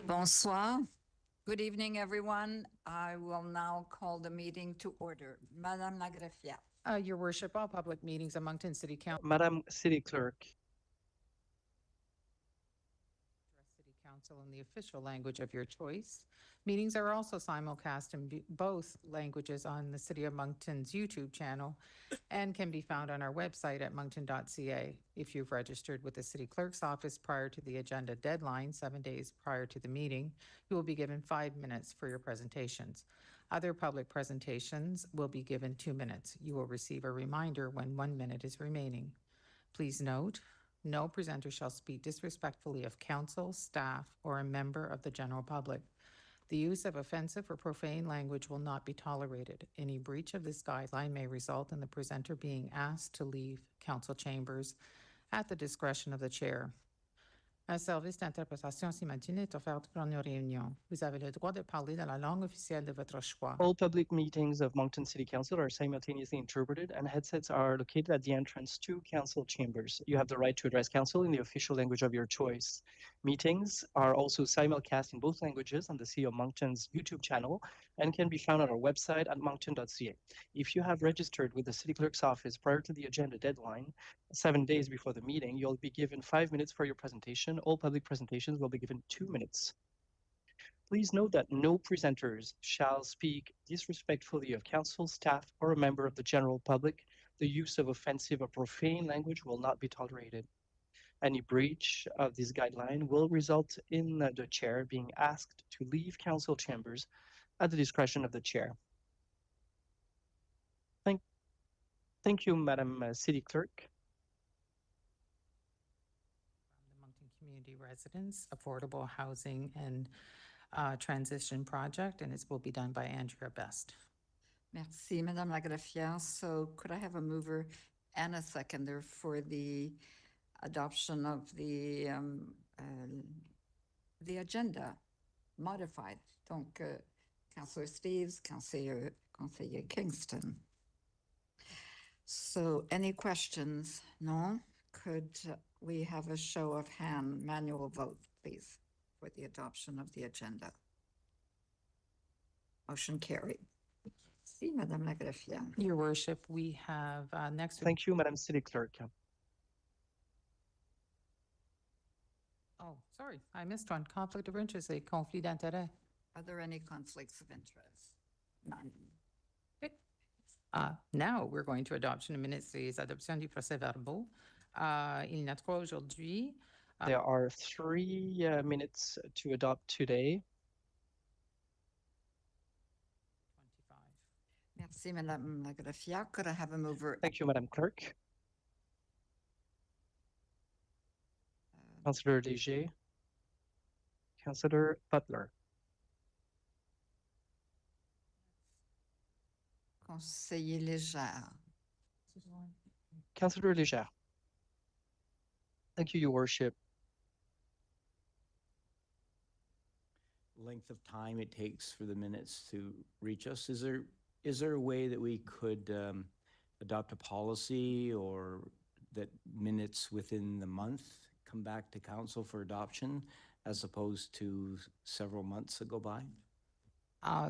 Bonsoir. Good evening, everyone. I will now call the meeting to order. Madame la Greffière. Your Worship, all public meetings of Moncton City Council. Madam City Clerk. Address City Council in the official language of your choice. Meetings are also simulcast in both languages on the City of Moncton's YouTube channel and can be found on our website at moncton.ca. If you've registered with the City Clerk's office prior to the agenda deadline, 7 days prior to the meeting, you will be given 5 minutes for your presentations. Other public presentations will be given 2 minutes. You will receive a reminder when 1 minute is remaining. Please note, no presenter shall speak disrespectfully of council, staff, or a member of the general public. The use of offensive or profane language will not be tolerated. Any breach of this guideline may result in the presenter being asked to leave council chambers at the discretion of the chair. Un service d'interprétation simultanée est offert pour nos réunions. Vous avez le droit de parler dans la langue officielle de votre choix. All public meetings of Moncton City Council are simultaneously interpreted, and headsets are located at the entrance to council chambers. You have the right to address council in the official language of your choice. Meetings are also simulcast in both languages on the City of Moncton's YouTube channel and can be found on our website at moncton.ca. If you have registered with the City Clerk's office prior to the agenda deadline, 7 days before the meeting, you'll be given 5 minutes for your presentation. All public presentations will be given 2 minutes. Please note that no presenters shall speak disrespectfully of council, staff, or a member of the general public. The use of offensive or profane language will not be tolerated. Any breach of this guideline will result in the chair being asked to leave council chambers at the discretion of the chair. Thank you, Madam City Clerk. From the Moncton Community Residents Affordable Housing and Transition Project, and it will be done by Andrea Best. Merci, Madame la Greffière. So could I have a mover and a seconder for the adoption of the agenda modified? Donc, Councillor Steves, Conseiller Kingston. So any questions? No? Could we have a show of hand, manual vote, please, for the adoption of the agenda? Motion carried. See, Madame la Greffière. Your Worship, we have next. Thank you, Madam City Clerk. Oh, sorry, I missed one. Conflict of interest, a conflit d'intérêt. Are there any conflicts of interest? None. Now, we're going to adoption of minutes des adoptions du procès-verbaux. Il y en a 3 aujourd'hui. There are 3 minutes to adopt today. 25. Merci, Madame la Greffière. Could I have a mover? Thank you, Madam Clerk. Councillor Léger. Councillor Butler. Conseiller Légère. Councillor Léger. Thank you, Your Worship. Length of time it takes for the minutes to reach us. Is there a way that we could adopt a policy or that minutes within the month come back to council for adoption as opposed to several months that go by?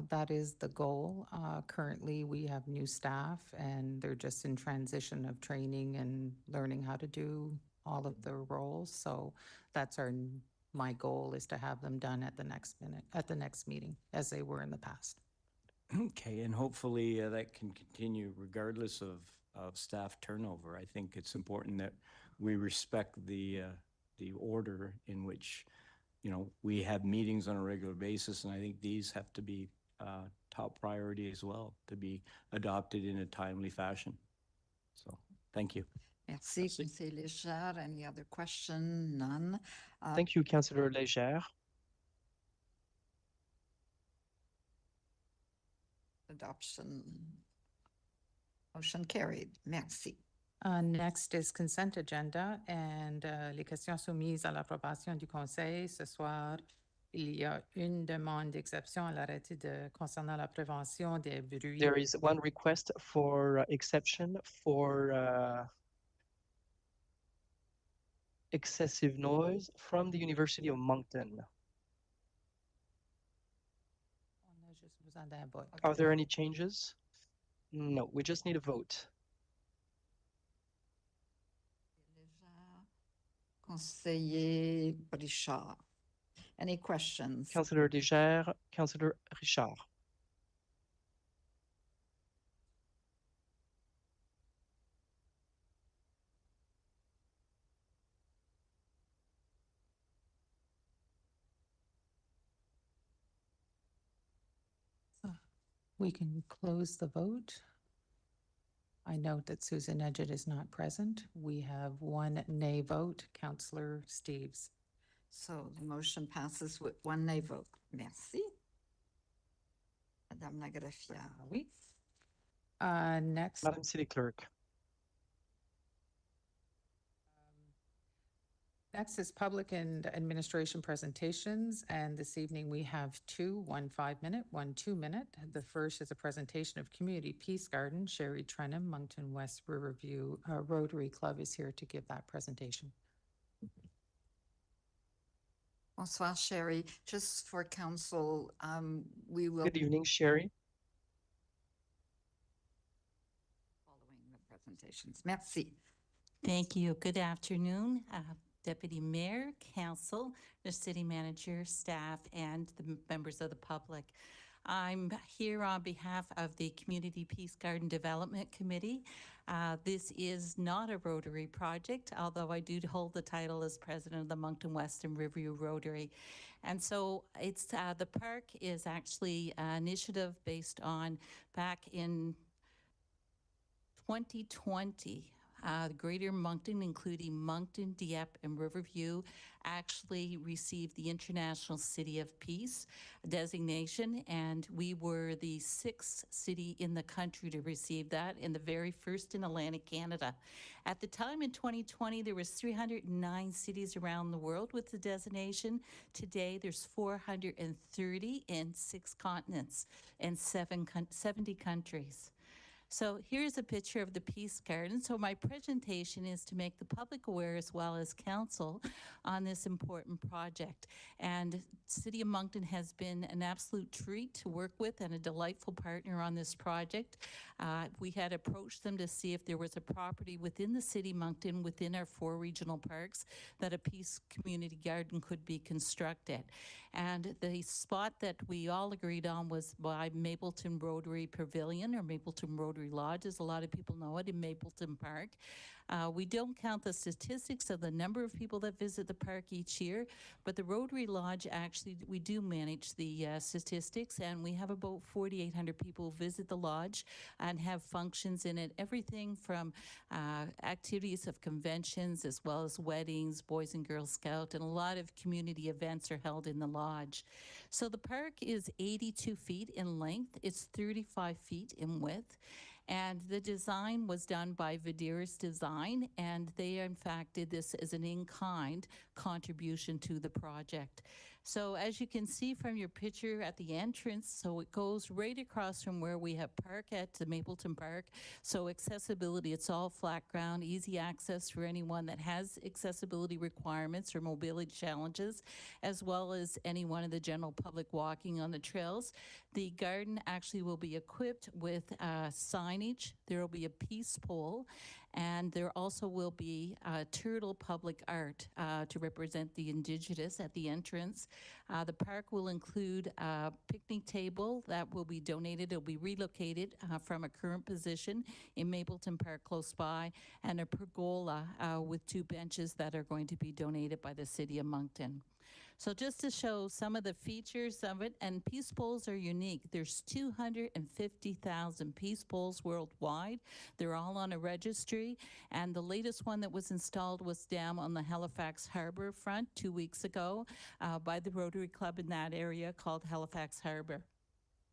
That is the goal. Currently, we have new staff and they're just in transition of training and learning how to do all of the roles. So that's my goal is to have them done at the next meeting, as they were in the past. Okay, and hopefully that can continue regardless of staff turnover. I think it's important that we respect the order in which we have meetings on a regular basis, and I think these have to be top priority as well, to be adopted in a timely fashion. So, thank you. Merci, Conseiller Légère. Any other question? None. Thank you, Councillor Légère. Adoption. Motion carried. Merci. Next is consent agenda and les questions soumises à l'approbation du Conseil. Ce soir, il y a une demande d'exception à l'arrêté concernant la prévention des bruits. There is one request for exception for excessive noise from the University of Moncton. Are there any changes? No, we just need a vote. Conseiller Richard. Any questions? Councillor Desjardins, Councillor Richard. We can close the vote. I note that Susan Edgett is not present. We have one nay vote, Councillor Steves. So the motion passes with one nay vote. Merci. Madame la greffière. Oui. Next, Madam City Clerk. next is public and administration presentations, and this evening we have two, one 5-minute, one 2-minute. The first is a presentation of Community Peace Garden. Sherry Trenham, Moncton West Riverview Rotary Club is here to give that presentation. Bonsoir, Sherry. Just for council, we will. Good evening, Sherry. Following the presentations. Merci. Thank you. Good afternoon, Deputy Mayor, Council, the City Manager, staff, and the members of the public. I'm here on behalf of the Community Peace Garden Development Committee. This is not a Rotary project, although I do hold the title as President of the Moncton West and Riverview Rotary. And so it's the park is actually an initiative based on back in 2020. Greater Moncton, including Moncton, Dieppe, and Riverview, actually received the International City of Peace designation, and we were the 6th city in the country to receive that, and the very first in Atlantic Canada. At the time in 2020, there was 309 cities around the world with the designation. Today, there's 430 in 6 continents and 70 countries. So here's a picture of the Peace Garden. So my presentation is to make the public aware as well as council on this important project. And City of Moncton has been an absolute treat to work with and a delightful partner on this project. We had approached them to see if there was a property within the City of Moncton, within our 4 regional parks, that a peace community garden could be constructed. And the spot that we all agreed on was by Mapleton Rotary Pavilion, or Mapleton Rotary Lodge, as a lot of people know it, in Mapleton Park. We don't count the statistics of the number of people that visit the park each year, but the Rotary Lodge, actually, we do manage the statistics, and we have about 4,800 people visit the lodge and have functions in it, everything from activities of conventions as well as weddings, Boys and Girls Scout, and a lot of community events are held in the lodge. So the park is 82 feet in length, it's 35 feet in width. And the design was done by Vidiris Design, and they in fact did this as an in-kind contribution to the project. So as you can see from your picture at the entrance, so it goes right across from where we have park at the Mapleton Park. So accessibility, it's all flat ground, easy access for anyone that has accessibility requirements or mobility challenges, as well as anyone in the general public walking on the trails. The garden actually will be equipped with signage. There will be a peace pole, and there also will be turtle public art to represent the Indigenous at the entrance. The park will include a picnic table that will be donated. It will be relocated from a current position in Mapleton Park close by, and a pergola with 2 benches that are going to be donated by the City of Moncton. So just to show some of the features of it, and peace poles are unique. There's 250,000 peace poles worldwide. They're all on a registry, and the latest one that was installed was down on the Halifax Harbor front 2 weeks ago by the Rotary Club in that area called Halifax Harbor.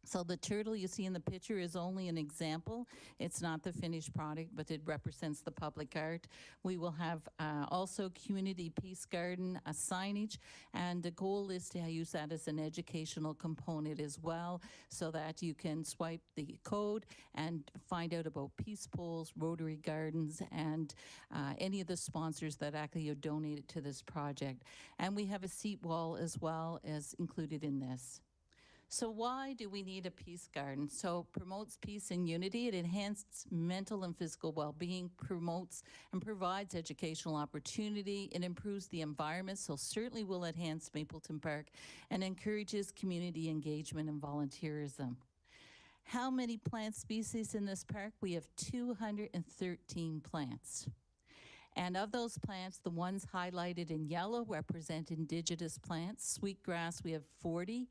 So the turtle you see in the picture is only an example. It's not the finished product, but it represents the public art. We will have also Community Peace Garden signage, and the goal is to use that as an educational component as well, so that you can swipe the code and find out about peace poles, Rotary Gardens, and any of the sponsors that actually have donated to this project. And we have a seat wall as well as included in this. So why do we need a peace garden? So it promotes peace and unity. It enhances mental and physical well-being, promotes and provides educational opportunity. It improves the environment, so certainly will enhance Mapleton Park, and encourages community engagement and volunteerism. How many plant species in this park? We have 213 plants. And of those plants, the ones highlighted in yellow represent indigenous plants. Sweetgrass, we have 40.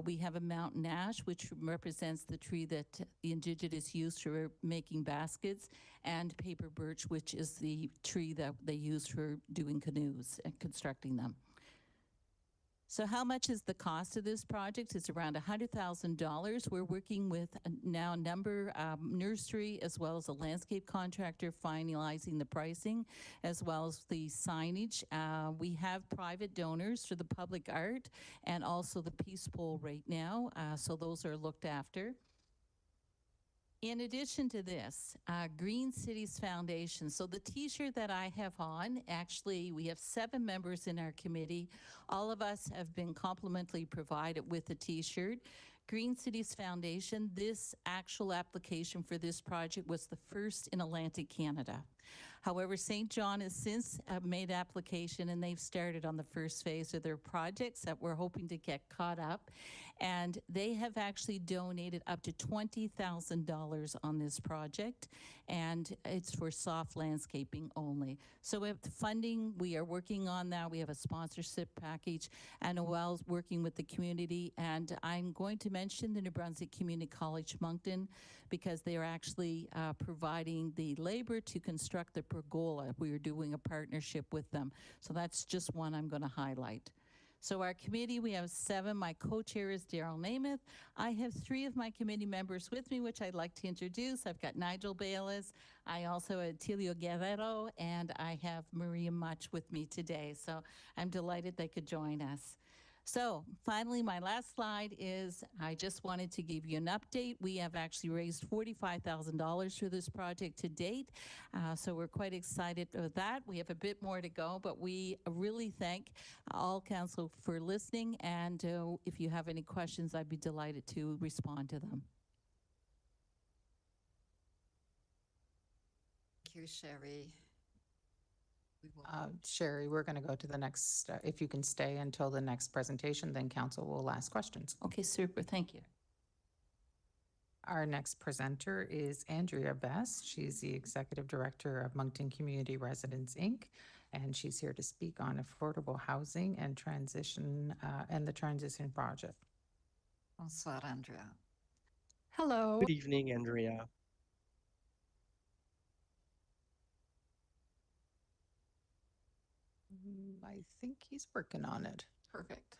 We have a mountain ash, which represents the tree that the indigenous use for making baskets, and paper birch, which is the tree that they use for doing canoes and constructing them. So how much is the cost of this project? It's around $100,000. We're working with now a number nursery as well as a landscape contractor finalizing the pricing as well as the signage. We have private donors for the public art and also the Peace Pole right now. So those are looked after. In addition to this, Green Cities Foundation. So the t-shirt that I have on, actually, we have 7 members in our committee. All of us have been complimentary provided with a t-shirt. Green Cities Foundation, this actual application for this project was the first in Atlantic Canada. However, St. John has since made application, and they've started on the first phase of their projects that we're hoping to get caught up. And they have actually donated up to $20,000 on this project, and it's for soft landscaping only. So with funding, we are working on that. We have a sponsorship package, and Noel's working with the community. And I'm going to mention the New Brunswick Community College Moncton, because they are actually providing the labor to construct the pergola. We are doing a partnership with them. So that's just one I'm going to highlight. So our committee, we have 7. My co-chair is Daryl Namath. I have 3 of my committee members with me, which I'd like to introduce. I've got Nigel Bayless. I also have Tilio Guerrero, and I have Maria Much with me today. So I'm delighted they could join us. So finally, my last slide is I just wanted to give you an update. We have actually raised $45,000 for this project to date. So we're quite excited with that. We have a bit more to go, but we really thank all council for listening. And if you have any questions, I'd be delighted to respond to them. Thank you, Sherry. We will- Sherry, we're going to go to the next, if you can stay until the next presentation, then council will ask questions. Okay, super, thank you. Our next presenter is Andrea Best. She's the Executive Director of Moncton Community Residents, Inc., and she's here to speak on affordable housing and transition, and the transition project. Bonsoir, Andrea. Hello. Good evening, Andrea. I think he's working on it. Perfect.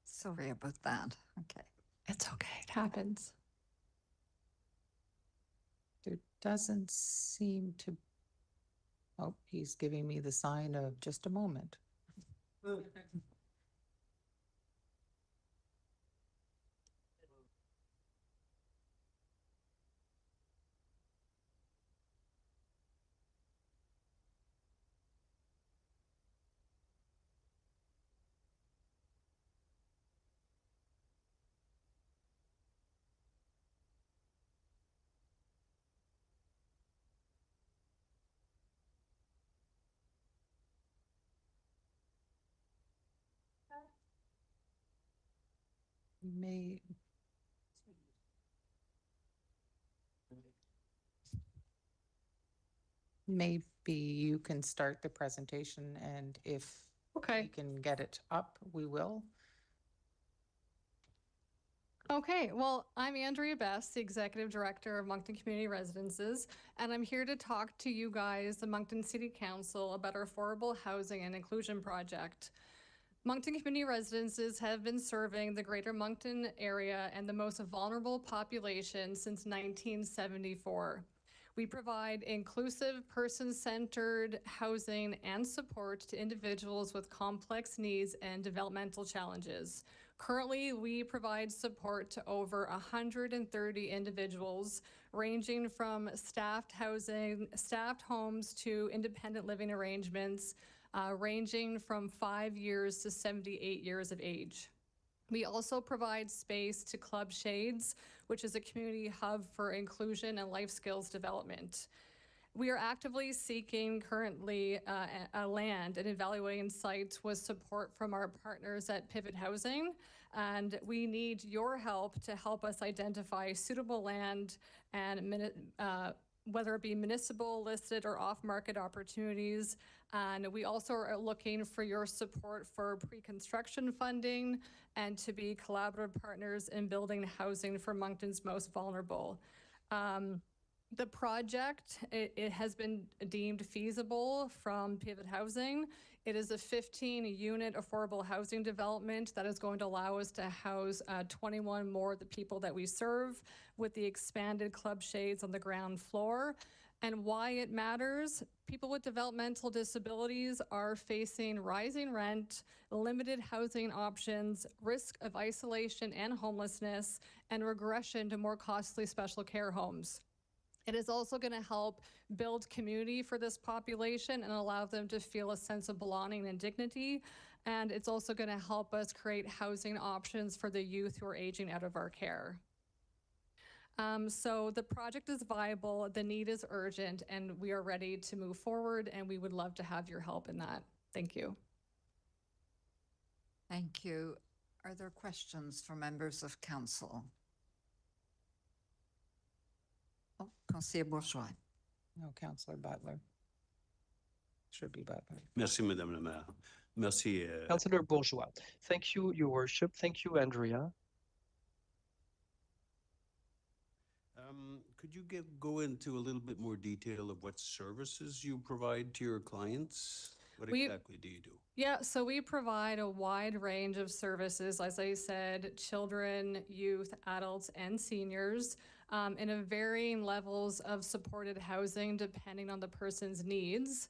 Sorry about that. Okay. It's okay. It happens. There doesn't seem to, oh, he's giving me the sign of just a moment. May. Maybe you can start the presentation, and if we Okay. can get it up, we will. Okay. Well, I'm Andrea Best, the Executive Director of Moncton Community Residences, and I'm here to talk to you guys, the Moncton City Council, about our affordable housing and inclusion project. Moncton Community Residences have been serving the greater Moncton area and the most vulnerable population since 1974. We provide inclusive, person-centered housing and support to individuals with complex needs and developmental challenges. Currently, we provide support to over 130 individuals, ranging from staffed housing, staffed homes to independent living arrangements, ranging from 5 years to 78 years of age. We also provide space to Club Shades, which is a community hub for inclusion and life skills development. We are actively seeking currently a land and evaluating sites with support from our partners at Pivot Housing. And we need your help to help us identify suitable land and whether it be municipal, listed, or off-market opportunities. And we also are looking for your support for pre-construction funding and to be collaborative partners in building housing for Moncton's most vulnerable. The project, it has been deemed feasible from Pivot Housing. It is a 15-unit affordable housing development that is going to allow us to house 21 more of the people that we serve with the expanded Club Shades on the ground floor. And why it matters, people with developmental disabilities are facing rising rent, limited housing options, risk of isolation and homelessness, and regression to more costly special care homes. It is also going to help build community for this population and allow them to feel a sense of belonging and dignity. And it's also going to help us create housing options for the youth who are aging out of our care. So the project is viable, the need is urgent, and we are ready to move forward, and we would love to have your help in that. Thank you. Thank you. Are there questions for members of council? Oh, Councillor Bourgeois. No, Councillor Butler. Should be Butler. Merci, Madame la Maire. Merci. Councillor Bourgeois. Thank you, Your Worship. Thank you, Andrea. Could you go into a little bit more detail of what services you provide to your clients? What exactly do you do? Yeah, so we provide a wide range of services, as I said, children, youth, adults, and seniors, in a varying levels of supported housing depending on the person's needs.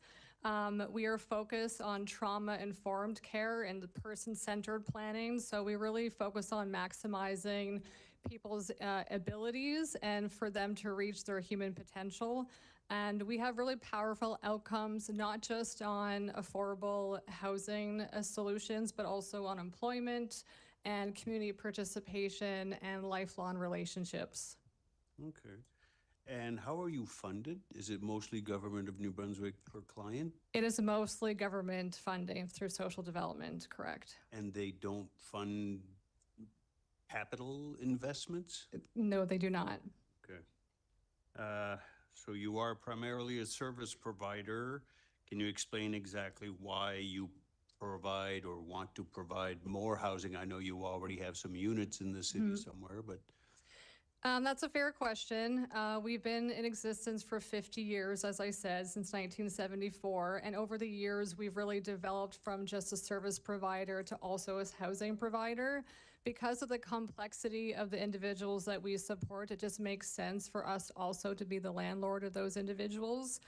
We are focused on trauma-informed care and person-centered planning, so we really focus on maximizing people's abilities and for them to reach their human potential. And we have really powerful outcomes, not just on affordable housing solutions, but also on employment and community participation and lifelong relationships. Okay. And how are you funded? Is it mostly Government of New Brunswick per client? It is mostly government funding through social development, correct? And they don't fund capital investments? No, they do not. Okay. So you are primarily a service provider. Can you explain exactly why you provide or want to provide more housing? I know you already have some units in the city somewhere, but. That's a fair question. We've been in existence for 50 years, as I said, since 1974. And over the years, we've really developed from just a service provider to also a housing provider. Because of the complexity of the individuals that we support, it just makes sense for us also to be the landlord of those individuals.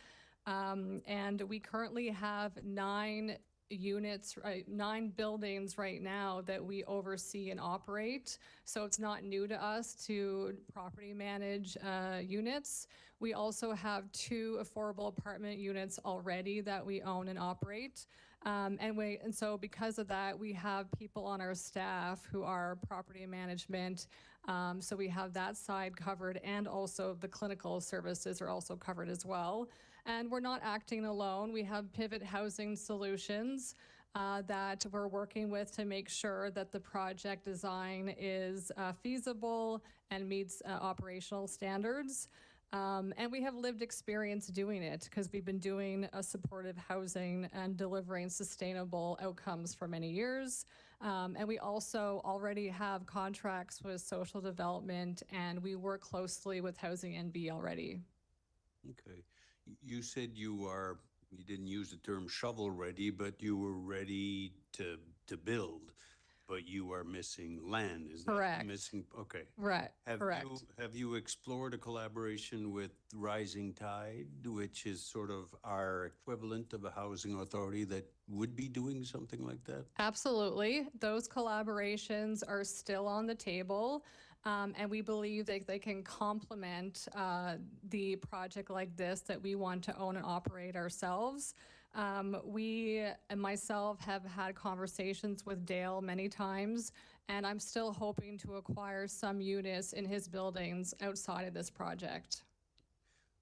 And we currently have 9 units, right, 9 buildings right now that we oversee and operate. So it's not new to us to property manage units. We also have 2 affordable apartment units already that we own and operate. And so because of that, we have people on our staff who are property management. So we have that side covered, and also the clinical services are also covered as well. And we're not acting alone. We have Pivot Housing Solutions that we're working with to make sure that the project design is feasible and meets operational standards. And we have lived experience doing it because we've been doing supportive housing and delivering sustainable outcomes for many years. And we also already have contracts with social development, and we work closely with Housing NB already. Okay. You said you didn't use the term shovel ready, but you were ready to build. but you are missing land, is that Correct. missing? Okay. Right, correct. Have you explored a collaboration with Rising Tide, which is sort of our equivalent of a housing authority that would be doing something like that? Absolutely. Those collaborations are still on the table. And we believe that they can complement the project like this that we want to own and operate ourselves. We and myself have had conversations with Dale many times, and I'm still hoping to acquire some units in his buildings outside of this project.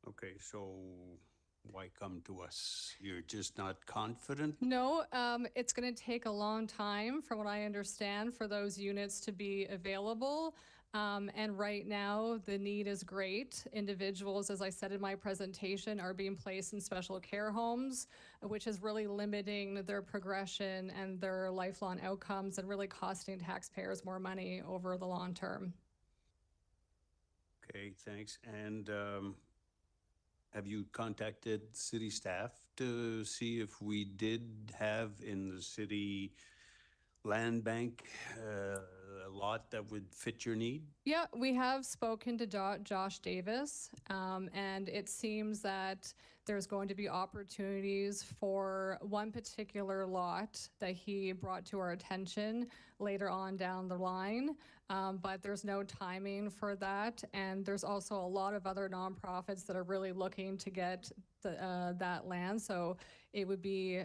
Okay, so why come to us? You're just not confident? No, it's going to take a long time, from what I understand, for those units to be available. And right now, the need is great. Individuals, as I said in my presentation, are being placed in special care homes, which is really limiting their progression and their lifelong outcomes and really costing taxpayers more money over the long term. Okay, thanks. And have you contacted city staff to see if we did have in the city land bank a lot that would fit your need? Yeah, we have spoken to Josh Davis, and it seems that there's going to be opportunities for one particular lot that he brought to our attention later on down the line, but there's no timing for that. And there's also a lot of other nonprofits that are really looking to get that land. So it would be,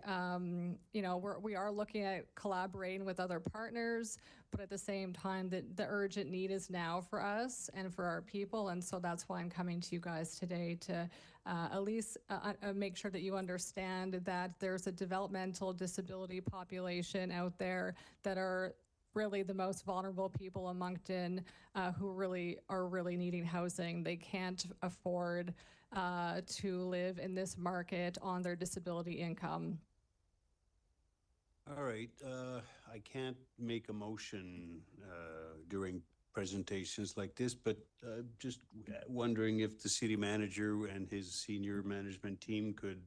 you know, we are looking at collaborating with other partners, but at the same time, the urgent need is now for us and for our people. And so that's why I'm coming to you guys today to at least make sure that you understand that there's a developmental disability population out there that are really the most vulnerable people in Moncton who really are needing housing. They can't afford to live in this market on their disability income. All right, I can't make a motion during presentations like this, but just wondering if the city manager and his senior management team could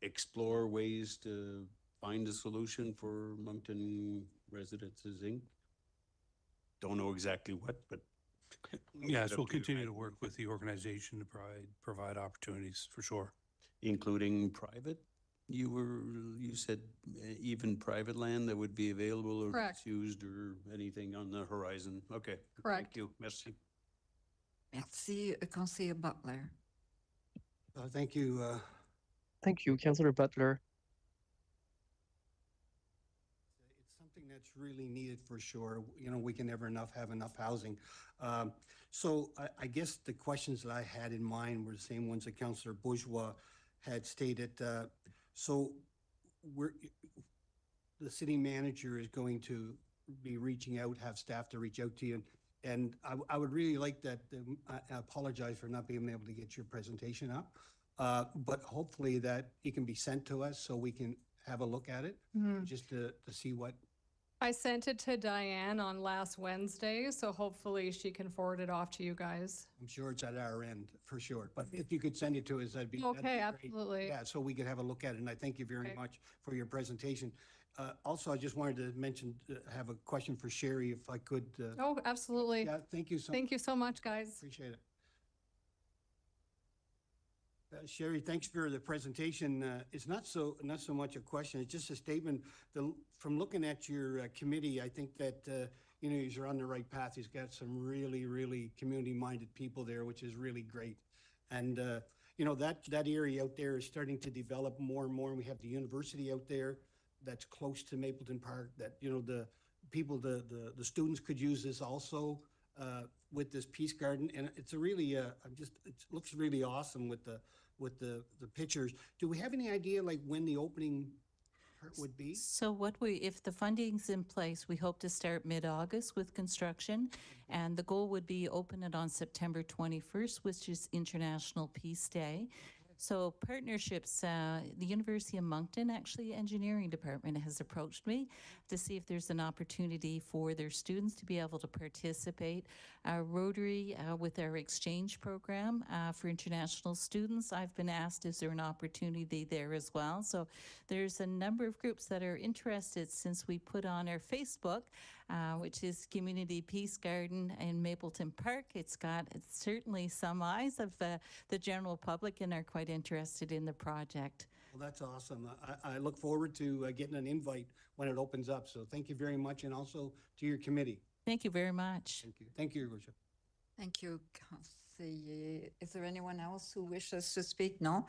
explore ways to find a solution for Moncton Residences Inc. Don't know exactly what, but. Yes, we'll continue to work with the organization to provide opportunities for sure. Including private? You said even private land that would be available or Correct. used or anything on the horizon? Okay. Correct. Thank you. Merci. Merci, Conseiller Butler. Thank you. Thank you, Councillor Butler. It's something that's really needed for sure. You know, we can never have enough housing. So I guess the questions that I had in mind were the same ones that Councillor Bourgeois had stated. So the city manager is going to be reaching out, have staff to reach out to you. And I would really like that. I apologize for not being able to get your presentation up, but hopefully that it can be sent to us so we can have a look at it, just to see what. I sent it to Diane on last Wednesday, so hopefully she can forward it off to you guys. I'm sure it's at our end for sure, but if you could send it to us, that'd be Okay, great. absolutely. Yeah, so we could have a look at it, and I thank you very Okay. much for your presentation. Also, I just wanted to mention, have a question for Sherry, if I could. Oh, absolutely. Yeah, thank you so. Thank you so much, guys. Appreciate it. Sherry, thanks for the presentation. It's not so much a question, it's just a statement. From looking at your committee, I think that, you know, you're on the right path. He's got some really community-minded people there, which is really great. And, you know, that area out there is starting to develop more and more. And we have the university out there that's close to Mapleton Park that, you know, the people, the students could use this also with this Peace Garden. And it's a really, it looks really awesome with the pictures. Do we have any idea like when the opening part would be? So if the funding's in place, we hope to start mid-August with construction. And the goal would be open it on September 21st, which is International Peace Day. So partnerships, the University of Moncton, actually engineering department has approached me to see if there's an opportunity for their students to be able to participate. Rotary with our exchange program for international students, I've been asked, is there an opportunity there as well? So there's a number of groups that are interested since we put on our Facebook which is Community Peace Garden in Mapleton Park. It's certainly some eyes of the general public and are quite interested in the project. Well, that's awesome. I look forward to getting an invite when it opens up. So thank you very much, and also to your committee. Thank you very much. Thank you. Thank you, Your Worship. Thank you, Conseiller. Is there anyone else who wishes to speak? No?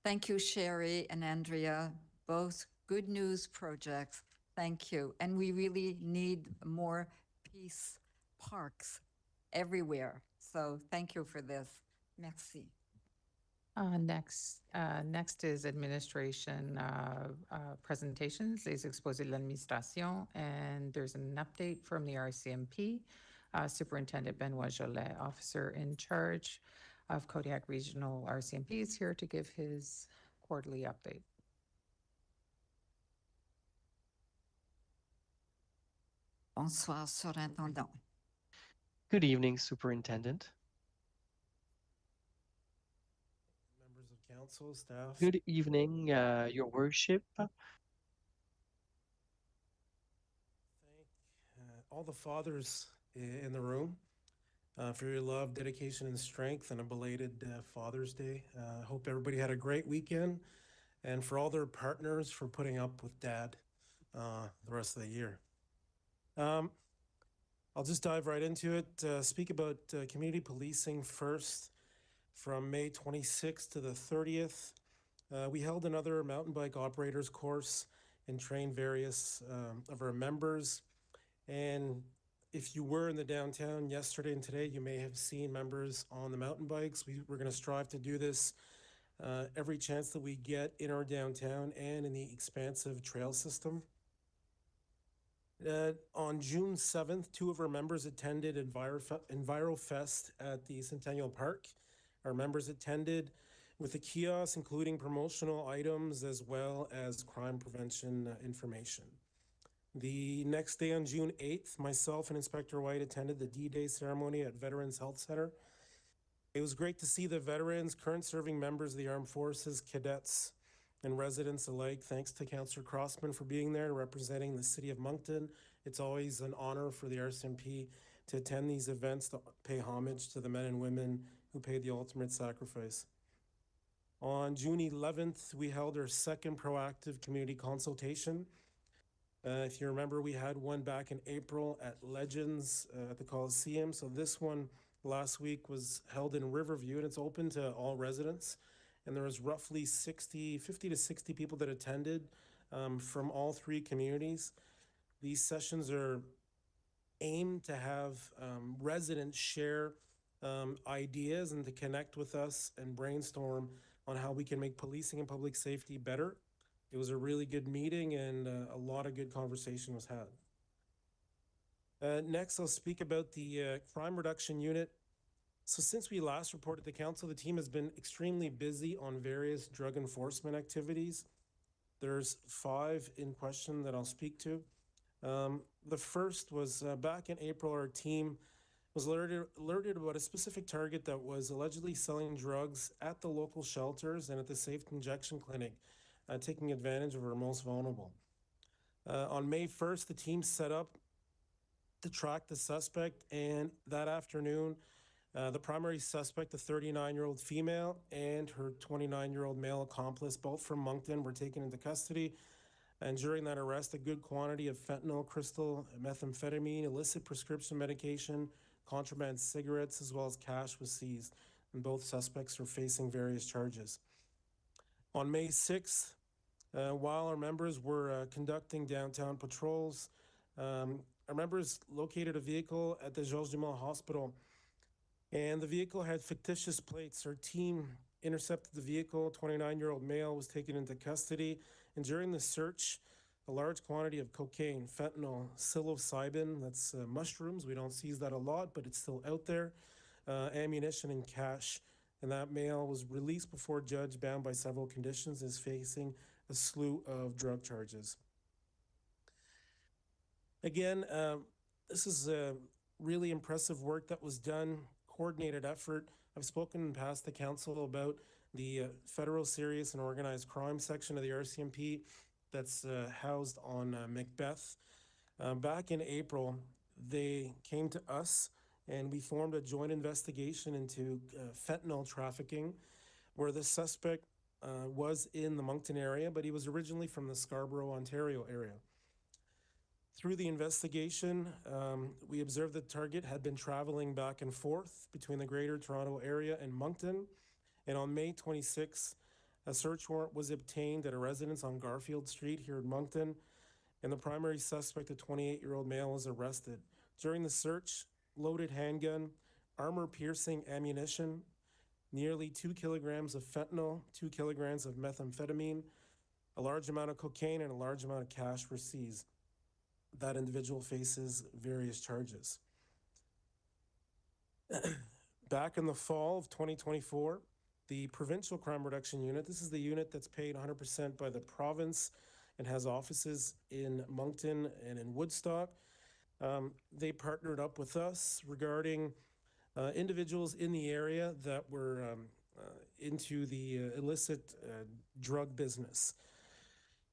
Thank you, Sherry and Andrea, both good news projects. Thank you. And we really need more peace parks everywhere. So thank you for this. Merci. Next is administration presentations, les exposés de l'administration, and there's an update from the RCMP. Superintendent Benoit Jolet, officer in charge of Kodiak Regional RCMP, is here to give his quarterly update. Bonsoir, Surintendant. Good evening, Superintendent. Members of council, staff. Good evening, Your Worship. Thank all the fathers in the room for your love, dedication, and strength, and a belated Father's Day. I hope everybody had a great weekend, and for all their partners for putting up with Dad the rest of the year. I'll just dive right into it. Speak about community policing first. From May 26th to the 30th, we held another mountain bike operators course and trained various of our members. And if you were in the downtown yesterday and today, you may have seen members on the mountain bikes. We're going to strive to do this every chance that we get in our downtown and in the expansive trail system. On June 7th, 2 of our members attended EnviroFest at the Centennial Park. Our members attended with a kiosk including promotional items as well as crime prevention information. The next day on June 8th, myself and Inspector White attended the D-Day ceremony at Veterans Health Center. It was great to see the veterans, current serving members of the armed forces, cadets, and residents alike. Thanks to Councillor Crossman for being there representing the City of Moncton. It's always an honor for the RCMP to attend these events to pay homage to the men and women who paid the ultimate sacrifice. On June 11th, we held our second proactive community consultation. If you remember, we had one back in April at Legends at the Coliseum. So this one last week was held in Riverview, and it's open to all residents. And there was roughly 50 to 60 people that attended from all 3 communities. These sessions are aimed to have residents share ideas and to connect with us and brainstorm on how we can make policing and public safety better. It was a really good meeting and a lot of good conversation was had. Next, I'll speak about the crime reduction unit. So since we last reported to council, the team has been extremely busy on various drug enforcement activities. There's 5 in question that I'll speak to. The first was back in April, our team was alerted about a specific target that was allegedly selling drugs at the local shelters and at the Safe Injection Clinic, taking advantage of our most vulnerable. On May 1st, the team set up to track the suspect, and that afternoon, the primary suspect, a 39-year-old female, and her 29-year-old male accomplice, both from Moncton, were taken into custody. And during that arrest, a good quantity of fentanyl, crystal methamphetamine, illicit prescription medication, contraband cigarettes, as well as cash was seized. And both suspects are facing various charges. On May 6th, while our members were conducting downtown patrols, our members located a vehicle at the Georges Dumont Hospital, and the vehicle had fictitious plates. Our team intercepted the vehicle. 29-year-old male was taken into custody, and during the search, a large quantity of cocaine, fentanyl, psilocybin, that's mushrooms. We don't seize that a lot, but it's still out there, ammunition and cash. And that male was released before judge, bound by several conditions, is facing a slew of drug charges. Again, this is really impressive work that was done, coordinated effort. I've spoken in past to council about the federal serious and organized crime section of the RCMP that's housed on Macbeth. Back in April, they came to us and we formed a joint investigation into fentanyl trafficking, where the suspect was in the Moncton area, but he was originally from the Scarborough, Ontario area. Through the investigation, we observed the target had been traveling back and forth between the Greater Toronto Area and Moncton. And on May 26, a search warrant was obtained at a residence on Garfield Street here in Moncton, and the primary suspect, a 28-year-old male, was arrested. During the search, loaded handgun, armor-piercing ammunition, nearly 2 kilograms of fentanyl, 2 kilograms of methamphetamine, a large amount of cocaine, and a large amount of cash were seized. That individual faces various charges. Back in the fall of 2024, the Provincial Crime Reduction Unit, this is the unit that's paid 100% by the province and has offices in Moncton and in Woodstock. They partnered up with us regarding individuals in the area that were into the illicit drug business.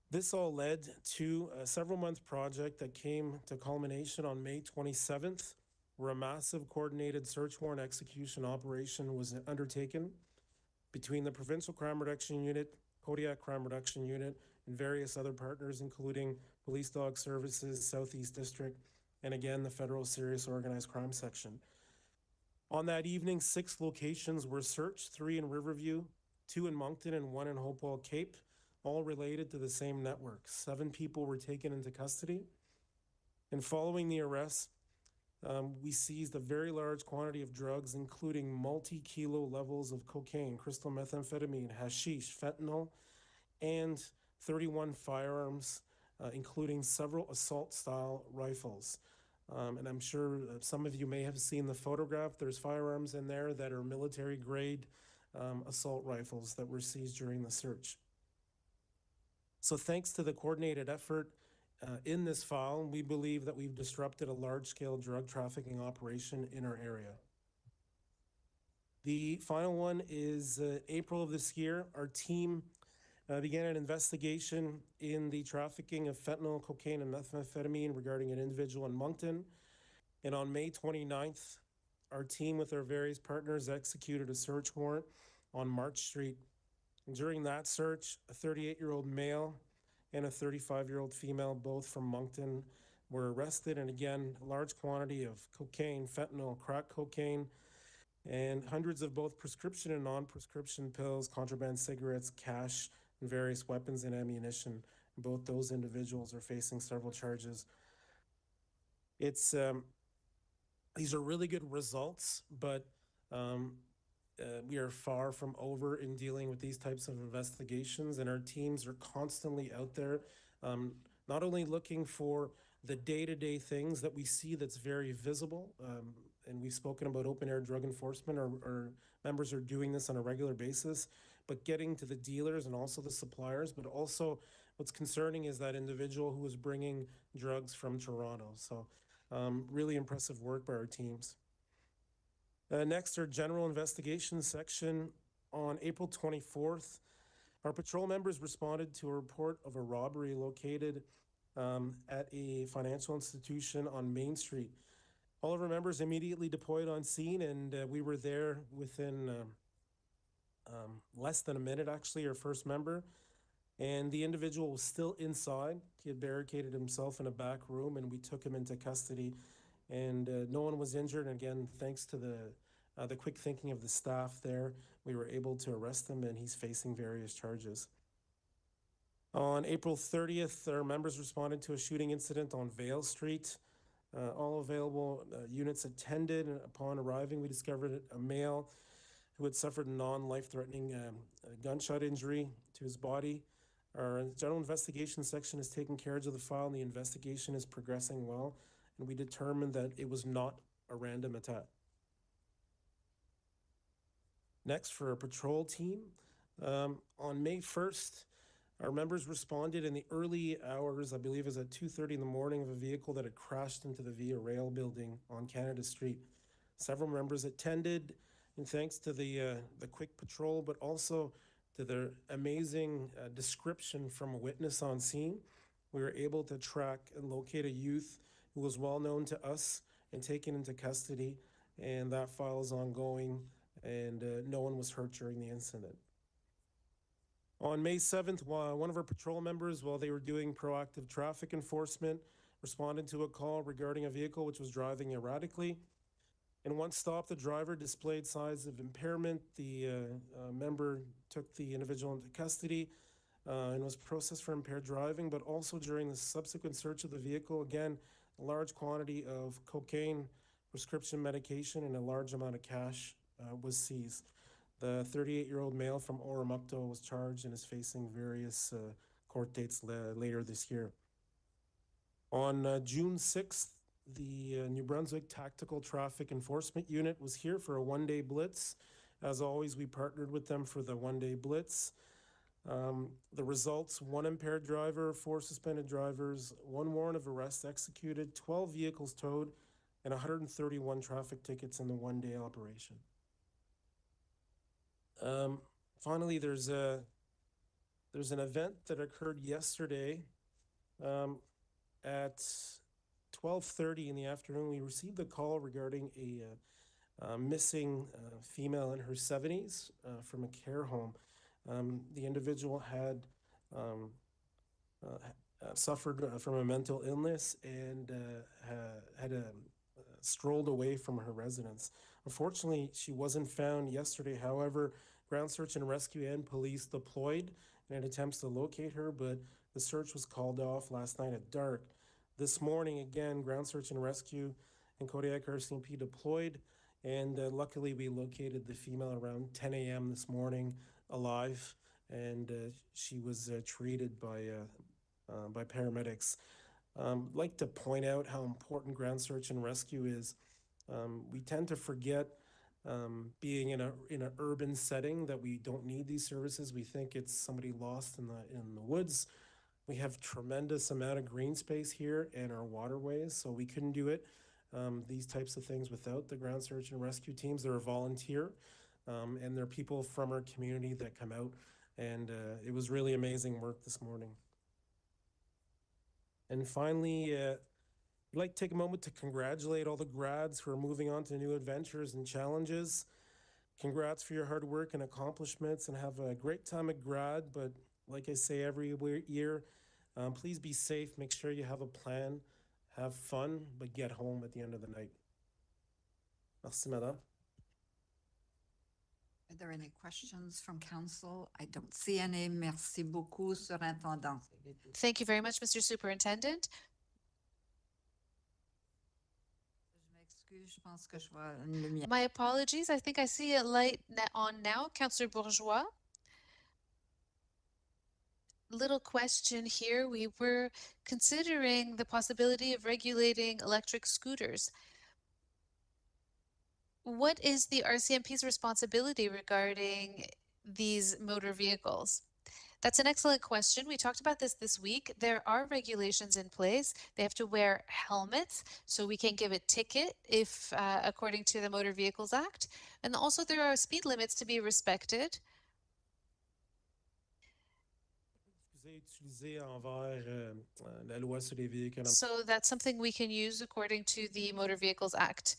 This all led to a several-month project that came to culmination on May 27th, where a massive coordinated search warrant execution operation was undertaken between the Provincial Crime Reduction Unit, Kodiak Crime Reduction Unit, and various other partners, including Police Dog Services, Southeast District, and again, the Federal Serious Organized Crime Section. On that evening, 6 locations were searched, 3 in Riverview, 2 in Moncton, and 1 in Hopewell Cape, all related to the same network. 7 people were taken into custody. And following the arrest, we seized a very large quantity of drugs, including multi-kilo levels of cocaine, crystal methamphetamine, hashish, fentanyl, and 31 firearms, including several assault-style rifles. And I'm sure some of you may have seen the photograph. There's firearms in there that are military-grade assault rifles that were seized during the search. So thanks to the coordinated effort in this file, we believe that we've disrupted a large-scale drug trafficking operation in our area. The final one is April of this year. Our team began an investigation in the trafficking of fentanyl, cocaine, and methamphetamine regarding an individual in Moncton. And on May 29th, our team with our various partners executed a search warrant on March Street. And during that search, a 38-year-old male and a 35-year-old female, both from Moncton, were arrested. And again, a large quantity of cocaine, fentanyl, crack cocaine, and hundreds of both prescription and non-prescription pills, contraband cigarettes, cash, and various weapons and ammunition. Both those individuals are facing several charges. It's these are really good results, but we are far from over in dealing with these types of investigations, and our teams are constantly out there, not only looking for the day-to-day things that we see that's very visible, and we've spoken about open-air drug enforcement, our members are doing this on a regular basis, but getting to the dealers and also the suppliers, but also what's concerning is that individual who was bringing drugs from Toronto. So really impressive work by our teams. Next, our general investigation section. On April 24th, our patrol members responded to a report of a robbery located at a financial institution on Main Street. All of our members immediately deployed on scene, and we were there within less than a minute, actually, our first member. And the individual was still inside. He had barricaded himself in a back room, and we took him into custody. And no one was injured. And again, thanks to the quick thinking of the staff there, we were able to arrest him, and he's facing various charges. On April 30th, our members responded to a shooting incident on Vale Street. All available units attended, and upon arriving, we discovered a male who had suffered a non-life-threatening gunshot injury to his body. Our general investigation section has taken care of the file, and the investigation is progressing well, and we determined that it was not a random attack. Next, for our patrol team, on May 1st, our members responded in the early hours, I believe it was at 2:30 in the morning, of a vehicle that had crashed into the Via Rail building on Canada Street. Several members attended, and thanks to the quick patrol, but also to the amazing description from a witness on scene, we were able to track and locate a youth who was well known to us and taken into custody, and that file is ongoing, and no one was hurt during the incident. On May 7th, one of our patrol members, while they were doing proactive traffic enforcement, responded to a call regarding a vehicle which was driving erratically. And once stopped, the driver displayed signs of impairment. The member took the individual into custody and was processed for impaired driving, but also during the subsequent search of the vehicle, again, a large quantity of cocaine, prescription medication, and a large amount of cash was seized. The 38-year-old male from Oromocto was charged and is facing various court dates later this year. On June 6th, the New Brunswick Tactical Traffic Enforcement Unit was here for a one-day blitz. As always, we partnered with them for the one-day blitz. The results: 1 impaired driver, 4 suspended drivers, 1 warrant of arrest executed, 12 vehicles towed, and 131 traffic tickets in the one-day operation. Finally, there's an event that occurred yesterday at 12:30 in the afternoon. We received a call regarding a missing female in her 70s from a care home. The individual had suffered from a mental illness and had strolled away from her residence. Unfortunately, she wasn't found yesterday. However, ground search and rescue and police deployed in attempts to locate her, but the search was called off last night at dark. This morning, again, ground search and rescue and Kodiak RCMP deployed, and luckily we located the female around 10 a.m. this morning alive, and she was treated by paramedics. I'd like to point out how important ground search and rescue is. We tend to forget, being in an urban setting, that we don't need these services. We think it's somebody lost in the woods. We have tremendous amount of green space here and our waterways, so we couldn't do it, these types of things, without the ground search and rescue teams. They're a volunteer, and they're people from our community that come out, and it was really amazing work this morning. And finally, I'd like to take a moment to congratulate all the grads who are moving on to new adventures and challenges. Congrats for your hard work and accomplishments, and have a great time at grad. But like I say every year, please be safe. Make sure you have a plan, have fun, but get home at the end of the night. Merci, madame. Are there any questions from council? I don't see any. Merci beaucoup, Surintendant. Thank you very much, Mr. Superintendent. Je m'excuse, je pense que je vois une lumière. My apologies. I think I see a light on now. Councillor Bourgeois. Little question here. We were considering the possibility of regulating electric scooters. What is the RCMP's responsibility regarding these motor vehicles? That's an excellent question. We talked about this week. There are regulations in place. They have to wear helmets, so we can give a ticket if, according to the Motor Vehicles Act. And also there are speed limits to be respected. So that's something we can use according to the Motor Vehicles Act.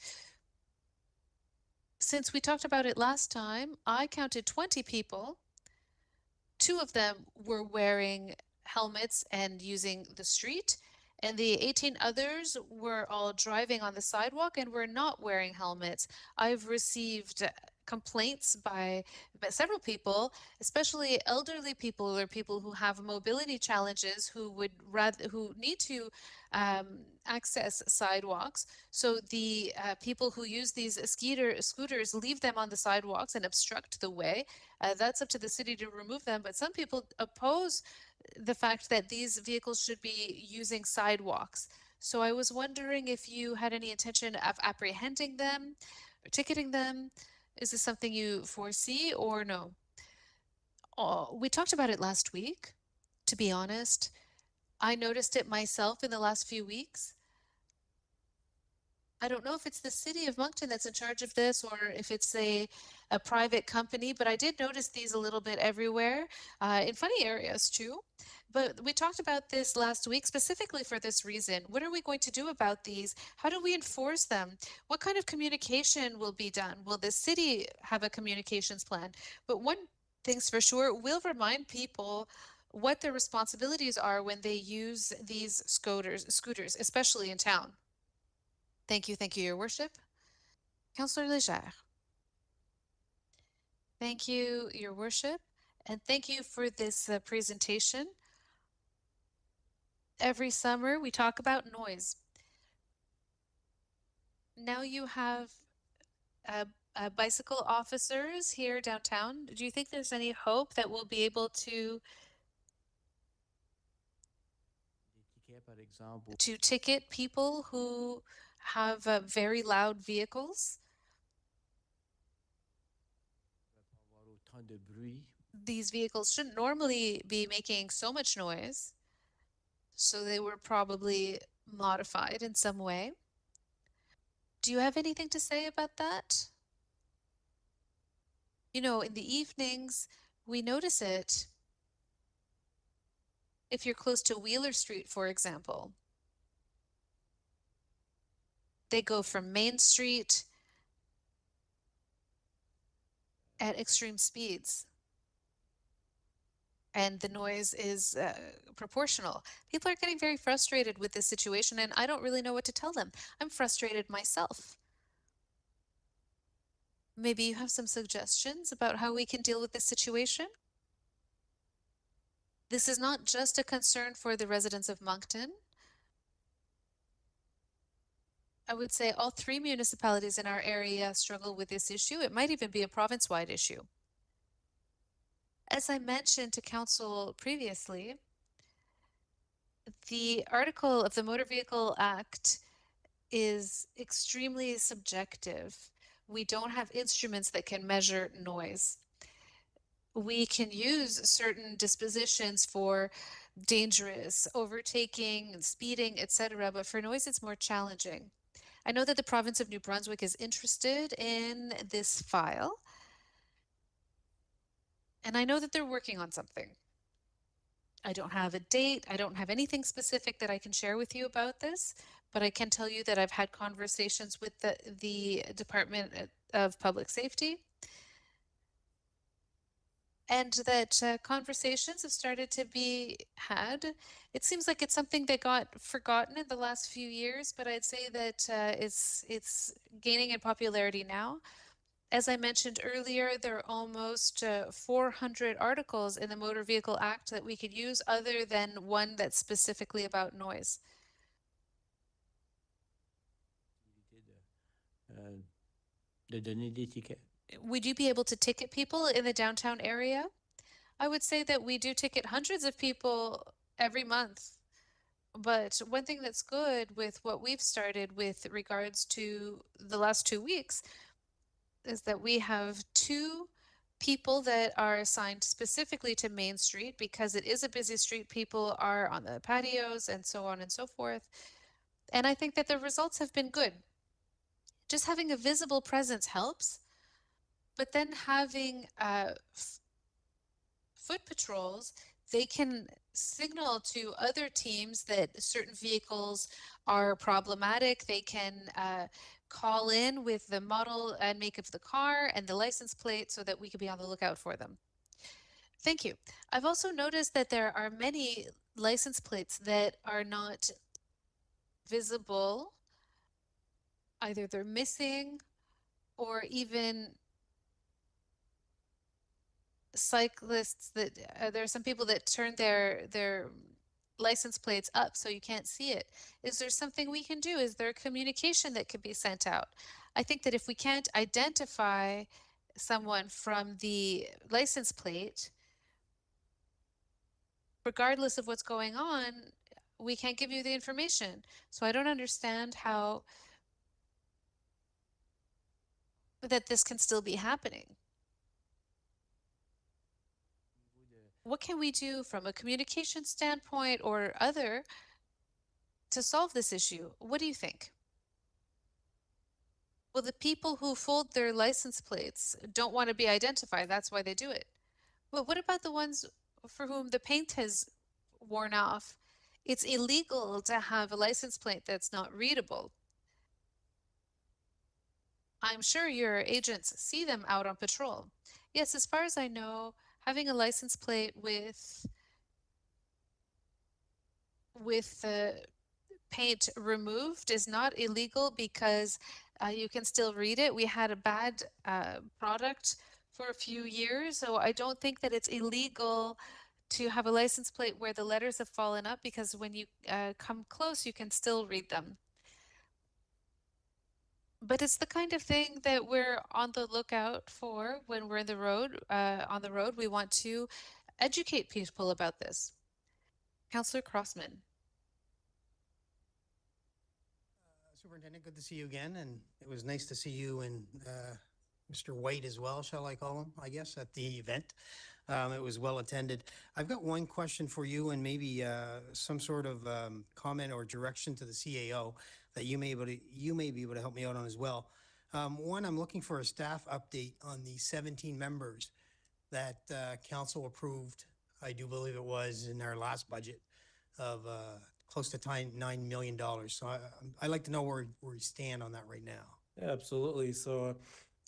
Since we talked about it last time, I counted 20 people. 2 of them were wearing helmets and using the street, and the 18 others were all driving on the sidewalk and were not wearing helmets. I've received complaints by several people, especially elderly people or people who have mobility challenges, who need to access sidewalks. So the people who use these scooters leave them on the sidewalks and obstruct the way. That's up to the city to remove them, but some people oppose the fact that these vehicles should be using sidewalks. So I was wondering if you had any intention of apprehending them or ticketing them. Is this something you foresee or no? Oh, we talked about it last week. To be honest, I noticed it myself in the last few weeks. I don't know if it's the city of Moncton that's in charge of this or if it's a private company, but I did notice these a little bit everywhere, in funny areas too. But we talked about this last week specifically for this reason. What are we going to do about these? How do we enforce them? What kind of communication will be done? Will the city have a communications plan? But one thing's for sure, we'll remind people what their responsibilities are when they use these scooters, especially in town. Thank you, Your Worship. Councillor Legere. Thank you, Your Worship, and thank you for this presentation. Every summer we talk about noise. Now you have bicycle officers here downtown. Do you think there's any hope that we'll be able to ticket people who have very loud vehicles? These vehicles shouldn't normally be making so much noise, so they were probably modified in some way. Do you have anything to say about that? You know, in the evenings, we notice it. If you're close to Wheeler Street, for example, they go from Main Street at extreme speeds. And the noise is proportional. People are getting very frustrated with this situation, and I don't really know what to tell them. I'm frustrated myself. Maybe you have some suggestions about how we can deal with this situation? This is not just a concern for the residents of Moncton. I would say all 3 municipalities in our area struggle with this issue. It might even be a province-wide issue. As I mentioned to council previously, the article of the Motor Vehicle Act is extremely subjective. We don't have instruments that can measure noise. We can use certain dispositions for dangerous, overtaking, speeding, etc., but for noise it's more challenging. I know that the province of New Brunswick is interested in this file, and I know that they're working on something. I don't have a date, I don't have anything specific that I can share with you about this, but I can tell you that I've had conversations with the Department of Public Safety, and that conversations have started to be had. It seems like it's something that got forgotten in the last few years, but I'd say that it's gaining in popularity now. As I mentioned earlier, there are almost 400 articles in the Motor Vehicle Act that we could use other than one that's specifically about noise. Would you be able to ticket people in the downtown area? I would say that we do ticket hundreds of people every month. But one thing that's good with what we've started with regards to the last 2 weeks is that we have 2 people that are assigned specifically to Main Street because it is a busy street. People are on the patios and so on and so forth. And I think that the results have been good. Just having a visible presence helps, but then having foot patrols, they can signal to other teams that certain vehicles are problematic. They can call in with the model and make of the car and the license plate so that we can be on the lookout for them. Thank you. I've also noticed that there are many license plates that are not visible. Either they're missing or even cyclists that there are some people that turn their license plates up so you can't see it. Is there something we can do? Is there communication that could be sent out? I think that if we can't identify someone from the license plate, regardless of what's going on, we can't give you the information. So I don't understand how that this can still be happening. What can we do from a communication standpoint or other to solve this issue? What do you think? Well, the people who fold their license plates don't want to be identified. That's why they do it. But what about the ones for whom the paint has worn off? It's illegal to have a license plate that's not readable. I'm sure your agents see them out on patrol. Yes, as far as I know, having a license plate with the paint removed is not illegal because you can still read it. We had a bad product for a few years, so I don't think that it's illegal to have a license plate where the letters have fallen up because when you come close, you can still read them. But it's the kind of thing that we're on the lookout for when we're in the road, on the road. We want to educate people about this. Councillor Crossman. Superintendent, good to see you again, and it was nice to see you and Mr. White as well, shall I call him, I guess, at the event. It was well attended. I've got one question for you and maybe some sort of comment or direction to the CAO that you may be able to help me out on as well. One, I'm looking for a staff update on the 17 members that council approved, I do believe it was in our last budget of close to $9 million. So I'd like to know where we stand on that right now. Yeah, absolutely. So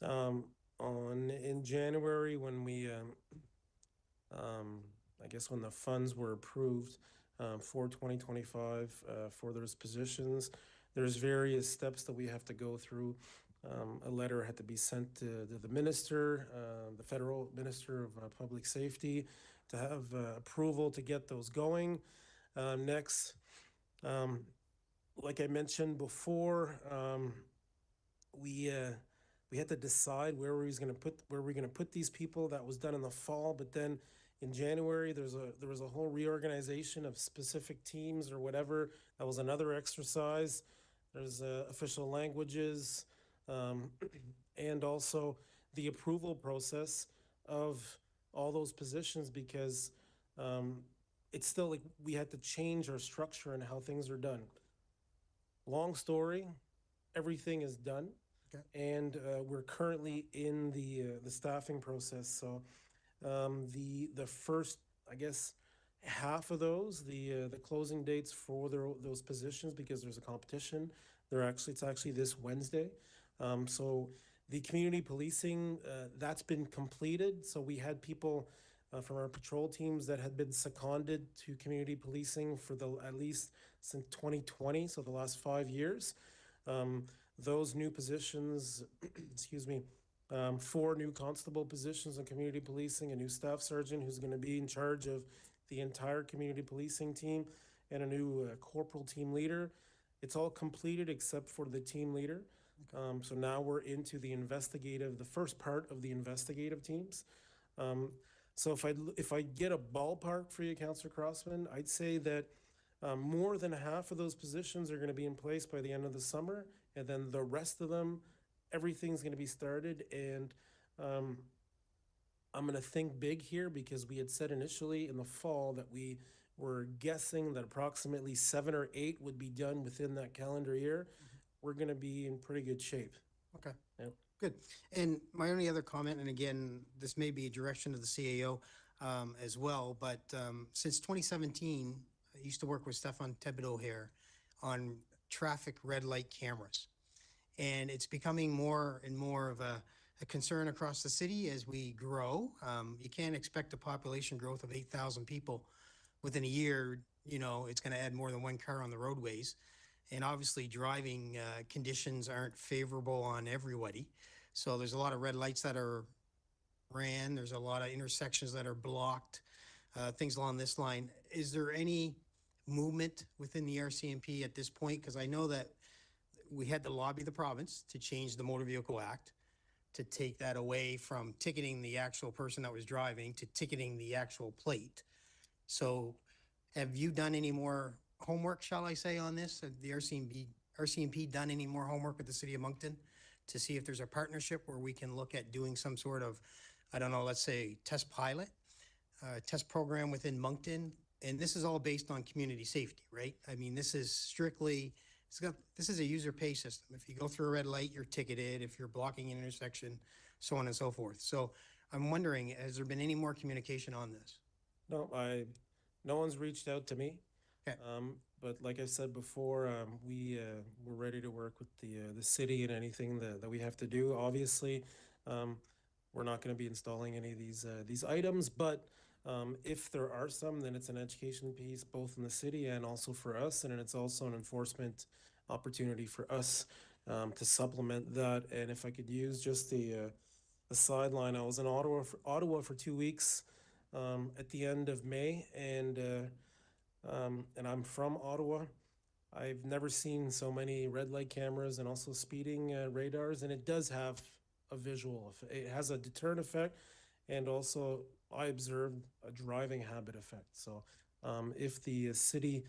in January when we, I guess when the funds were approved for 2025 for those positions, there's various steps that we have to go through. A letter had to be sent to the minister, the federal minister of public safety, to have approval to get those going. Next, like I mentioned before, we had to decide where we're going to put these people. That was done in the fall, but then in January there was a whole reorganization of specific teams or whatever. That was another exercise. There's official languages, and also the approval process of all those positions, because it's still like we had to change our structure and how things are done. Long story, everything is done. Okay. And we're currently in the staffing process. So the first, I guess, half of those, the closing dates for those positions, because there's a competition, it's actually this Wednesday. So the community policing, that's been completed. So we had people from our patrol teams that had been seconded to community policing for at least since 2020, so the last 5 years. Those new positions, excuse me, 4 new constable positions in community policing, a new staff sergeant who's going to be in charge of the entire community policing team, and a new corporal team leader. It's all completed except for the team leader. So now we're into the first part of the investigative teams. So if I get a ballpark for you, Councillor Crossman, I'd say that more than half of those positions are going to be in place by the end of the summer, and then the rest of them, everything's going to be started. And I'm going to think big here, because we had said initially in the fall that we were guessing that approximately 7 or 8 would be done within that calendar year. We're going to be in pretty good shape. Okay. Yep. Good. And my only other comment, and again, this may be a direction to the CAO as well, but since 2017, I used to work with Stefan Thibodeau here on traffic red light cameras. And it's becoming more and more of a concern across the city as we grow. You can't expect a population growth of 8,000 people within a year. You know, it's going to add more than 1 car on the roadways. And obviously driving conditions aren't favorable on everybody. So there's a lot of red lights that are ran. There's a lot of intersections that are blocked, things along this line. Is there any movement within the RCMP at this point? Because I know that we had to lobby the province to change the Motor Vehicle Act to take that away from ticketing the actual person that was driving to ticketing the actual plate. So have you done any more homework, shall I say, on this? Have the RCMP done any more homework with the City of Moncton to see if there's a partnership where we can look at doing some sort of, I don't know, let's say test pilot, test program within Moncton? And this is all based on community safety, right? I mean, this is strictly this is a user pay system. If you go through a red light, you're ticketed. If you're blocking an intersection, so on and so forth. So I'm wondering, has there been any more communication on this? No, no one's reached out to me. Okay. But like I said before, we're ready to work with the city and anything that we have to do. Obviously, we're not going to be installing any of these items, but if there are some, then it's an education piece, both in the city and also for us, and it's also an enforcement opportunity for us to supplement that. And if I could use just the sideline, I was in Ottawa for 2 weeks at the end of May, and I'm from Ottawa. I've never seen so many red light cameras and also speeding radars, and it does have a visual effect. It has a deterrent effect, and also I observed a driving habit effect. So if the city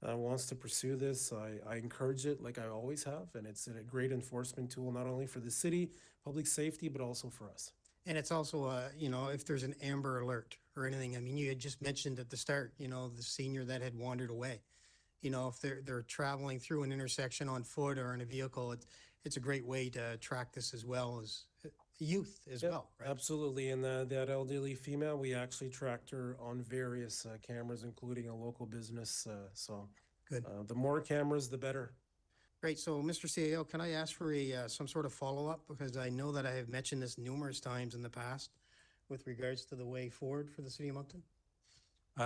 wants to pursue this, I encourage it like I always have, and it's a great enforcement tool, not only for the city, public safety, but also for us. And it's also, you know, if there's an Amber Alert or anything, I mean, you had just mentioned at the start, you know, the senior that had wandered away. You know, if they're traveling through an intersection on foot or in a vehicle, it's a great way to track this as well as youth as Yep, well, right? absolutely. And that elderly female, we actually tracked her on various cameras, including a local business. So Good. The more cameras, the better. Great. So, Mr. CAO, can I ask for some sort of follow-up? Because I know that I have mentioned this numerous times in the past with regards to the way forward for the city of Moncton.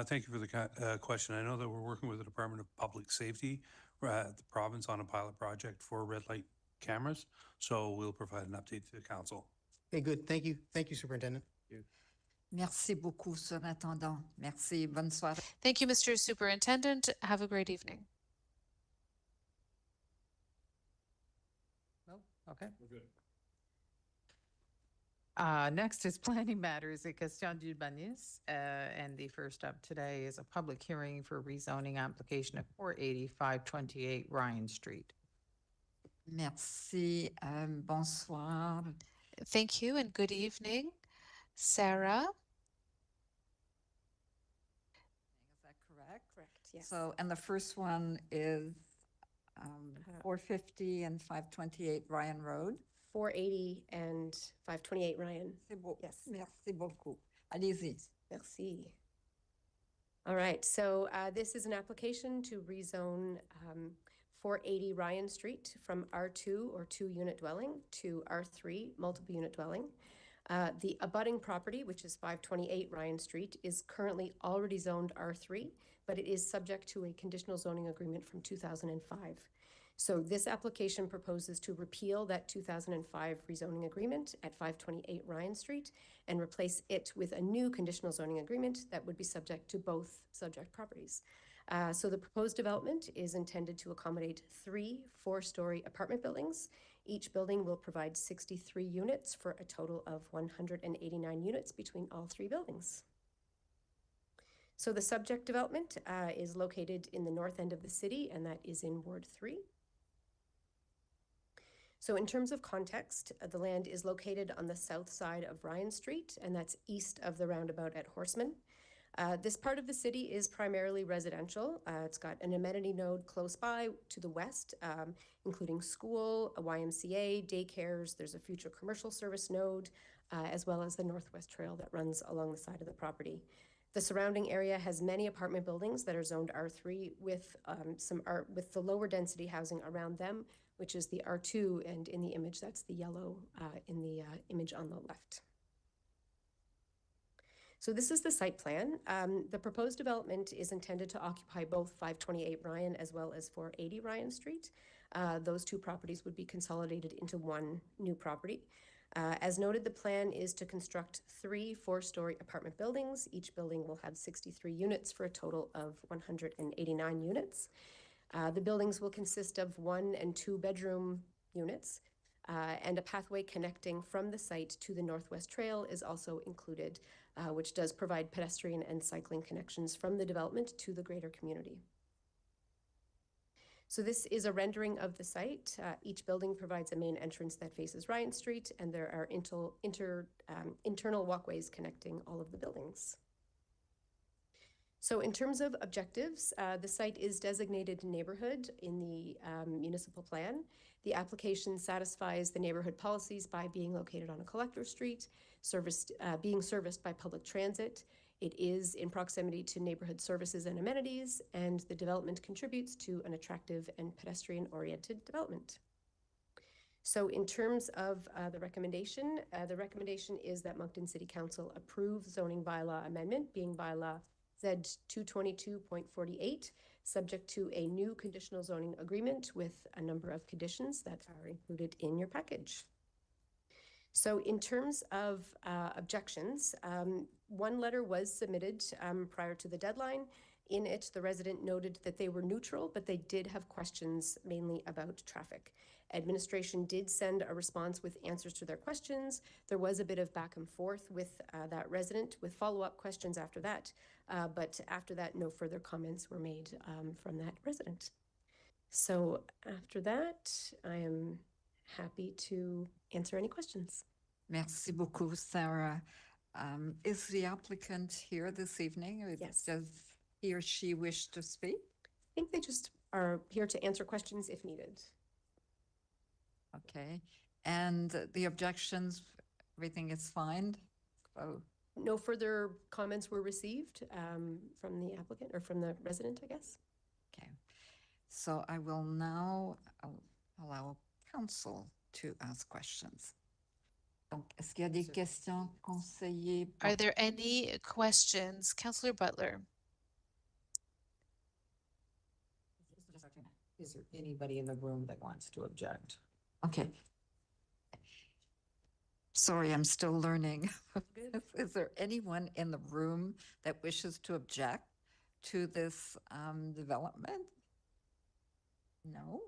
Thank you for the question. I know that we're working with the Department of Public Safety, the province on a pilot project for red light cameras. So we'll provide an update to the council. Okay, good. Thank you. Thank you, Superintendent. Merci beaucoup, Surintendant. Merci. Bonne soirée. Thank you, Mr. Superintendent. Have a great evening. No? Okay. We're good. Next is planning matters at Question d'Urbanisme. And the first up today is a public hearing for rezoning application of 480-528 Ryan Street. Merci. Bonsoir. Thank you and good evening. Sarah? Is that correct? Correct, yes. So, and the first one is 450 and 528 Ryan Road. 480 and 528 Ryan. C'est beau. Yes. Merci beaucoup. Allez-y. Merci. All right, so this is an application to rezone 480 Ryan Street from R2 or 2-unit dwelling to R3 multiple unit dwelling. The abutting property, which is 528 Ryan Street, is currently already zoned R3, but it is subject to a conditional zoning agreement from 2005. So this application proposes to repeal that 2005 rezoning agreement at 528 Ryan Street and replace it with a new conditional zoning agreement that would be subject to both subject properties. So the proposed development is intended to accommodate 3 4-story apartment buildings. Each building will provide 63 units for a total of 189 units between all 3 buildings. So the subject development is located in the north end of the city, and that is in Ward 3. So in terms of context, the land is located on the south side of Ryan Street, and that's east of the roundabout at Horseman. This part of the city is primarily residential. It's got an amenity node close by to the west, including school, a YMCA, daycares. There's a future commercial service node, as well as the Northwest Trail that runs along the side of the property. The surrounding area has many apartment buildings that are zoned R3 with with the lower density housing around them, which is the R2, and in the image, that's the yellow in the image on the left. So this is the site plan. The proposed development is intended to occupy both 528 Ryan as well as 480 Ryan Street. Those 2 properties would be consolidated into one new property. As noted, the plan is to construct 3 4-story apartment buildings. Each building will have 63 units for a total of 189 units. The buildings will consist of 1 and 2 bedroom units, and a pathway connecting from the site to the Northwest Trail is also included, which does provide pedestrian and cycling connections from the development to the greater community. So this is a rendering of the site. Each building provides a main entrance that faces Ryan Street, and there are internal walkways connecting all of the buildings. So in terms of objectives, the site is designated neighborhood in the municipal plan. The application satisfies the neighborhood policies by being located on a collector street, being serviced by public transit. It is in proximity to neighborhood services and amenities, and the development contributes to an attractive and pedestrian-oriented development. So in terms of the recommendation is that Moncton City Council approve zoning bylaw amendment, being bylaw Z 222.48, subject to a new conditional zoning agreement with a number of conditions that are included in your package. So in terms of objections, one letter was submitted prior to the deadline. In it, the resident noted that they were neutral, but they did have questions mainly about traffic. Administration did send a response with answers to their questions. There was a bit of back and forth with that resident with follow-up questions after that. But after that, no further comments were made from that resident. So after that, I am happy to answer any questions. Merci beaucoup, Sarah. Is the applicant here this evening? Or Yes. Does he or she wish to speak? I think they just are here to answer questions if needed. Okay. And the objections, everything is fine? Oh, No further comments were received from the applicant or from the resident, I guess. okay. So I will now allow council to ask questions. Donc, est-ce qu'il y a des questions, conseillers? Are there any questions? Councillor Butler. Is there anybody in the room that wants to object? Okay. Sorry, I'm still learning. Is there anyone in the room that wishes to object to this development? No?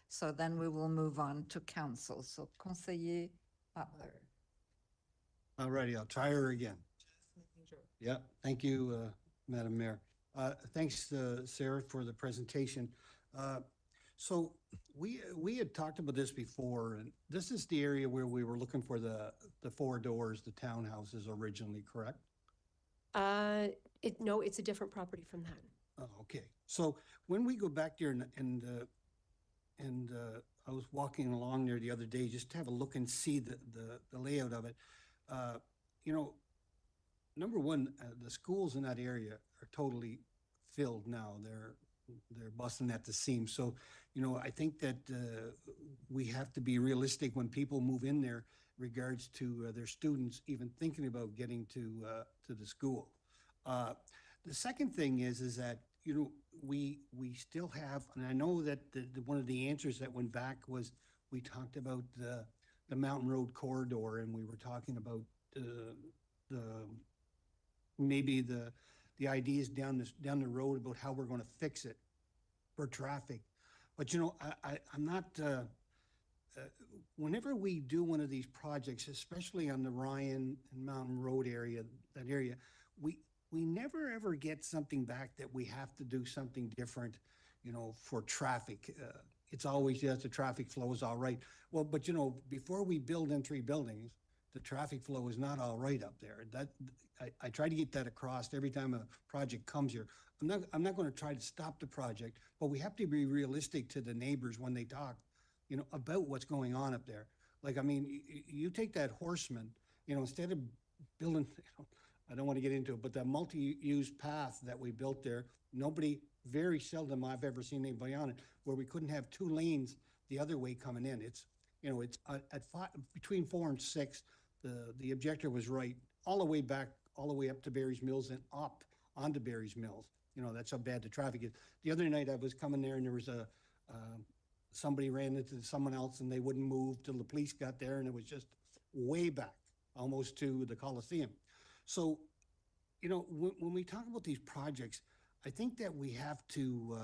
So then we will move on to council. So Conseiller Butler. All righty, I'll try her again. Yeah, thank you, Madam Mayor. Thanks, Sarah, for the presentation. So we had talked about this before, and this is the area where we were looking for the four doors, the townhouses originally, correct? No, it's a different property from that. Oh, okay. So when we go back there and I was walking along there the other day just to have a look and see the layout of it. You know, number one, the schools in that area are totally filled now. They're busting at the seams. So, you know, I think that we have to be realistic when people move in there regards to their students even thinking about getting to the school. The second thing is that, you know, we still have, and I know that one of the answers that went back was we talked about the Mountain Road corridor, and we were talking about maybe the ideas down the road about how we're going to fix it for traffic. But you know, I'm not. Whenever we do one of these projects, especially on the Ryan and Mountain Road area, that area, we never ever get something back that we have to do something different, you know, for traffic. It's always, yes, the traffic flow is all right. Well, but you know, before we build in 3 buildings, the traffic flow is not all right up there. That I try to get that across every time a project comes here. I'm not going to try to stop the project, but we have to be realistic to the neighbors when they talk, you know, about what's going on up there. Like, I mean, you take that Horseman, you know, instead of building, you know, I don't want to get into it, but that multi-use path that we built there, very seldom I've ever seen anybody on it, where we couldn't have 2 lanes the other way coming in. It's, you know, it's between 4 and 6, the objector was right, all the way back, all the way up to Barry's Mills and up onto Barry's Mills. You know, that's how bad the traffic is. The other night I was coming there and there was somebody ran into someone else and they wouldn't move till the police got there, and it was just way back, almost to the Coliseum. So, you know, when we talk about these projects, I think that we have to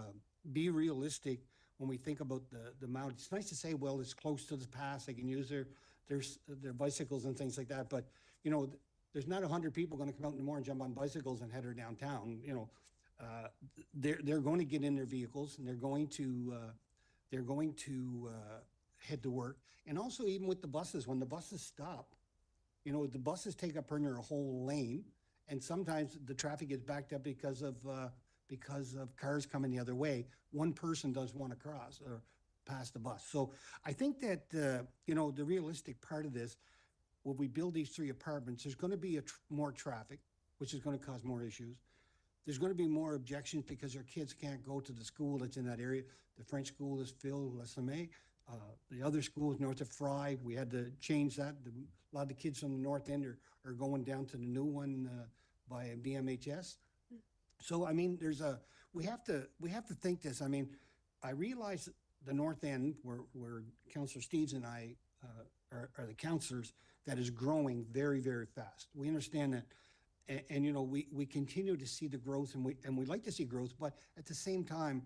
be realistic when we think about the amount. It's nice to say, well, it's close to the pass, they can use their bicycles and things like that, but, you know, there's not 100 people going to come out in the morning, jump on bicycles and head her downtown. You know, they're going to get in their vehicles and they're going to head to work. And also, even with the buses, when the buses stop, you know, the buses take up in their whole lane, And sometimes the traffic gets backed up because of cars coming the other way. One person does want to cross or pass the bus. So I think that, you know, the realistic part of this, when we build these 3 apartments, there's going to be more traffic, which is going to cause more issues. There's going to be more objections because our kids can't go to the school that's in that area. The French school is filled, Les Lemay. The other schools north of Fry, we had to change that. A lot of the kids from the north end are going down to the new one by BMHS. So, I mean, we have to think this. I mean, I realize the north end where Councillor Steves and I are the councillors, that is growing very, very fast. We understand that. And you know, we continue to see the growth, and we like to see growth, but at the same time,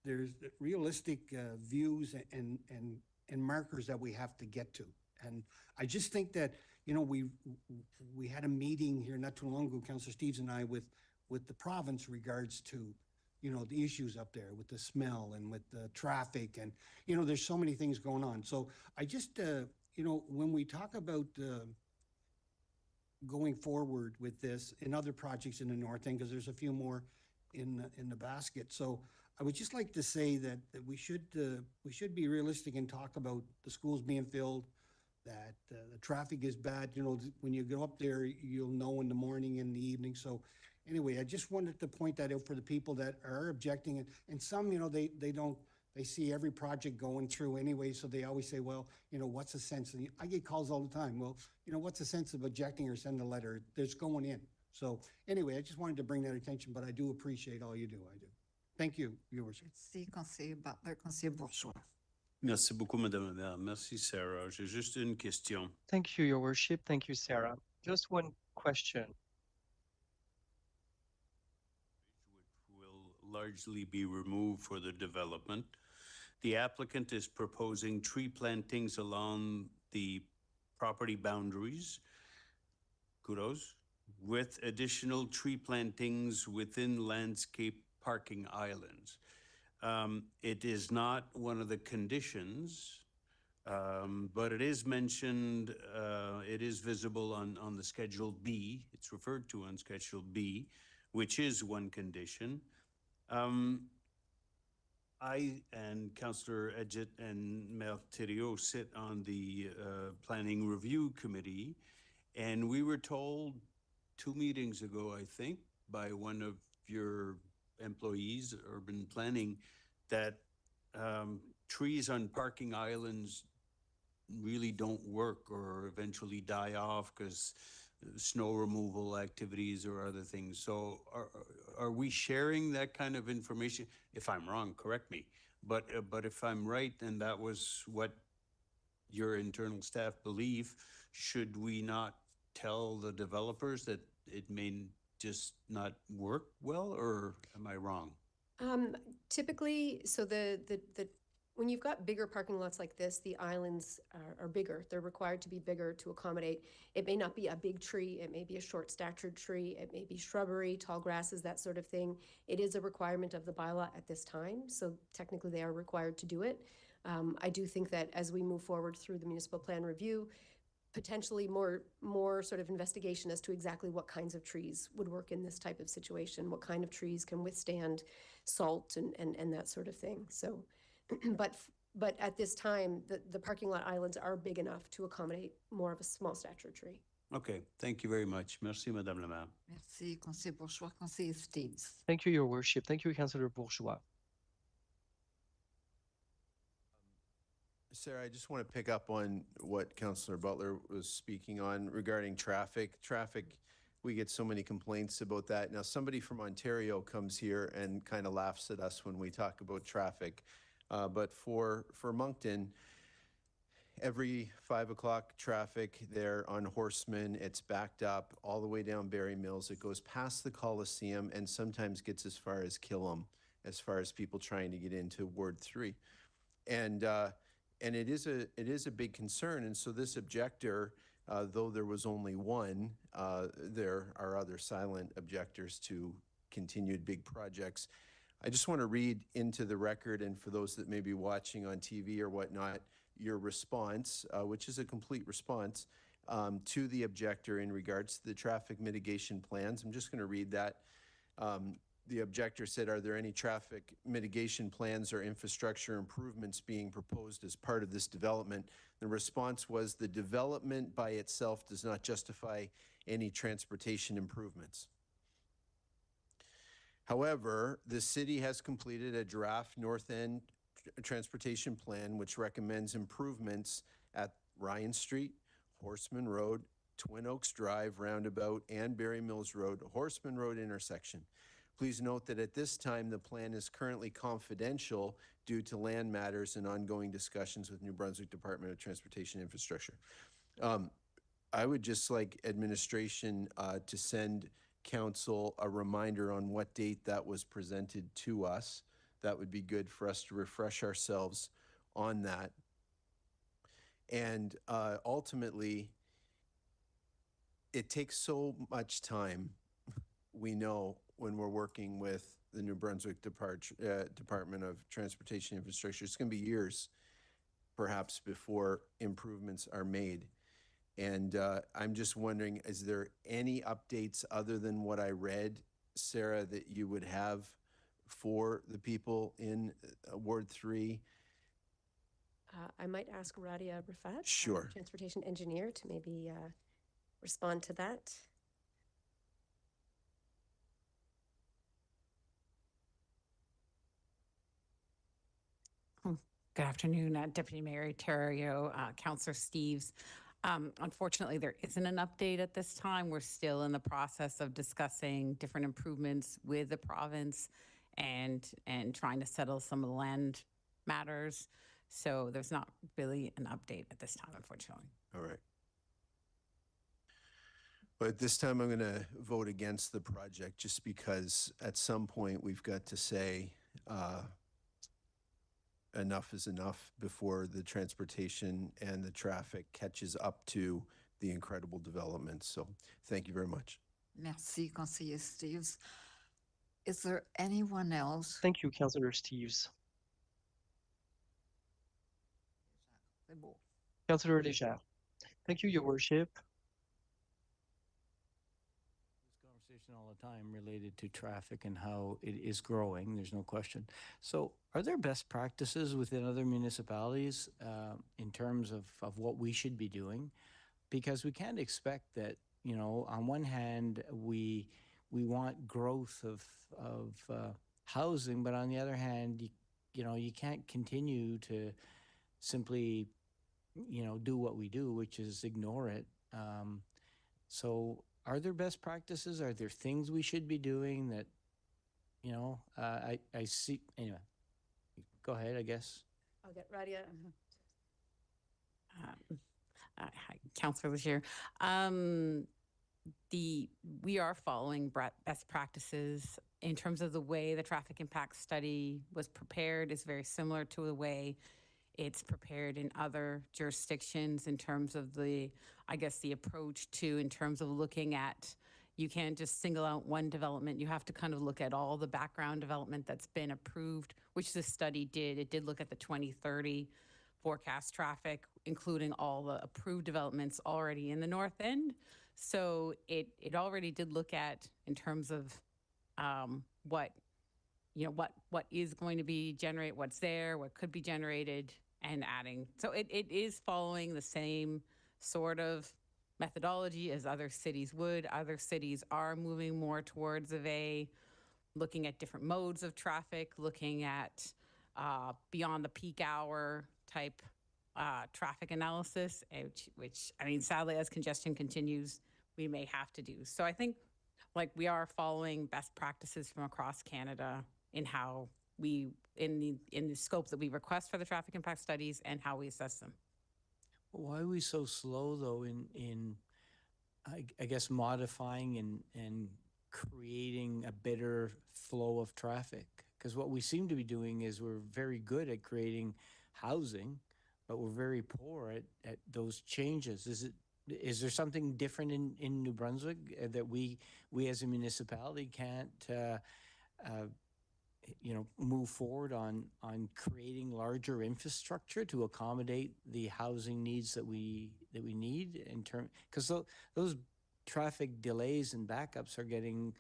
there's realistic views and markers that we have to get to. And I just think that, you know, we had a meeting here not too long ago, Councillor Steves and I, with the province regards to, you know, the issues up there with the smell and with the traffic, and, you know, there's so many things going on. So I just, you know, when we talk about going forward with this and other projects in the north end, because there's a few more in the basket. So I would just like to say that we should be realistic and talk about the schools being filled, that the traffic is bad. You know, when you go up there, you'll know in the morning and the evening. So anyway, I just wanted to point that out for the people that are objecting. And some, you know, they see every project going through anyway, so they always say, well, you know, what's the sense? And I get calls all the time. Well, you know, what's the sense of objecting or send a letter? There's going in. So anyway, I just wanted to bring that attention, but I do appreciate all you do. I do. Thank you, Your Worship. Merci, conseiller Butler, conseiller Bourgeois. Merci beaucoup, Madame la Maire. Merci, Sarah. J'ai juste une question. Thank you, Your Worship. Thank you, Sarah. Just one question. Which will largely be removed for the development. The applicant is proposing tree plantings along the property boundaries. Kudos. With additional tree plantings within landscape parking islands. It is not one of the conditions, but it is mentioned, it is visible on the Schedule B. It's referred to on Schedule B, which is one condition. I and Councillor Edgett and Mayor Thériault sit on the Planning Review Committee, and we were told 2 meetings ago, I think, by one of your employees, urban planning, that trees on parking islands really don't work or eventually die off because snow removal activities or other things. So are we sharing that kind of information? If I'm wrong, correct me. But if I'm right, and that was what your internal staff believe, should we not tell the developers that it may just not work well, or am I wrong? Typically, so when you've got bigger parking lots like this, the islands are bigger. They're required to be bigger to accommodate. It may not be a big tree. It may be a short statured tree. It may be shrubbery, tall grasses, that sort of thing. It is a requirement of the bylaw at this time. So technically they are required to do it. I do think that as we move forward through the municipal plan review, potentially more sort of investigation as to exactly what kinds of trees would work in this type of situation, what kind of trees can withstand salt and that sort of thing. So, but at this time, the parking lot islands are big enough to accommodate more of a small stature tree. Okay, thank you very much. Merci, Madame la Maire. Merci, conseiller Bourgeois, conseiller Steves. Thank you, Your Worship. Thank you, Councillor Bourgeois. Sarah, I just want to pick up on what Councillor Butler was speaking on regarding traffic. Traffic, we get so many complaints about that. Now, somebody from Ontario comes here and kind of laughs at us when we talk about traffic. But for Moncton, every 5 o'clock traffic there on Horseman, it's backed up all the way down Barry Mills. It goes past the Coliseum and sometimes gets as far as Killam, as far as people trying to get into Ward 3. And it is a big concern. And so this objector, though there was only one, there are other silent objectors to continued big projects. I just want to read into the record, and for those that may be watching on TV or whatnot, your response, which is a complete response. to the objector in regards to the traffic mitigation plans. I'm just going to read that. The objector said, "Are there any traffic mitigation plans or infrastructure improvements being proposed as part of this development?" The response was, "The development by itself does not justify any transportation improvements." However, the city has completed a draft North End transportation plan which recommends improvements at Ryan Street, Horseman Road, Twin Oaks Drive Roundabout, and Berry Mills Road, Horseman Road intersection. Please note that at this time, the plan is currently confidential due to land matters and ongoing discussions with New Brunswick Department of Transportation Infrastructure. I would just like administration to send council a reminder on what date that was presented to us. That would be good for us to refresh ourselves on that. And ultimately, it takes so much time, we know, when we're working with the New Brunswick Department of Transportation Infrastructure. It's going to be years, perhaps, before improvements are made. And I'm just wondering, is there any updates other than what I read, Sarah, that you would have for the people in Ward 3? I might ask Radia Rafat, Sure. transportation engineer, to maybe respond to that. Good afternoon, Deputy Mayor Terrio, Councillor Steves. Unfortunately, there isn't an update at this time. We're still in the process of discussing different improvements with the province and trying to settle some of the land matters. So there's not really an update at this time, unfortunately. All right. But at this time, I'm going to vote against the project just because at some point we've got to say enough is enough before the transportation and the traffic catches up to the incredible developments. So thank you very much. Merci, Conseiller Steves. Is there anyone else? Thank you, Councillor Steves. C'est beau. Councillor Léger. Thank you, Your Worship. Conversation all the time related to traffic and how it is growing. There's no question. So are there best practices within other municipalities in terms of what we should be doing? Because we can't expect that, you know, on one hand, we want growth of housing, but on the other hand, you know, you can't continue to simply, you know, do what we do, which is ignore it. So are there best practices? Are there things we should be doing that, you know, I see, anyway, go ahead, I guess. I'll get Radia. Hi, Councillor Leger. We are following best practices in terms of the way the traffic impact study was prepared is very similar to the way it's prepared in other jurisdictions in terms of the, I guess, the approach to, in terms of looking at, you can't just single out one development. You have to kind of look at all the background development that's been approved, which this study did. It did look at the 2030 forecast traffic, including all the approved developments already in the North End. So it already did look at, in terms of what is going to be generated, what's there, what could be generated, and adding. So it is following the same sort of methodology as other cities would. Other cities are moving more towards looking at different modes of traffic, looking at beyond the peak hour type traffic analysis, which I mean, sadly, as congestion continues, we may have to do. So I think like we are following best practices from across Canada in how we, in the scope that we request for the traffic impact studies and how we assess them. Why are we so slow, though, in I guess, modifying and creating a better flow of traffic? Because what we seem to be doing is we're very good at creating housing, but we're very poor at those changes. Is there something different in New Brunswick that we as a municipality can't move forward on creating larger infrastructure to accommodate the housing needs that we that we need in term, because those traffic delays and backups are getting,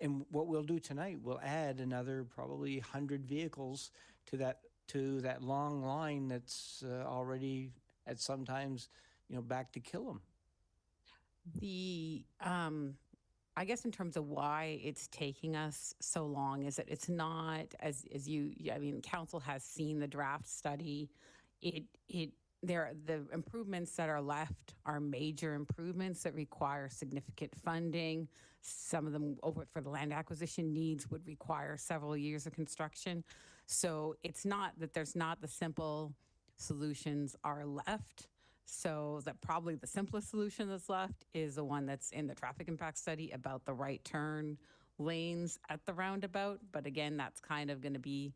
and what we'll do tonight, we'll add another probably 100 vehicles to that long line that's already at sometimes, back to kill them. The, I guess in terms of why it's taking us so long is that it's not as you, I mean, council has seen the draft study. The improvements that are left are major improvements that require significant funding. Some of them over for the land acquisition needs would require several years of construction. So it's not that there's not the simple solutions are left. So that probably the simplest solution that's left is the one that's in the traffic impact study about the right turn lanes at the roundabout. But again, that's kind of going to be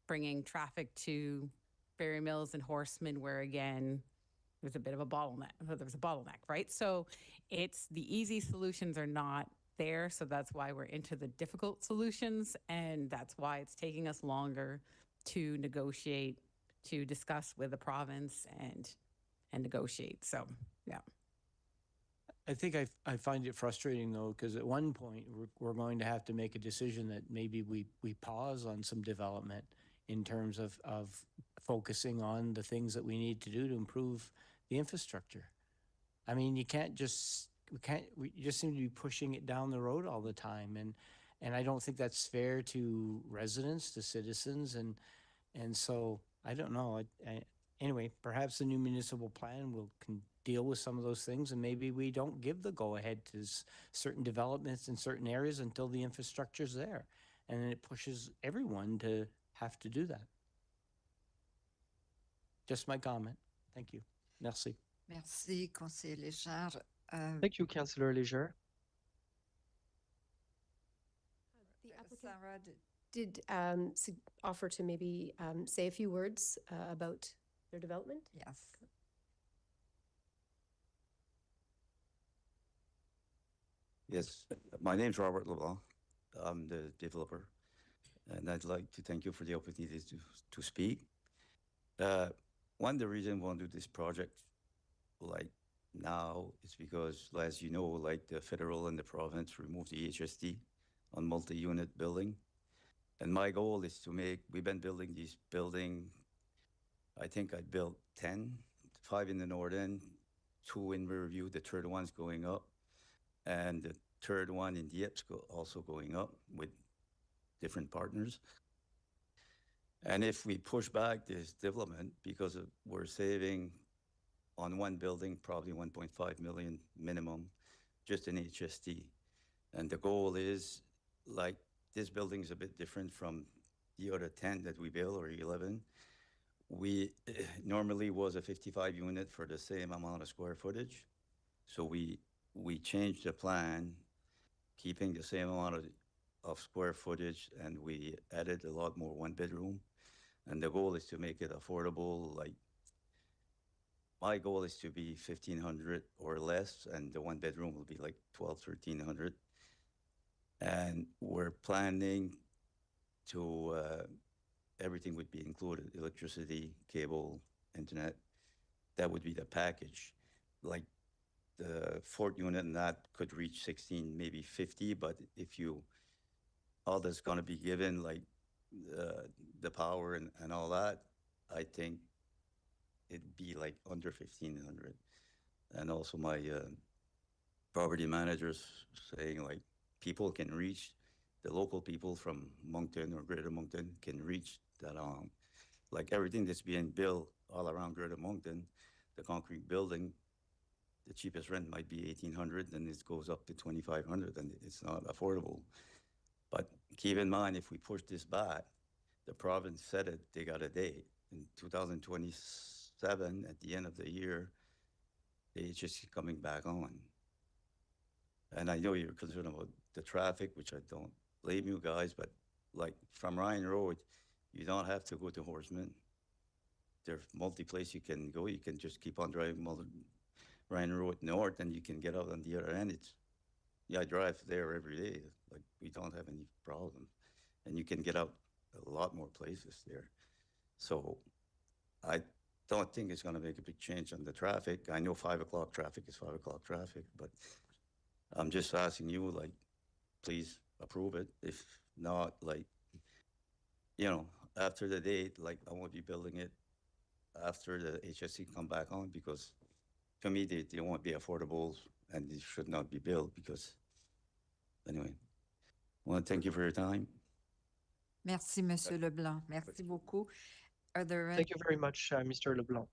bringing traffic to Ferry Mills and Horseman, where again, there's a bit of a bottleneck. There's a bottleneck, right? So it's the easy solutions are not there. So that's why we're into the difficult solutions. And that's why it's taking us longer to negotiate, to discuss with the province and negotiate. So, yeah. I think I find it frustrating though, because at one point we're going to have to make a decision that maybe we pause on some development in terms of focusing on the things that we need to do to improve the infrastructure. I mean, you just seem to be pushing it down the road all the time. And I don't think that's fair to residents, to citizens. And so I don't know. Anyway, perhaps the new municipal plan can deal with some of those things, and maybe we don't give the go-ahead to certain developments in certain areas until the infrastructure's there. And then it pushes everyone to have to do that. Just my comment. Thank you. Merci. Merci, Conseiller Léger. Thank you, Councillor Léger. The applicant Sarah, did offer to maybe say a few words about their development. yes. Yes, my name's Robert LeBlanc. I'm the developer, and I'd like to thank you for the opportunity to speak. One of the reasons I want to do this project like now is because, as you know, like the federal and the province removed the HST on multi-unit building. And my goal is to we've been building these buildings. I think I built 10, 5 in the north end, 2 in Riverview, the third one's going up, and the third one in Dieppe also going up with different partners. And if we push back this development, because we're saving on one building probably 1.5 million minimum, just in HST. And the goal is, like, this building is a bit different from the other 10 that we built, or 11. We normally was a 55 unit for the same amount of square footage. So we changed the plan, keeping the same amount of square footage, and we added a lot more 1-bedroom. And the goal is to make it affordable. Like, my goal is to be 1,500 or less, and the 1-bedroom will be like 1,100. And we're planning to, everything would be included, electricity, cable, internet. That would be the package. Like, the fourth unit and that could reach 16, maybe 50, but if all that's gonna be given, like the power and all that, I think it'd be like under 1,500. And also my property managers saying, like, people can reach, the local people from Moncton or Greater Moncton can reach that, like everything that's being built all around Greater Moncton, the concrete building, the cheapest rent might be 1,800, then it goes up to 2,500, and it's not affordable. But keep in mind, if we push this back, the province said it, they got a date. In 2027, at the end of the year, it's just coming back on. And I know you're concerned about the traffic, which I don't blame you guys, but like from Ryan Road, you don't have to go to Horseman. There's multi-place you can go. You can just keep on driving Ryan Road north, and you can get out on the other end. I drive there every day. Like, we don't have any problem. And you can get out a lot more places there. So don't think it's gonna make a big change on the traffic. I know 5 o'clock traffic is 5 o'clock traffic, but I'm just asking you, like, please approve it. If not, like, after the date, like, I won't be building it after the HSC come back on, because to me, they won't be affordable and they should not be built because, anyway. I want to thank you for your time. Merci, Monsieur Leblanc. Merci beaucoup. Are there any? Thank you very much, Mr. Leblanc.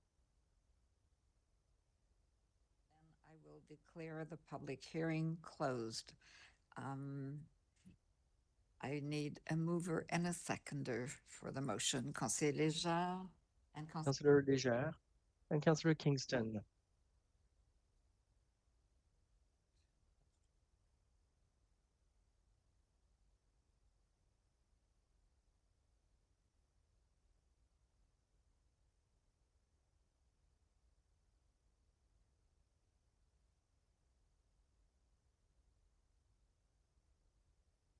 I will declare the public hearing closed. I need a mover and a seconder for the motion. Councillor Léger and Councillor Léger and Councillor Kingston.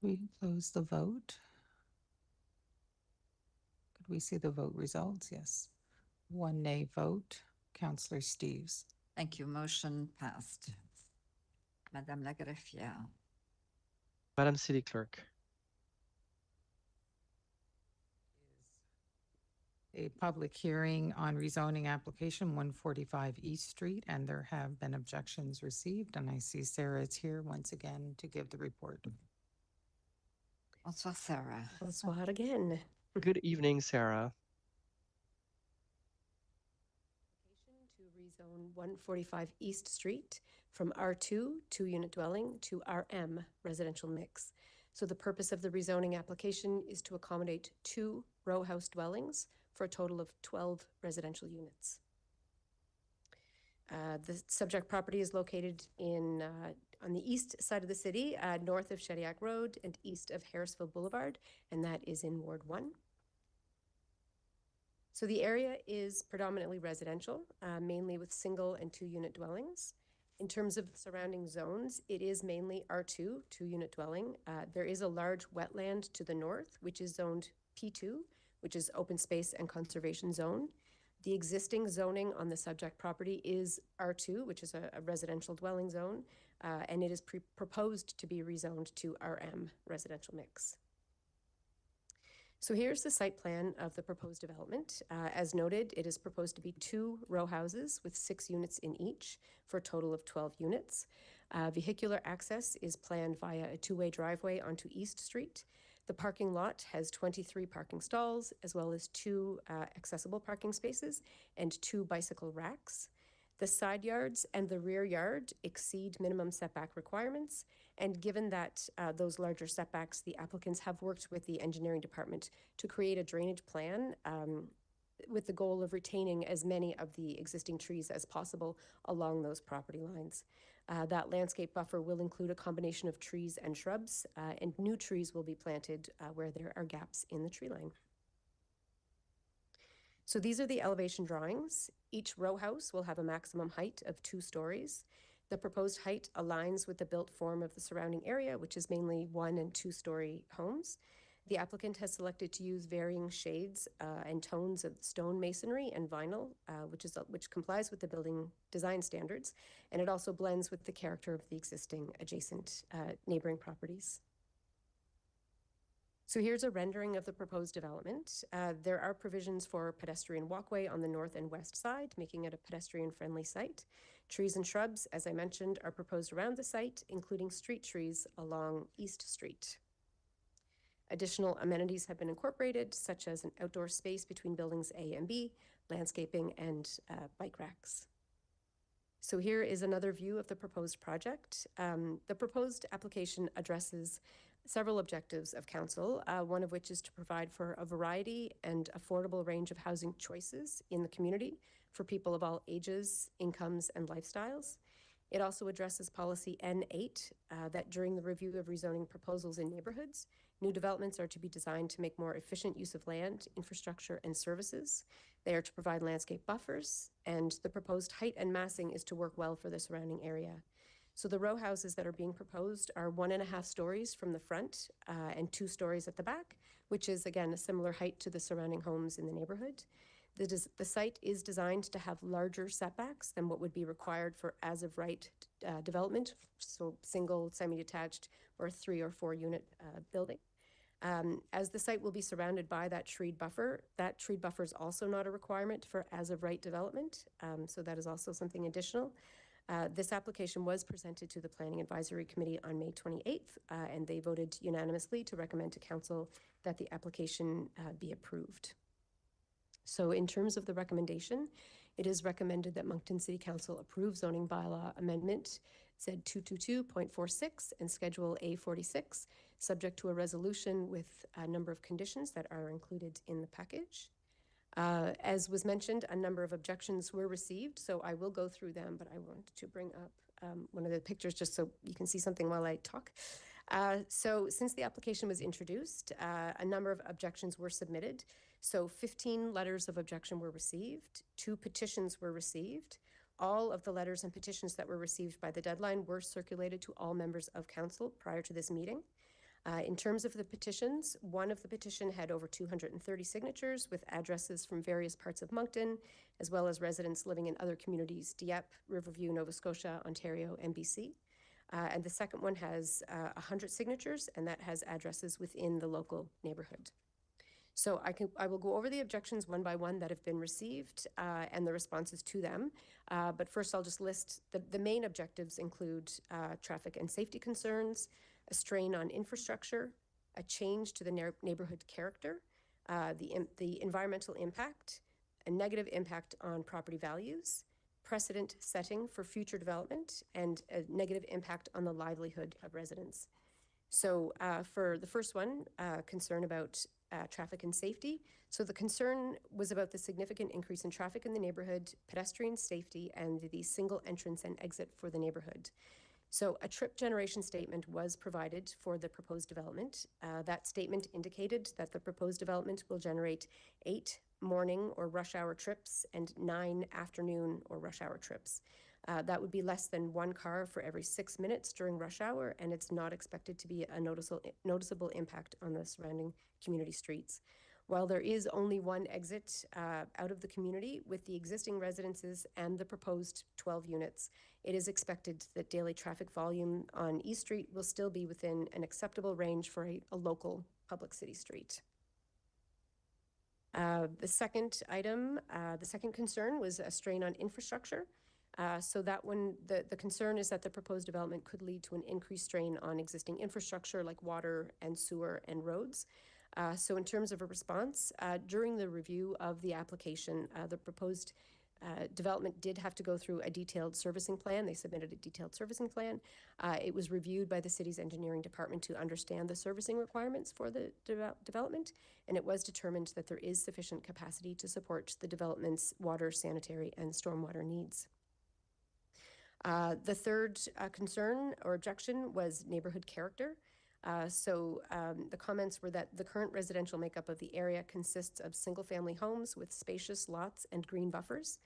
We close the vote. Could we see the vote results? Yes. 1 nay vote. Councillor Steves. Thank you. Motion passed. Madame la greffière. Madam City Clerk. A public hearing on rezoning application 145 East Street, and there have been objections received. And I see Sarah is here once again to give the report. Bonsoir, Sarah. Bonsoir again. Good evening, Sarah. To rezone 145 East Street from R2, 2-unit dwelling, to RM, residential mix. So the purpose of the rezoning application is to accommodate 2 row house dwellings for a total of 12 residential units. The subject property is located on the east side of the city, north of Shediac Road and east of Harrisville Boulevard, and that is in Ward 1. So the area is predominantly residential, mainly with single and 2-unit dwellings. In terms of the surrounding zones, it is mainly R2, 2-unit dwelling. There is a large wetland to the north, which is zoned P2, which is open space and conservation zone. The existing zoning on the subject property is R2, which is a residential dwelling zone, and it is proposed to be rezoned to RM, residential mix. So here's the site plan of the proposed development. As noted, it is proposed to be 2 row houses with 6 units in each for a total of 12 units. Vehicular access is planned via a 2-way driveway onto East Street. The parking lot has 23 parking stalls, as well as 2 accessible parking spaces and 2 bicycle racks. The side yards and the rear yard exceed minimum setback requirements, and given that those larger setbacks, the applicants have worked with the engineering department to create a drainage plan with the goal of retaining as many of the existing trees as possible along those property lines. That landscape buffer will include a combination of trees and shrubs, and new trees will be planted where there are gaps in the tree line. So these are the elevation drawings. Each row house will have a maximum height of 2 stories. The proposed height aligns with the built form of the surrounding area, which is mainly 1- and 2-story homes. The applicant has selected to use varying shades and tones of stone masonry and vinyl, which complies with the building design standards, and it also blends with the character of the existing adjacent neighboring properties. So here's a rendering of the proposed development. There are provisions for pedestrian walkway on the north and west side, making it a pedestrian-friendly site. Trees and shrubs, as I mentioned, are proposed around the site, including street trees along East Street. Additional amenities have been incorporated, such as an outdoor space between buildings A and B, landscaping, and bike racks. So here is another view of the proposed project. The proposed application addresses several objectives of council, one of which is to provide for a variety and affordable range of housing choices in the community for people of all ages, incomes, and lifestyles. It also addresses policy N8 that during the review of rezoning proposals in neighborhoods, new developments are to be designed to make more efficient use of land, infrastructure, and services. They are to provide landscape buffers, and the proposed height and massing is to work well for the surrounding area. So the row houses that are being proposed are 1.5 stories from the front and 2 stories at the back, which is, again, a similar height to the surrounding homes in the neighborhood. The site is designed to have larger setbacks than what would be required for as-of-right development, so single, semi-detached, or 3 or 4 unit building. As the site will be surrounded by that treed buffer is also not a requirement for as-of-right development, so that is also something additional. This application was presented to the Planning Advisory Committee on May 28th, and they voted unanimously to recommend to Council that the application be approved. So in terms of the recommendation, it is recommended that Moncton City Council approve zoning bylaw amendment Z222.46 and Schedule A46, subject to a resolution with a number of conditions that are included in the package. As was mentioned, a number of objections were received, so I will go through them, but I wanted to bring up one of the pictures just so you can see something while I talk. So since the application was introduced, a number of objections were submitted. So 15 letters of objection were received, 2 petitions were received. All of the letters and petitions that were received by the deadline were circulated to all members of council prior to this meeting. In terms of the petitions, one of the petition had over 230 signatures with addresses from various parts of Moncton, as well as residents living in other communities, Dieppe, Riverview, Nova Scotia, Ontario, and BC. And the second one has 100 signatures, and that has addresses within the local neighborhood. So I will go over the objections one by one that have been received and the responses to them. But first, I'll just list the main objectives include traffic and safety concerns, a strain on infrastructure, a change to the neighborhood character, the environmental impact, a negative impact on property values, precedent setting for future development, and a negative impact on the livelihood of residents. So for the first one, concern about traffic and safety. So the concern was about the significant increase in traffic in the neighborhood, pedestrian safety, and the single entrance and exit for the neighborhood. So a trip generation statement was provided for the proposed development. That statement indicated that the proposed development will generate 8 morning or rush hour trips and 9 afternoon or rush hour trips. That would be less than 1 car for every 6 minutes during rush hour, and it's not expected to be a noticeable impact on the surrounding community streets. While there is only 1 exit out of the community with the existing residences and the proposed 12 units, it is expected that daily traffic volume on East Street will still be within an acceptable range for a local public city street. The second item, the second concern was a strain on infrastructure. So that one, the concern is that the proposed development could lead to an increased strain on existing infrastructure like water and sewer and roads. So in terms of a response, during the review of the application, the proposed development did have to go through a detailed servicing plan. They submitted a detailed servicing plan. It was reviewed by the city's engineering department to understand the servicing requirements for the development, and it was determined that there is sufficient capacity to support the development's water, sanitary, and stormwater needs. The third concern or objection was neighborhood character. The comments were that the current residential makeup of the area consists of single-family homes with spacious lots and green buffers.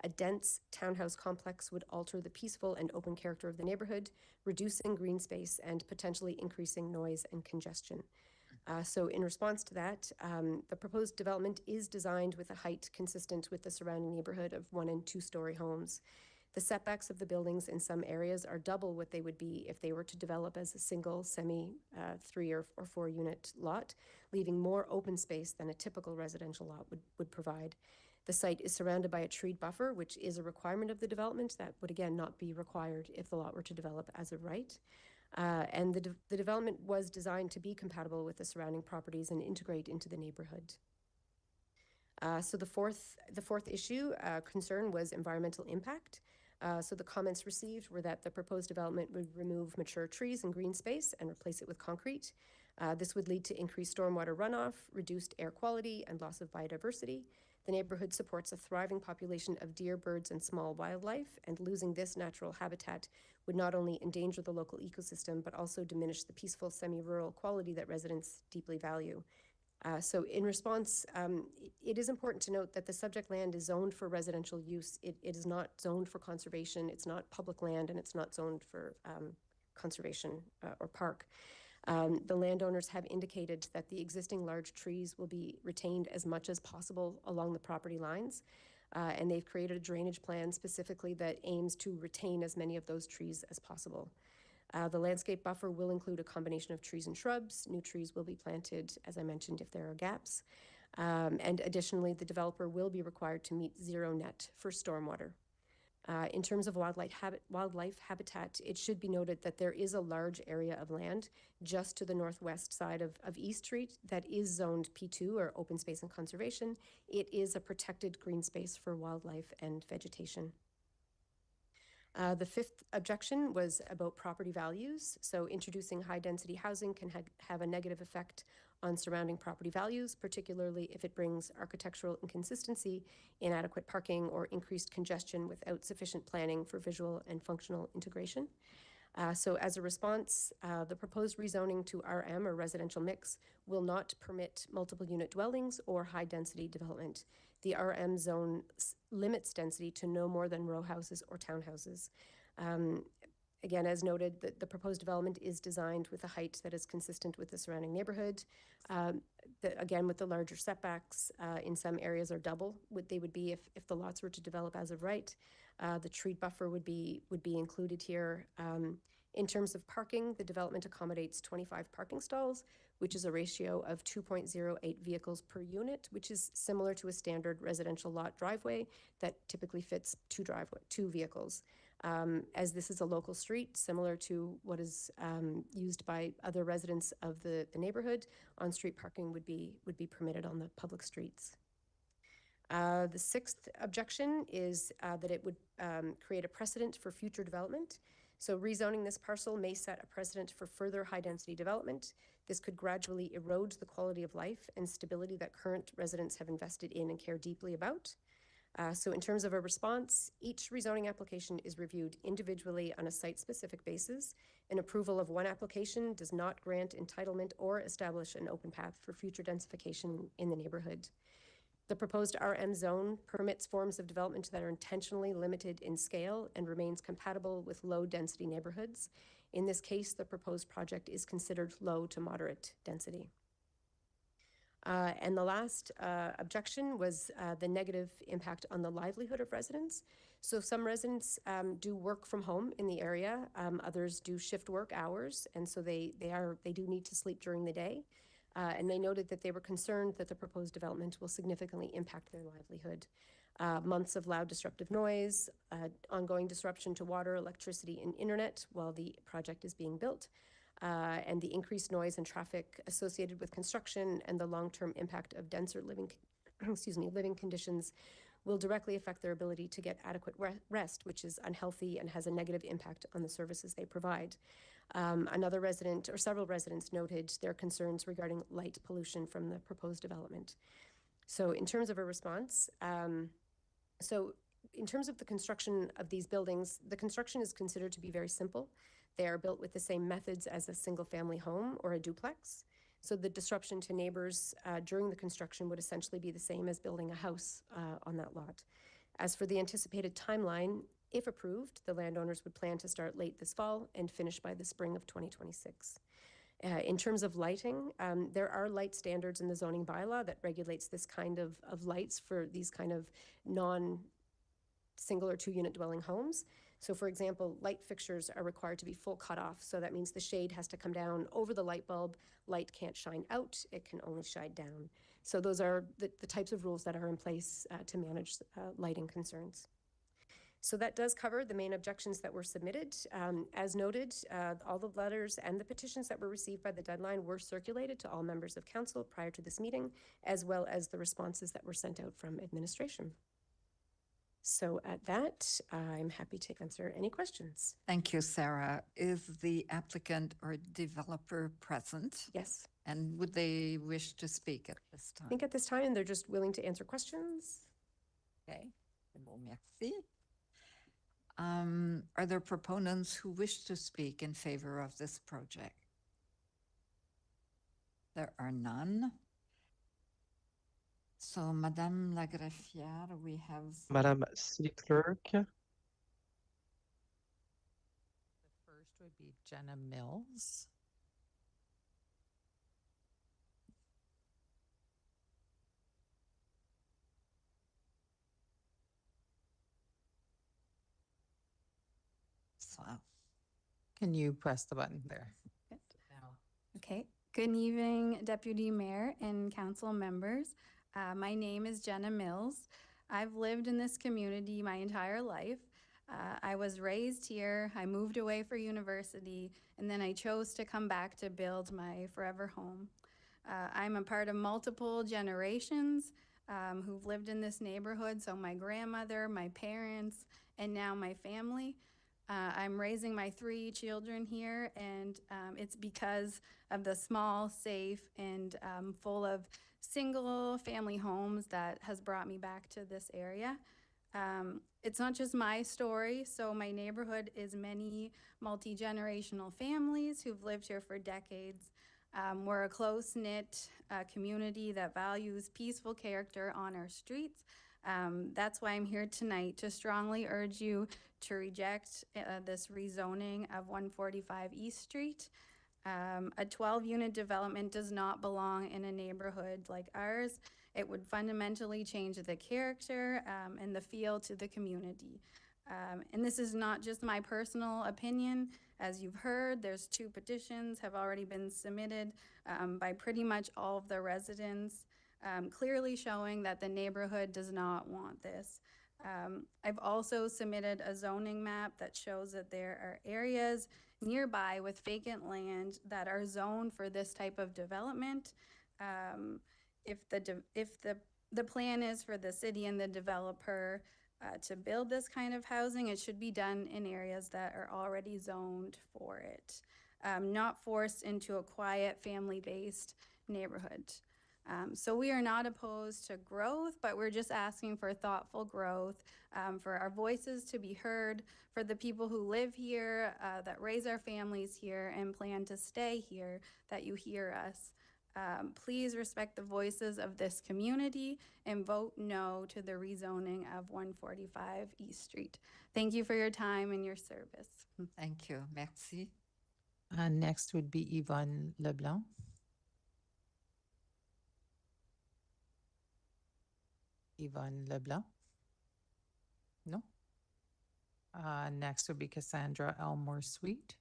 A dense townhouse complex would alter the peaceful and open character of the neighborhood, reducing green space and potentially increasing noise and congestion. So in response to that, the proposed development is designed with a height consistent with the surrounding neighborhood of 1- and 2-story homes. The setbacks of the buildings in some areas are double what they would be if they were to develop as a single, 3 or 4 unit lot, leaving more open space than a typical residential lot would provide. The site is surrounded by a treed buffer, which is a requirement of the development that would again not be required if the lot were to develop as of right. And the development was designed to be compatible with the surrounding properties and integrate into the neighborhood. So the fourth issue, concern was environmental impact. So the comments received were that the proposed development would remove mature trees and green space and replace it with concrete. This would lead to increased stormwater runoff, reduced air quality, and loss of biodiversity. The neighborhood supports a thriving population of deer, birds, and small wildlife, and losing this natural habitat would not only endanger the local ecosystem, but also diminish the peaceful semi-rural quality that residents deeply value. So in response, it is important to note that the subject land is zoned for residential use. It is not zoned for conservation. It's not public land, and it's not zoned for conservation or park. The landowners have indicated that the existing large trees will be retained as much as possible along the property lines. And they've created a drainage plan specifically that aims to retain as many of those trees as possible. The landscape buffer will include a combination of trees and shrubs. New trees will be planted, as I mentioned, if there are gaps. And additionally, the developer will be required to meet zero net for stormwater. In terms of wildlife habitat, it should be noted that there is a large area of land just to the northwest side of East Street that is zoned P2, or open space and conservation. It is a protected green space for wildlife and vegetation. The fifth objection was about property values. So introducing high-density housing can have a negative effect on surrounding property values, particularly if it brings architectural inconsistency, inadequate parking, or increased congestion without sufficient planning for visual and functional integration. So as a response, the proposed rezoning to RM, or residential mix, will not permit multiple unit dwellings or high-density development. The RM zone limits density to no more than row houses or townhouses. Again, as noted, the proposed development is designed with a height that is consistent with the surrounding neighborhood. Again, with the larger setbacks, in some areas are double what they would be if the lots were to develop as of right. The tree buffer would be included here. In terms of parking, the development accommodates 25 parking stalls, which is a ratio of 2.08 vehicles per unit, which is similar to a standard residential lot driveway that typically fits two vehicles. As this is a local street, similar to what is used by other residents of the neighborhood, on-street parking would be permitted on the public streets. The sixth objection is that it would create a precedent for future development. So rezoning this parcel may set a precedent for further high-density development. This could gradually erode the quality of life and stability that current residents have invested in and care deeply about. So in terms of a response, each rezoning application is reviewed individually on a site-specific basis. An approval of one application does not grant entitlement or establish an open path for future densification in the neighborhood. The proposed RM zone permits forms of development that are intentionally limited in scale and remains compatible with low-density neighborhoods. In this case, the proposed project is considered low to moderate density. And the last objection was the negative impact on the livelihood of residents. So some residents do work from home in the area. Others do shift work hours, and so they do need to sleep during the day. And they noted that they were concerned that the proposed development will significantly impact their livelihood. Months of loud disruptive noise, ongoing disruption to water, electricity, and internet while the project is being built, and the increased noise and traffic associated with construction and the long-term impact of denser living conditions will directly affect their ability to get adequate rest, which is unhealthy and has a negative impact on the services they provide. Another resident, or several residents, noted their concerns regarding light pollution from the proposed development. So in terms of a response, in terms of the construction of these buildings, the construction is considered to be very simple. They are built with the same methods as a single-family home or a duplex. So the disruption to neighbors during the construction would essentially be the same as building a house on that lot. As for the anticipated timeline, if approved, the landowners would plan to start late this fall and finish by the spring of 2026. In terms of lighting, there are light standards in the zoning bylaw that regulates this kind of lights for these kind of non-single or two-unit dwelling homes. So for example, light fixtures are required to be full cutoff. So that means the shade has to come down over the light bulb. Light can't shine out, it can only shine down. So those are the types of rules that are in place to manage lighting concerns. So that does cover the main objections that were submitted. As noted, all the letters and the petitions that were received by the deadline were circulated to all members of council prior to this meeting, as well as the responses that were sent out from administration. So at that, I'm happy to answer any questions. Thank you, Sarah. Is the applicant or developer present? Yes. And would they wish to speak at this time? I think at this time, they're just willing to answer questions. Okay. Bon, merci. Are there proponents who wish to speak in favor of this project? There are none. So, Madame la Greffière, we have... Madame City Clerk. The first would be Jenna Mills. Can you press the button there? Okay. Good evening, Deputy Mayor and council members. My name is Jenna Mills. I've lived in this community my entire life. I was raised here. I moved away for university, and then I chose to come back to build my forever home. I'm a part of multiple generations who've lived in this neighborhood. So my grandmother, my parents, and now my family. I'm raising my 3 children here, and it's because of the small, safe, and full of single family homes that has brought me back to this area. It's not just my story. So my neighborhood is many multi-generational families who've lived here for decades. We're a close-knit community that values peaceful character on our streets. That's why I'm here tonight to strongly urge you to reject this rezoning of 145 East Street. A 12-unit development does not belong in a neighborhood like ours. It would fundamentally change the character and the feel to the community. And this is not just my personal opinion. As you've heard, there's 2 petitions have already been submitted by pretty much all of the residents, clearly showing that the neighborhood does not want this. I've also submitted a zoning map that shows that there are areas nearby with vacant land that are zoned for this type of development. If the plan is for the city and the developer to build this kind of housing, it should be done in areas that are already zoned for it, not forced into a quiet, family-based neighborhood. So we are not opposed to growth, but we're just asking for thoughtful growth, for our voices to be heard, for the people who live here, that raise our families here and plan to stay here, that you hear us. Please respect the voices of this community and vote no to the rezoning of 145 East Street. Thank you for your time and your service. Thank you. Merci. Next would be Yvonne Leblanc. Yvonne Leblanc? No? Next would be Cassandra Elmore Sweet.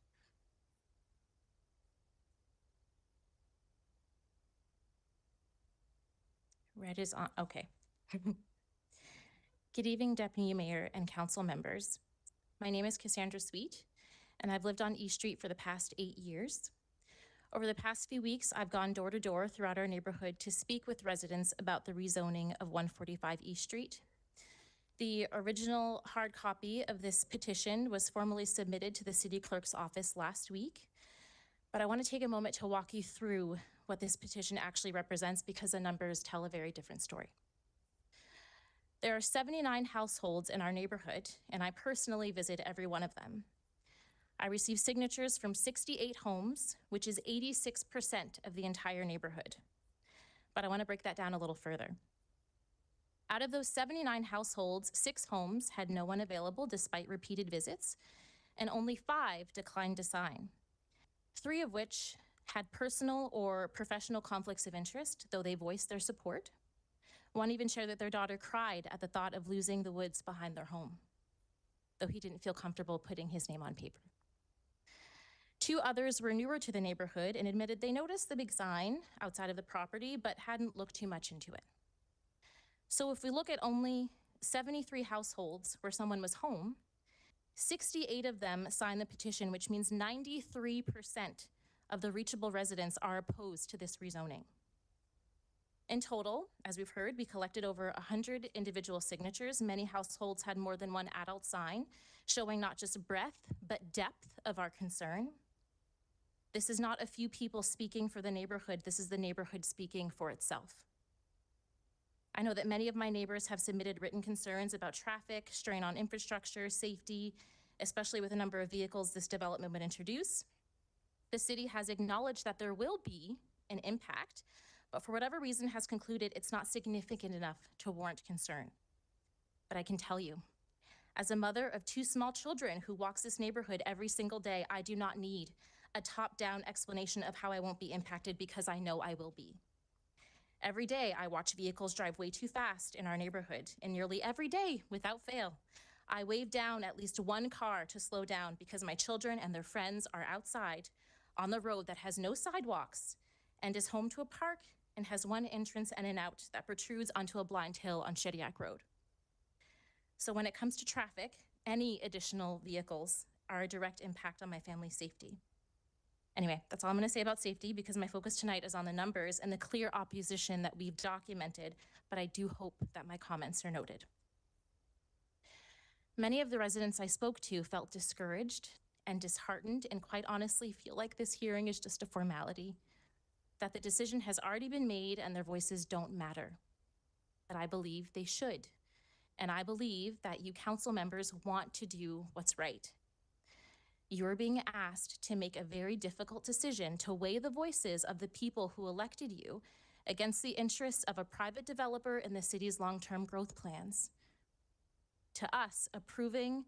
Red is on, okay. Good evening, Deputy Mayor and council members. My name is Cassandra Sweet, and I've lived on East Street for the past 8 years. Over the past few weeks, I've gone door to door throughout our neighborhood to speak with residents about the rezoning of 145 East Street. The original hard copy of this petition was formally submitted to the city clerk's office last week, but I want to take a moment to walk you through what this petition actually represents because the numbers tell a very different story. There are 79 households in our neighborhood, and I personally visit every one of them. I received signatures from 68 homes, which is 86% of the entire neighborhood. But I want to break that down a little further. Out of those 79 households, 6 homes had no one available despite repeated visits, and only 5 declined to sign, 3 of which had personal or professional conflicts of interest, though they voiced their support. One even shared that their daughter cried at the thought of losing the woods behind their home, though he didn't feel comfortable putting his name on paper. 2 others were newer to the neighborhood and admitted they noticed the big sign outside of the property, but hadn't looked too much into it. So if we look at only 73 households where someone was home, 68 of them signed the petition, which means 93% of the reachable residents are opposed to this rezoning. In total, as we've heard, we collected over 100 individual signatures. Many households had more than one adult sign, showing not just breadth, but depth of our concern. This is not a few people speaking for the neighborhood. This is the neighborhood speaking for itself. I know that many of my neighbors have submitted written concerns about traffic, strain on infrastructure, safety, especially with the number of vehicles this development would introduce. The city has acknowledged that there will be an impact, but for whatever reason has concluded it's not significant enough to warrant concern. But I can tell you, as a mother of 2 small children who walks this neighborhood every single day, I do not need a top-down explanation of how I won't be impacted because I know I will be. Every day, I watch vehicles drive way too fast in our neighborhood, and nearly every day, without fail, I wave down at least one car to slow down because my children and their friends are outside on the road that has no sidewalks and is home to a park and has one entrance and an out that protrudes onto a blind hill on Shediac Road. So when it comes to traffic, any additional vehicles are a direct impact on my family's safety. Anyway, that's all I'm gonna say about safety because my focus tonight is on the numbers and the clear opposition that we've documented, but I do hope that my comments are noted. Many of the residents I spoke to felt discouraged and disheartened and quite honestly feel like this hearing is just a formality, that the decision has already been made and their voices don't matter. But I believe they should. And I believe that you council members want to do what's right. You're being asked to make a very difficult decision to weigh the voices of the people who elected you against the interests of a private developer in the city's long-term growth plans. To us, approving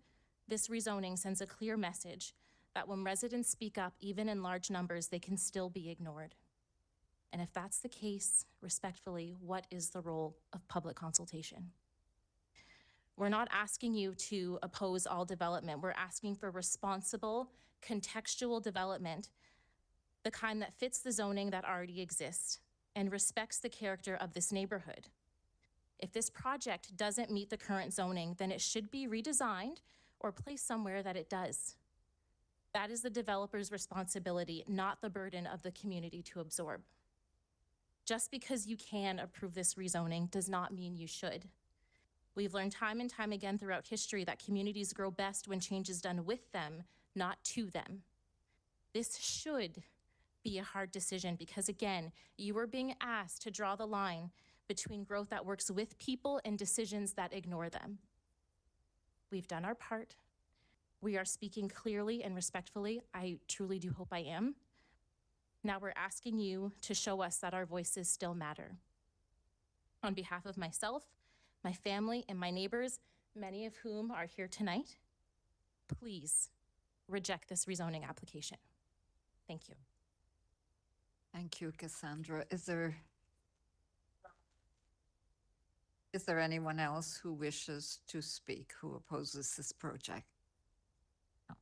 this rezoning sends a clear message that when residents speak up, even in large numbers, they can still be ignored. And if that's the case, respectfully, what is the role of public consultation? We're not asking you to oppose all development. We're asking for responsible, contextual development, the kind that fits the zoning that already exists and respects the character of this neighborhood. If this project doesn't meet the current zoning, then it should be redesigned or placed somewhere that it does. That is the developer's responsibility, not the burden of the community to absorb. Just because you can approve this rezoning does not mean you should. We've learned time and time again throughout history that communities grow best when change is done with them, not to them. This should be a hard decision because, again, you are being asked to draw the line between growth that works with people and decisions that ignore them. We've done our part. We are speaking clearly and respectfully. I truly do hope I am. Now we're asking you to show us that our voices still matter. On behalf of myself, my family, and my neighbors, many of whom are here tonight, please reject this rezoning application. Thank you. Thank you, Cassandra. Is there anyone else who wishes to speak, who opposes this project? No.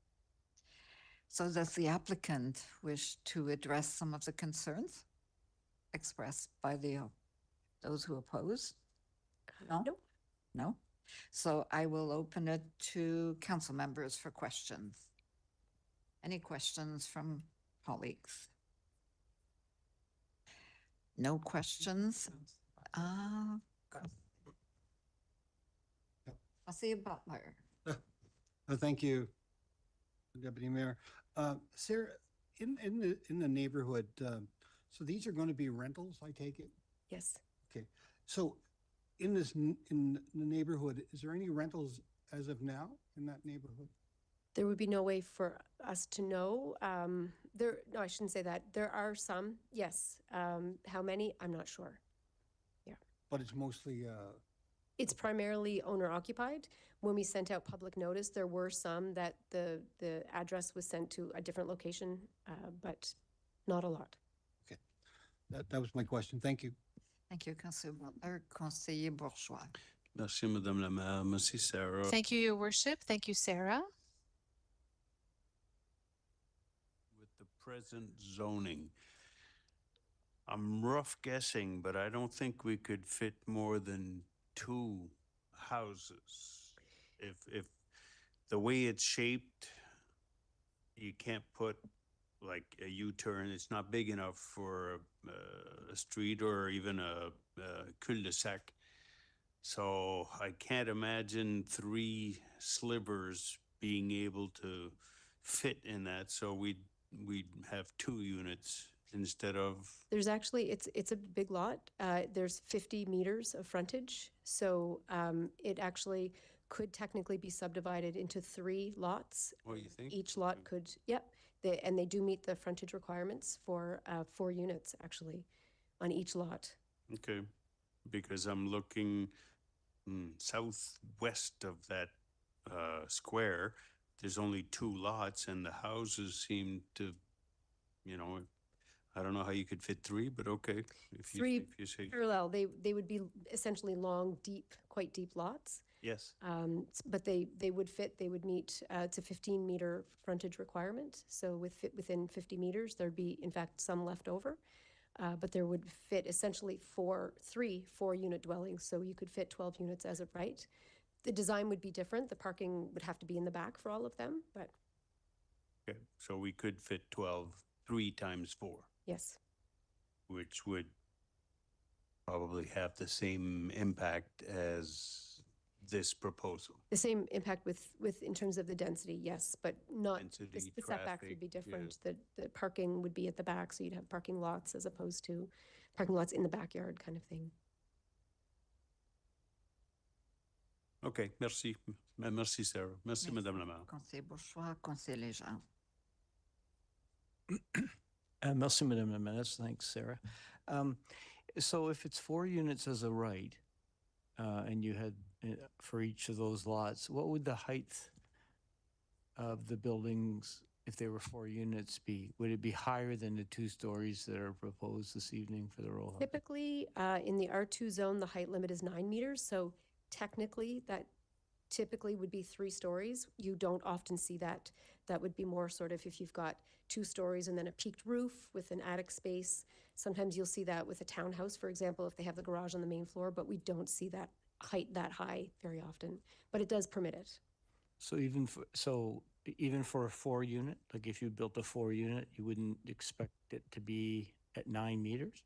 So does the applicant wish to address some of the concerns expressed by those who oppose? No? No. No? So I will open it to council members for questions. Any questions from colleagues? No questions? Councilor Butler. Thank you, Deputy Mayor. Sarah, in the neighborhood, so these are going to be rentals, I take it? Yes. Okay, so in the neighborhood, is there any rentals as of now in that neighborhood? There would be no way for us to know. No, I shouldn't say that. There are some, yes. How many? I'm not sure. Yeah. But it's mostly, It's primarily owner occupied. When we sent out public notice, there were some that the address was sent to a different location, but not a lot. okay. That was my question. Thank you. Thank you, Councilor Butler. Conseiller Bourgeois. Merci, Madame la Maire. Merci, Sarah. Thank you, Your Worship. Thank you, Sarah. With the present zoning, I'm rough guessing, but I don't think we could fit more than 2 houses. If the way it's shaped, you can't put like a U-turn. It's not big enough for a street or even a cul-de-sac. So I can't imagine 3 slivers being able to fit in that. So we'd have 2 units instead of. There's actually, it's a big lot. There's 50 meters of frontage. So it actually could technically be subdivided into 3 lots. What do you think? Each lot could, yep. And they do meet the frontage requirements for 4 units actually on each lot. Okay, because I'm looking southwest of that square. There's only 2 lots and the houses seem to, I don't know how you could fit 3, but okay. If you say. Parallel, they would be essentially long, deep, quite deep lots. Yes. But they would fit, they would meet, it's a 15-meter frontage requirement. So within 50 meters, there'd be, in fact, some left over. But there would fit essentially three 4-unit dwellings. So you could fit 12 units as of right. The design would be different. The parking would have to be in the back for all of them, but Okay, so we could fit 12, 3 times 4, yes. which would probably have the same impact as this proposal. The same impact in terms of the density, yes, but not, Density, the setbacks would be traffic, different. The parking would be at the back, so you'd have parking lots as opposed to parking lots in the backyard kind of thing. Okay, merci. Merci, Sarah. Merci, Madame la Maire. Conseiller Bourgeois, Conseiller Legendre. Merci, Madame la Maire. Thanks, Sarah. So if it's 4 units as a right, and you had for each of those lots, what would the height of the buildings, if they were 4 units, be? Would it be higher than the 2 stories that are proposed this evening for the row house? Typically, in the R2 zone, the height limit is 9 meters, so technically that typically would be 3 stories. You don't often see that. That would be more sort of if you've got 2 stories and then a peaked roof with an attic space. Sometimes you'll see that with a townhouse, for example, if they have the garage on the main floor, but we don't see that height that high very often, but it does permit it. So even for a 4 unit, like if you built a 4 unit, you wouldn't expect it to be at 9 meters?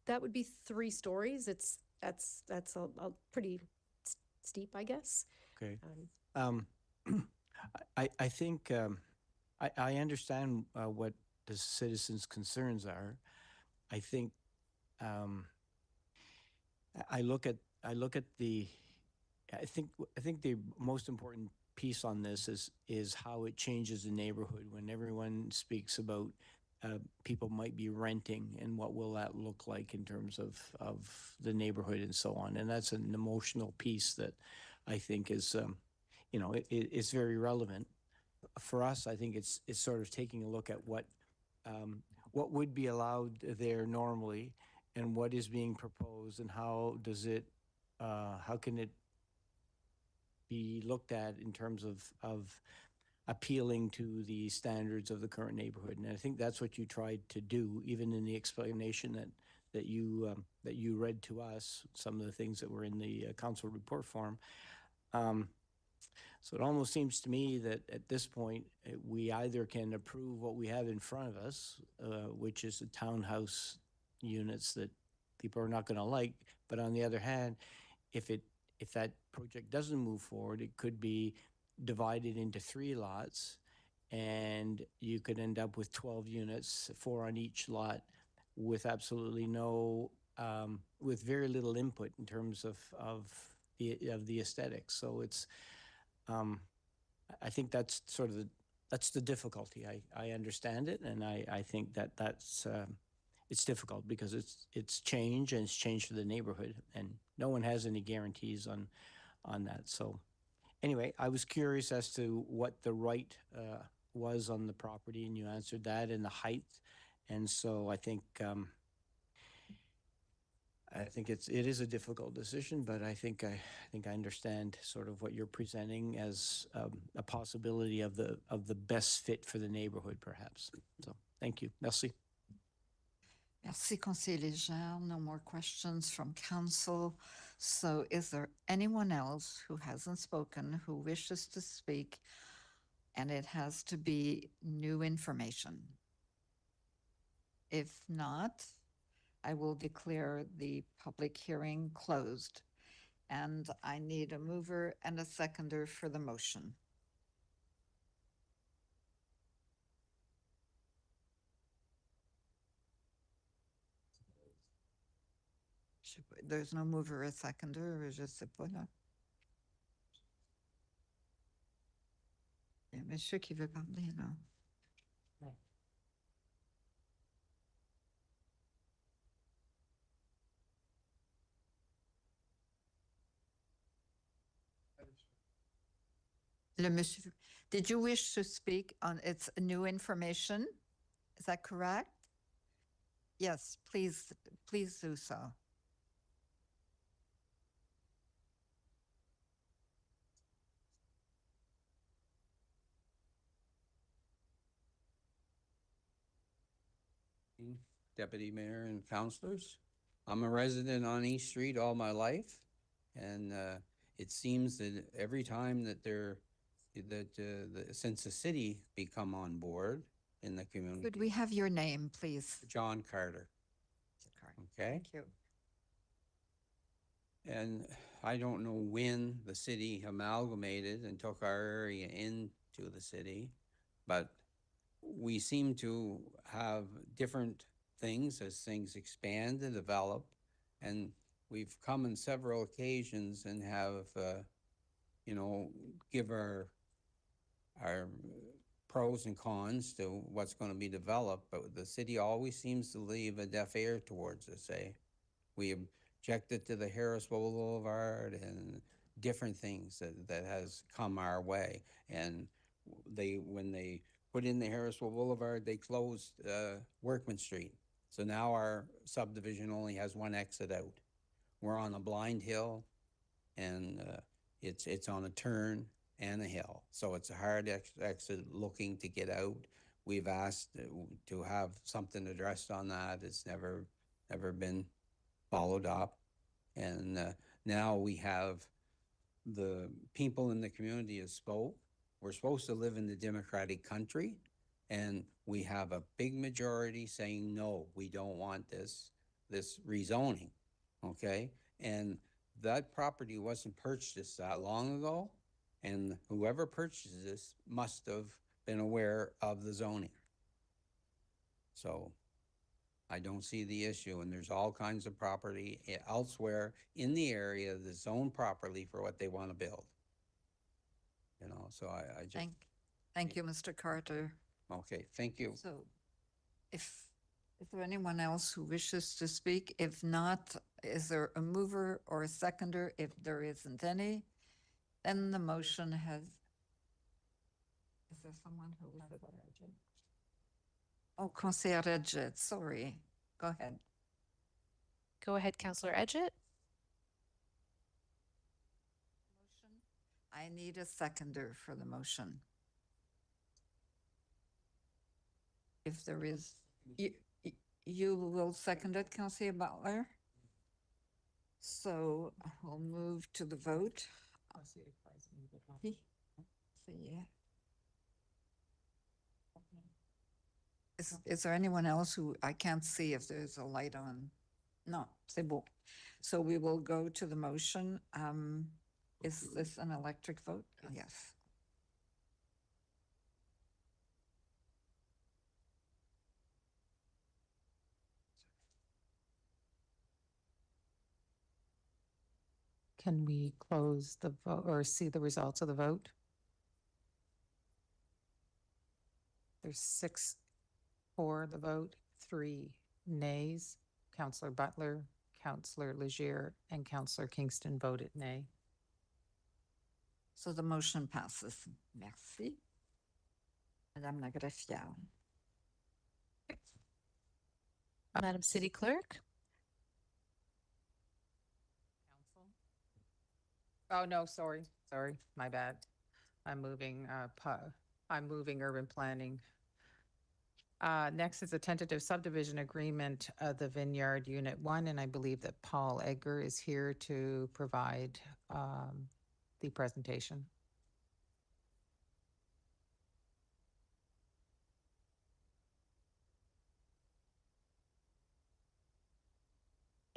That would be 3 stories. That's a pretty steep, I guess. Okay. I think I understand what the citizens' concerns are. I think I think the most important piece on this is how it changes the neighborhood when everyone speaks about people might be renting and what will that look like in terms of the neighborhood and so on. And that's an emotional piece that I think is, it's very relevant. For us, I think it's sort of taking a look at what would be allowed there normally and what is being proposed and how can it be looked at in terms of appealing to the standards of the current neighborhood. And I think that's what you tried to do, even in the explanation that you read to us, some of the things that were in the council report form. So it almost seems to me that at this point, we either can approve what we have in front of us, which is the townhouse units that people are not going to like. But on the other hand, if that project doesn't move forward, it could be divided into 3 lots, and you could end up with 12 units, 4 on each lot, with absolutely no, with very little input in terms of the aesthetics. So it's, I think that's sort of that's the difficulty. I understand it, and I think that's it's difficult because it's change, and it's change for the neighborhood, and no one has any guarantees on that. So anyway, I was curious as to what the right was on the property, and you answered that, and the height. And so I think it is a difficult decision, but I think I understand sort of what you're presenting as a possibility of the best fit for the neighborhood, perhaps. So thank you. Merci. Merci, Conseiller Legendre. No more questions from council. So is there anyone else who hasn't spoken who wishes to speak? And it has to be new information. If not, I will declare the public hearing closed. And I need a mover and a seconder for the motion. There's no mover or seconder, je sais pas là. Il y a monsieur qui veut parler là. Le monsieur, did you wish to speak on its new information? Is that correct? Yes, please do so. Deputy Mayor and councilors. I'm a resident on East Street all my life, and it seems that every time that since the city become on board in the community. Could we have your name, please? John Carter. Okay? Thank you. And I don't know when the city amalgamated and took our area into the city, but we seem to have different things as things expand and develop. And we've come on several occasions and have, give our pros and cons to what's going to be developed, but the city always seems to leave a deaf ear towards us, eh? We objected to the Harris Boulevard and different things that has come our way. And when they put in the Harrisville Boulevard, they closed Workman Street. So now our subdivision only has one exit out. We're on a blind hill, and it's on a turn and a hill. So it's a hard exit looking to get out. We've asked to have something addressed on that. It's never been followed up. And now we have the people in the community have spoke. We're supposed to live in the democratic country, and we have a big majority saying, no, we don't want this rezoning, okay? And that property wasn't purchased that long ago, and whoever purchased this must have been aware of the zoning. So I don't see the issue, and there's all kinds of property elsewhere in the area that's zoned properly for what they want to build. So I just. Thank you, Mr. Carter. Okay, thank you. So is there anyone else who wishes to speak? If not, is there a mover or a seconder? If there isn't any, then the motion has. Is there someone who was it? Oh, Councillor Edgett, sorry. Go ahead. Go ahead, Councillor Edgett. I need a seconder for the motion. If there is, you will second it, Councillor Butler? So we'll move to the vote. Is there anyone else who, I can't see if there's a light on? No, c'est bon. So we will go to the motion. Is this an electric vote? Yes. Can we close the vote or see the results of the vote? There's 6 for the vote, 3 nays. Councillor Butler, Councillor Legier, and Councillor Kingston voted nay. So the motion passes. Merci. Madame la greffière. Madam City Clerk. Oh, no, sorry, my bad. I'm moving urban planning. Next is a tentative subdivision agreement of the Vineyard Unit 1, and I believe that Paul Edgar is here to provide the presentation.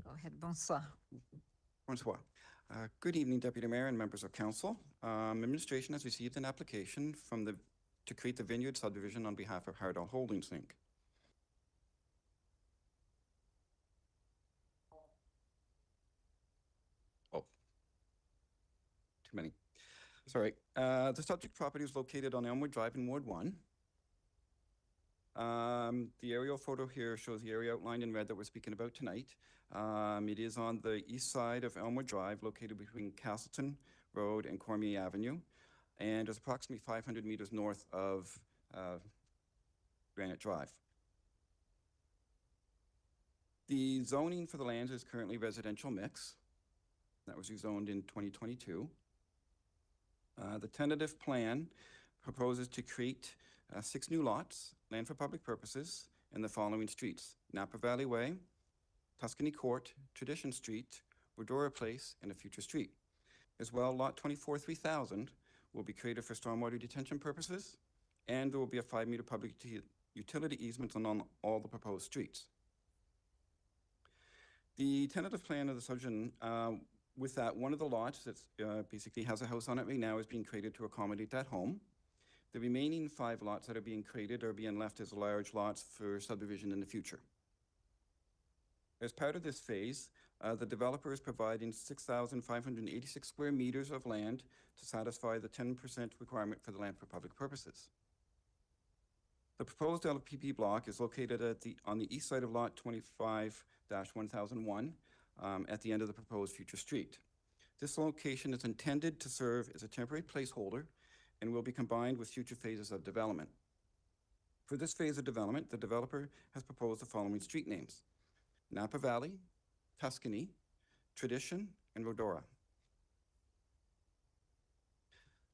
Go ahead, bonsoir. Bonsoir. Good evening, Deputy Mayor and members of council. Administration has received an application to create the Vineyard subdivision on behalf of Hardall Holdings, Inc. Oh, too many. Sorry. The subject property is located on Elmwood Drive in Ward 1. The aerial photo here shows the area outlined in red that we're speaking about tonight. It is on the east side of Elmwood Drive, located between Castleton Road and Cormier Avenue, and is approximately 500 meters north of Granite Drive. The zoning for the lands is currently residential mix. That was rezoned in 2022. The tentative plan proposes to create 6 new lots, land for public purposes, and the following streets: Napa Valley Way, Tuscany Court, Tradition Street, Rodora Place, and a future street. As well, Lot 24 3000 will be created for stormwater detention purposes, and there will be a 5-meter public utility easement on all the proposed streets. The tentative plan of the subdivision, with that, one of the lots that basically has a house on it right now is being created to accommodate that home. The remaining 5 lots that are being created are being left as large lots for subdivision in the future. As part of this phase, the developer is providing 6,586 square meters of land to satisfy the 10% requirement for the land for public purposes. The proposed LPP block is located on the east side of lot 25-1001 at the end of the proposed future street. This location is intended to serve as a temporary placeholder and will be combined with future phases of development. For this phase of development, the developer has proposed the following street names: Napa Valley, Tuscany, Tradition, and Rodora.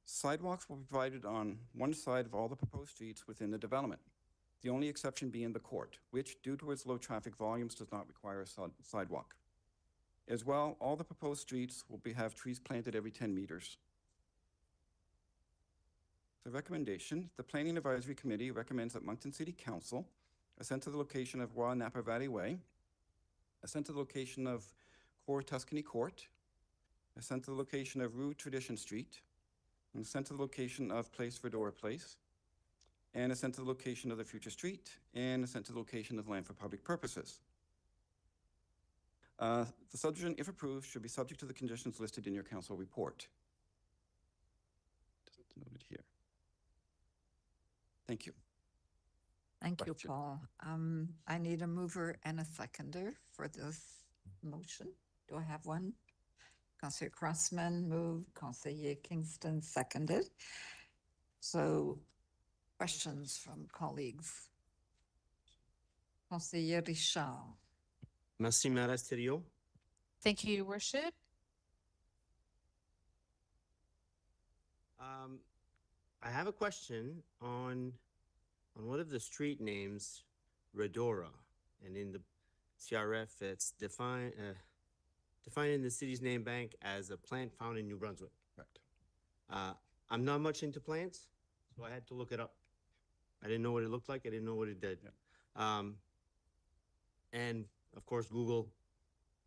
Sidewalks will be provided on one side of all the proposed streets within the development, the only exception being the court, which, due to its low traffic volumes, does not require a sidewalk. As well, all the proposed streets will have trees planted every 10 meters. The recommendation: the Planning Advisory Committee recommends that Moncton City Council assent to the location of Wa Napa Valley Way, assent to the location of Core Tuscany Court, assent to the location of Rue Tradition Street, and assent to the location of Place Rodora Place, and assent to the location of the future street, and assent to the location of land for public purposes. The subdivision, if approved, should be subject to the conditions listed in your council report. It's noted here. Thank you. Thank you, Paul. I need a mover and a seconder for this motion. Do I have one? Councillor Crossman moved, Councillor Kingston seconded. So questions from colleagues? Councillor Richard. Merci, Maire Asterio. Thank you, Your Worship. I have a question on one of the street names, Rodora, and in the CRF, it's defined in the city's name bank as a plant found in New Brunswick. Correct. I'm not much into plants, so I had to look it up. I didn't know what it looked like. I didn't know what it did. Yeah. And of course, Google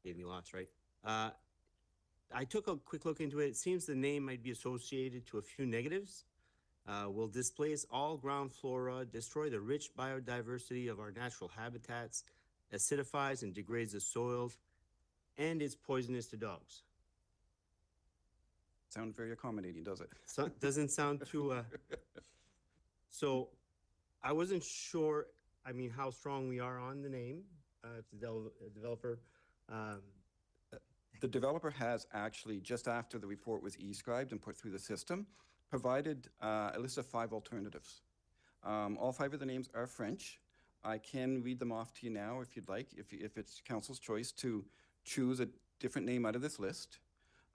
gave me lots, right? I took a quick look into it. It seems the name might be associated to a few negatives. Will displace all ground flora, destroy the rich biodiversity of our natural habitats, acidifies and degrades the soils, and it's poisonous to dogs. Sounds very accommodating, does it? So, doesn't sound too, so I wasn't sure, I mean, how strong we are on the name, the developer. The developer has actually, just after the report was e-scribed and put through the system, provided a list of 5 alternatives. All 5 of the names are French. I can read them off to you now if you'd like, if it's council's choice to choose a different name out of this list.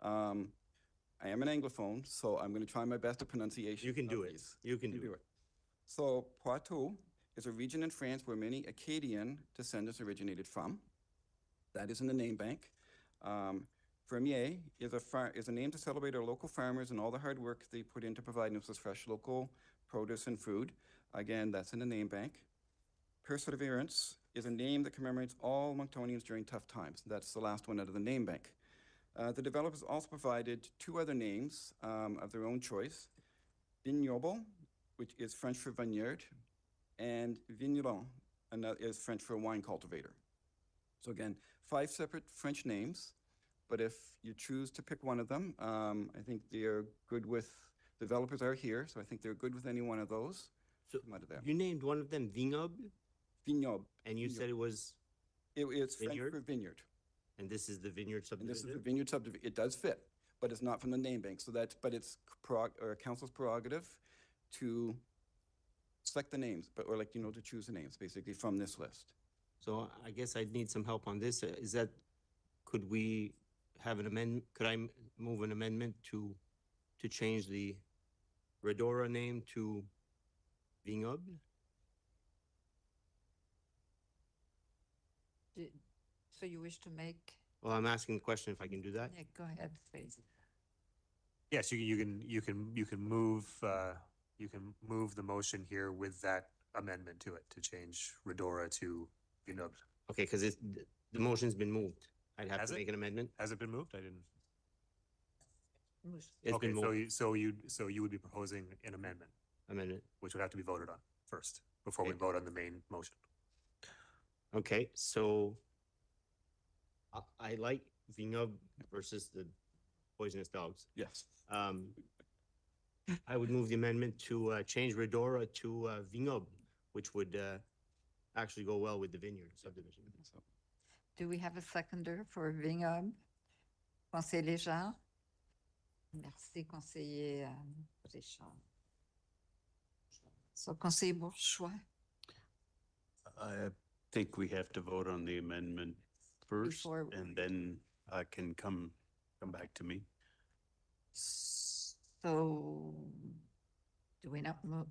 I am an Anglophone, so I'm going to try my best at pronunciation. You can do it. You can do it. So Poitou is a region in France where many Acadian descendants originated from. That is in the name bank. Fermier is a name to celebrate our local farmers and all the hard work they put into providing us with fresh local produce and food. Again, that's in the name bank. Perseverance is a name that commemorates all Monctonians during tough times. That's the last one out of the name bank. The developers also provided 2 other names of their own choice. Vignoble, which is French for vineyard, and Vigneron, and that is French for wine cultivator. So again, 5 separate French names, but if you choose to pick one of them, I think they're good with, developers are here, so I think they're good with any one of those. So you named one of them Vignoble? Vignoble. And you said it was? It's French for vineyard. And this is the vineyard subdivision? And this is the vineyard subdivision. It does fit, but it's not from the name bank. So that's, but it's council's prerogative to select the names, or to choose the names basically from this list. So I guess I'd need some help on this. Is that, could we have an amendment? Could I move an amendment to change the Rodora name to Vignoble? So you wish to make, Well, I'm asking the question if I can do that. yeah, go ahead, please. Yes, you can move the motion here with that amendment to it, to change Redora to Vinub. Okay, because the motion's been moved. I'd have Has to it? make an amendment. Has it been moved? I didn't. It's Okay, been moved. so you would be proposing an amendment, which would have to be voted on first before we Okay. vote on the main motion. Okay, so I like Vinub versus the poisonous dogs. Yes. I would move the amendment to change Redora to Vinub, which would actually go well with the vineyard subdivision. Do we have a seconder for Vinhob? Conseiller Léger? Merci, conseiller Richard. So, conseiller Bourgeois? I think we have to vote on the amendment first, Before- and then can come back to me. So, do we not move?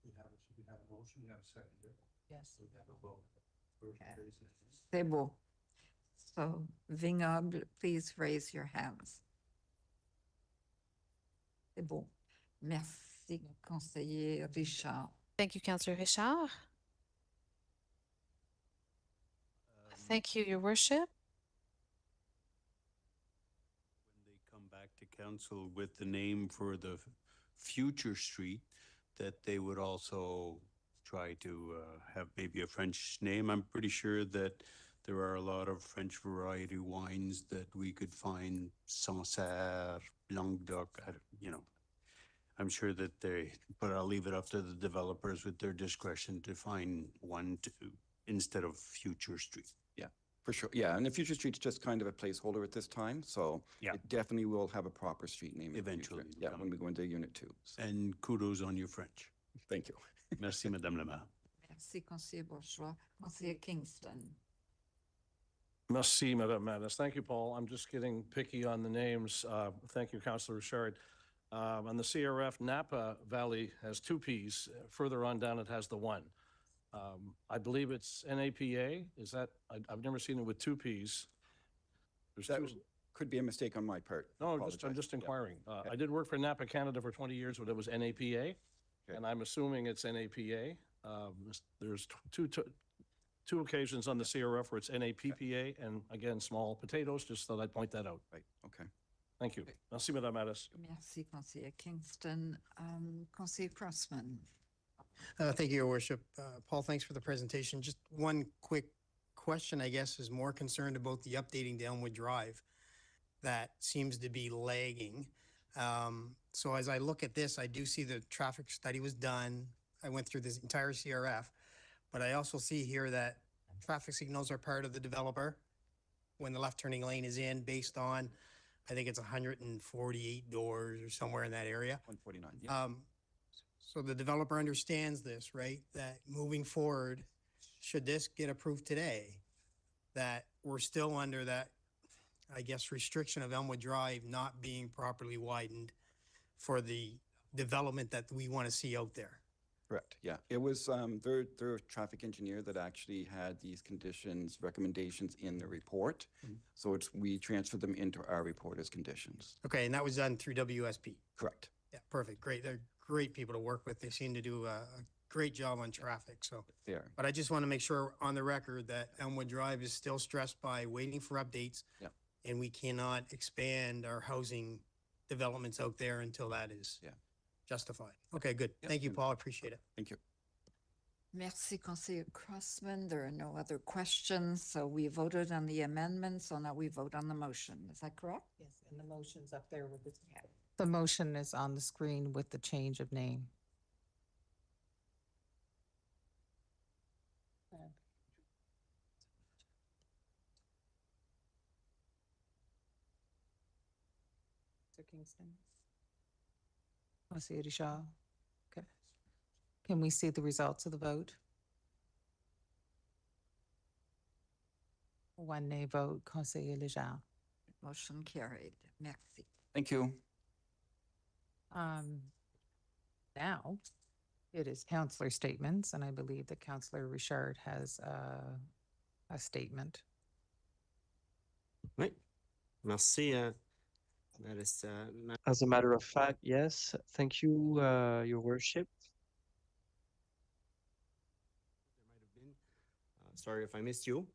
We have a motion, we have a second. Yes. We have a vote. C'est beau. So, Vignoble, please raise your hands. C'est beau. Merci, conseiller Richard. Thank you, Councillor Richard. Thank you, Your Worship. When they come back to council with the name for the future street, that they would also try to have maybe a French name. I'm pretty sure that there are a lot of French variety wines that we could find, Sancerre, Languedoc, I'm sure that but I'll leave it up to the developers with their discretion to find one instead of future street. Yeah, for sure. Yeah, and the future street's just kind of a placeholder at this time, so Yeah. it definitely will have a proper street name. in the future. Eventually, Yeah, when we go into Unit 2. So, And kudos on your French. thank you. Merci, Madame la Maire. Merci, conseiller Bourgeois. Conseiller Kingston. Merci, Madame Mattis. Thank you, Paul. I'm just getting picky on the names. Thank you, Councillor Richard. On the CRF, Napa Valley has two Ps. Further on down, it has the one. I believe it's NAPA. Is that, I've never seen it with two Ps. There's That two. could be a mistake on my part. No, I'm Apologize. just Yeah. inquiring. I did work for Napa Canada for 20 years when it was NAPA, and I'm assuming it's NAPA. There's two occasions on the CRF where it's NAPPA, and again, small potatoes, just thought I'd point that out. Right, okay. Thank you. Merci, Madame Mattis. Merci, conseiller Kingston. Conseiller Crossman. Thank you, Your Worship. Paul, thanks for the presentation. Just one quick question, I guess, is more concerned about the updating to Elmwood Drive that seems to be lagging. So as I look at this, I do see the traffic study was done. I went through this entire CRF, but I also see here that traffic signals are part of the developer when the left turning lane is in based on, I think it's 148 doors or somewhere in that area. 149, yeah. So the developer understands this, right? That moving forward, should this get approved today, that we're still under that, I guess, restriction of Elmwood Drive not being properly widened for the development that we want to see out there. Correct, yeah. It was their traffic engineer that actually had these conditions, recommendations in the report. So we transferred them into our report as conditions. Okay, and that was done through WSP? Correct. Yeah, perfect, great. They're great people to work with. They seem to do a great job on traffic, so. They are. But I just want to make sure on the record that Elmwood Drive is still stressed by waiting for updates. Yeah. And we cannot expand our housing developments out there until that is justified. Okay, good. Yeah. Thank you, Paul. I appreciate it. Thank you. Merci, conseiller Crossman. There are no other questions, so we voted on the amendment, so now we vote on the motion. Is that correct? Yes, and the motion's up there with the. The motion is on the screen with the change of name. Mr. Kingston? Conseiller Richard? Okay. Can we see the results of the vote? One nay vote, Conseiller Léger. Motion carried. Merci. Thank you. Now, it is councillor statements, and I believe that Councillor Richard has a statement. Oui. Merci. That is, As a matter of fact, yes. Thank you, Your Worship. sorry if I missed you.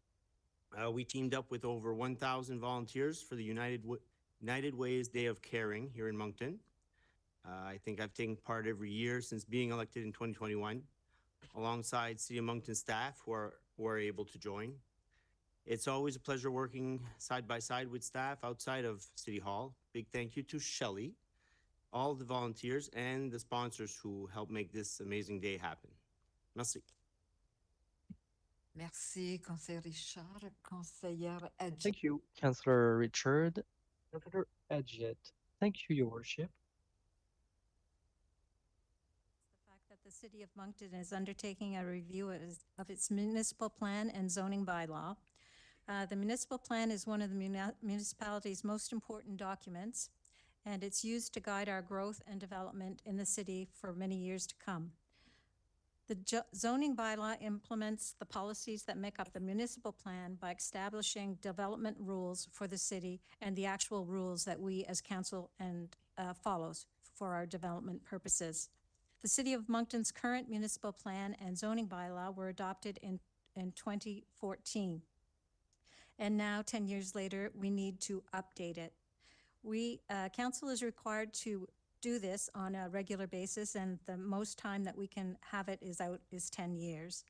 We teamed up with over 1,000 volunteers for the United Ways Day of Caring here in Moncton. I think I've taken part every year since being elected in 2021, alongside City of Moncton staff who are able to join. It's always a pleasure working side by side with staff outside of City Hall. Big thank you to Shelley, all the volunteers, and the sponsors who help make this amazing day happen. Merci. Merci, Conseiller Richard. Conseillère Edgett. Thank you, Councillor Richard. Councillor Edgett. Thank you, Your Worship. The fact that the City of Moncton is undertaking a review of its municipal plan and zoning bylaw. The municipal plan is one of the municipality's most important documents, and it's used to guide our growth and development in the city for many years to come. The zoning bylaw implements the policies that make up the municipal plan by establishing development rules for the city and the actual rules that we as council and follows for our development purposes. The City of Moncton's current municipal plan and zoning bylaw were adopted in 2014. And now, 10 years later, we need to update it. Council is required to do this on a regular basis, and the most time that we can have it is 10 years.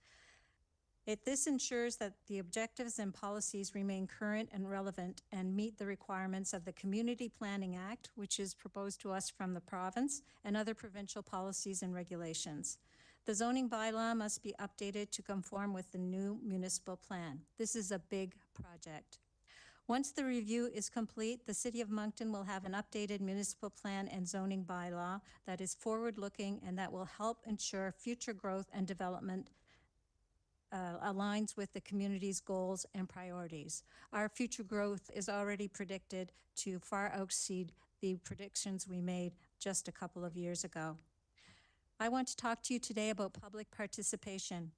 This ensures that the objectives and policies remain current and relevant and meet the requirements of the Community Planning Act, which is proposed to us from the province, and other provincial policies and regulations. The zoning bylaw must be updated to conform with the new municipal plan. This is a big project. Once the review is complete, the City of Moncton will have an updated municipal plan and zoning bylaw that is forward-looking and that will help ensure future growth and development aligns with the community's goals and priorities. Our future growth is already predicted to far exceed the predictions we made just a couple of years ago. I want to talk to you today about public participation.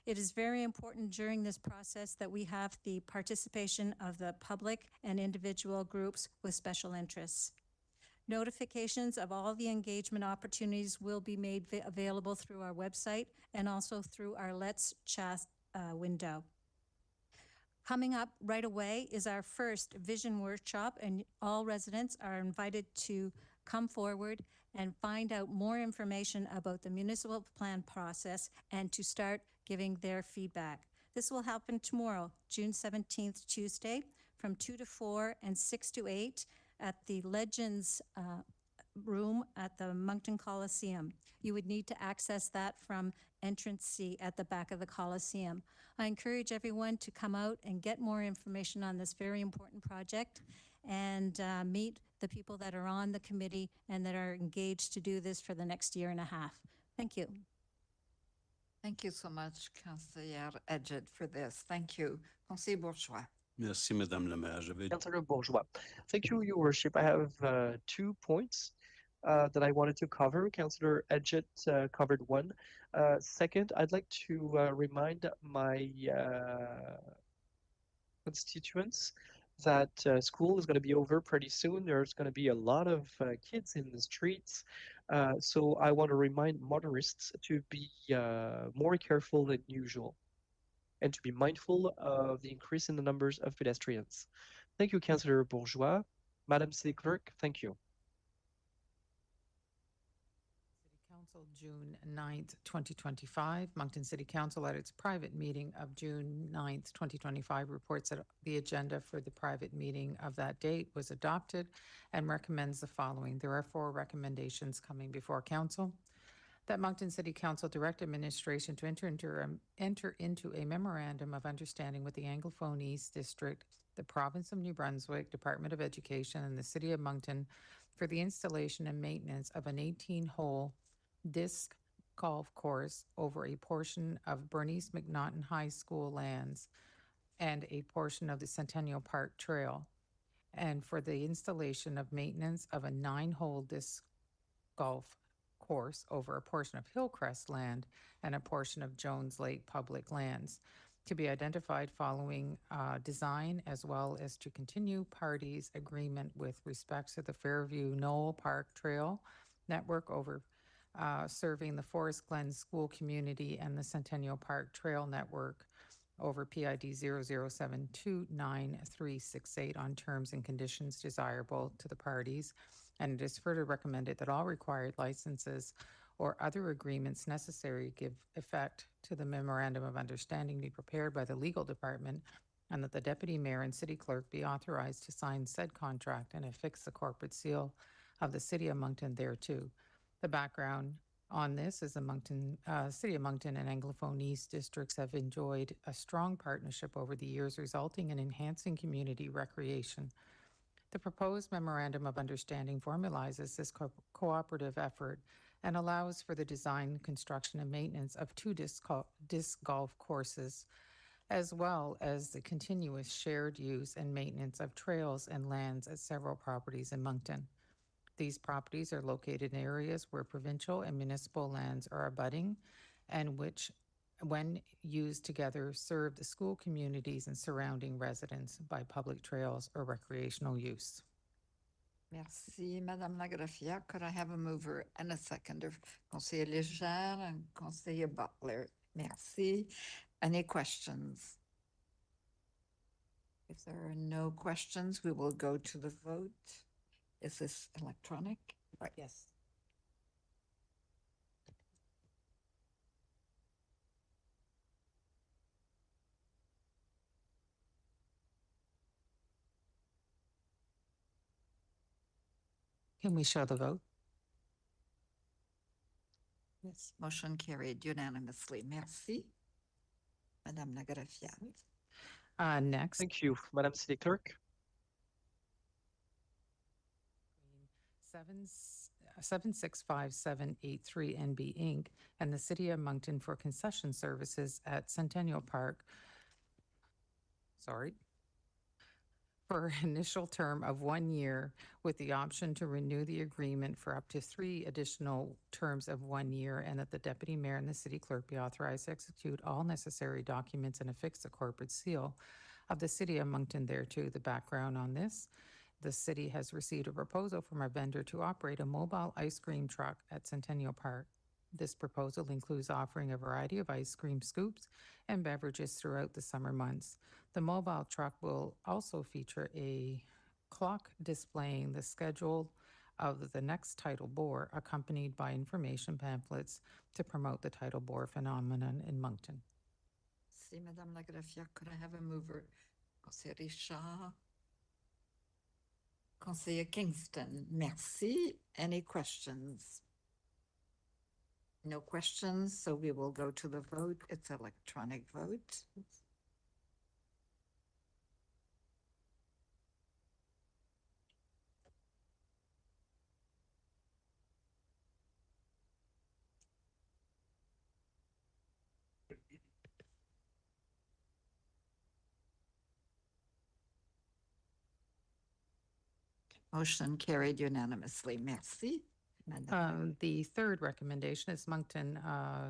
It is very important during this process that we have the participation of the public and individual groups with special interests. Notifications of all the engagement opportunities will be made available through our website and also through our Let's Chat window. Coming up right away is our first vision workshop, and all residents are invited to come forward and find out more information about the municipal plan process and to start giving their feedback. This will happen tomorrow, June 17th, Tuesday, from 2 to 4 and 6 to 8 at the Legends room at the Moncton Coliseum. You would need to access that from entrance C at the back of the Coliseum. I encourage everyone to come out and get more information on this very important project and meet the people that are on the committee and that are engaged to do this for the next year and a half. Thank you. Thank you so much, Councillère Edgett, for this. Thank you. Conseiller Bourgeois. Merci, Madame la Maire. Councillor Bourgeois. Thank you, Your Worship. I have 2 points that I wanted to cover. Councillor Edgett covered one. Second, I'd like to remind my constituents that school is going to be over pretty soon. There's going to be a lot of kids in the streets. So I want to remind motorists to be more careful than usual and to be mindful of the increase in the numbers of pedestrians. Thank you, Councillor Bourgeois. Madam City Clerk, thank you. Council, June 9th, 2025. Moncton City Council at its private meeting of June 9th, 2025 reports that the agenda for the private meeting of that date was adopted and recommends the following. There are 4 recommendations coming before Council. That Moncton City Council direct administration to enter into a memorandum of understanding with the Anglophone East District, the Province of New Brunswick, Department of Education, and the City of Moncton for the installation and maintenance of an 18-hole disc golf course over a portion of Bernice McNaughton High School lands and a portion of the Centennial Park Trail, and for the installation of maintenance of a 9-hole disc golf course over a portion of Hillcrest land and a portion of Jones Lake public lands. to be identified following design, as well as to continue parties' agreement with respect to the Fairview Knoll Park Trail network over serving the Forest Glen School community and the Centennial Park Trail Network over PID 00729368 on terms and conditions desirable to the parties. And it is further recommended that all required licenses or other agreements necessary give effect to the memorandum of understanding be prepared by the legal department, and that the deputy mayor and city clerk be authorized to sign said contract and affix the corporate seal of the city of Moncton thereto. The background on this is the City of Moncton and Anglophone East districts have enjoyed a strong partnership over the years, resulting in enhancing community recreation. The proposed memorandum of understanding formalizes this cooperative effort and allows for the design, construction, and maintenance of 2 disc golf courses, as well as the continuous shared use and maintenance of trails and lands at several properties in Moncton. These properties are located in areas where provincial and municipal lands are abutting, and which, when used together, serve the school communities and surrounding residents by public trails or recreational use. Merci, Madame Lagrafia. Could I have a mover and a seconder? Conseiller Légère and Conseiller Butler. Merci. Any questions? If there are no questions, we will go to the vote. Is this electronic? Right. Yes. Can we show the vote? Yes. Motion carried unanimously. Merci. Madame Lagrafia. Next. Thank you, Madam City Clerk. 765783 NB Inc. and the City of Moncton for concession services at Centennial Park. For an initial term of 1 year with the option to renew the agreement for up to 3 additional terms of 1 year, and that the deputy mayor and the city clerk be authorized to execute all necessary documents and affix the corporate seal of the City of Moncton thereto. The background on this: the city has received a proposal from a vendor to operate a mobile ice cream truck at Centennial Park. This proposal includes offering a variety of ice cream scoops and beverages throughout the summer months. The mobile truck will also feature a clock displaying the schedule of the next tidal bore, accompanied by information pamphlets to promote the tidal bore phenomenon in Moncton. See, Madame Lagrafia, could I have a mover? Conseiller Richard. Conseiller Kingston. Merci. Any questions? No questions, so we will go to the vote. It's electronic vote. Motion carried unanimously. Merci. Madame. The third recommendation is Moncton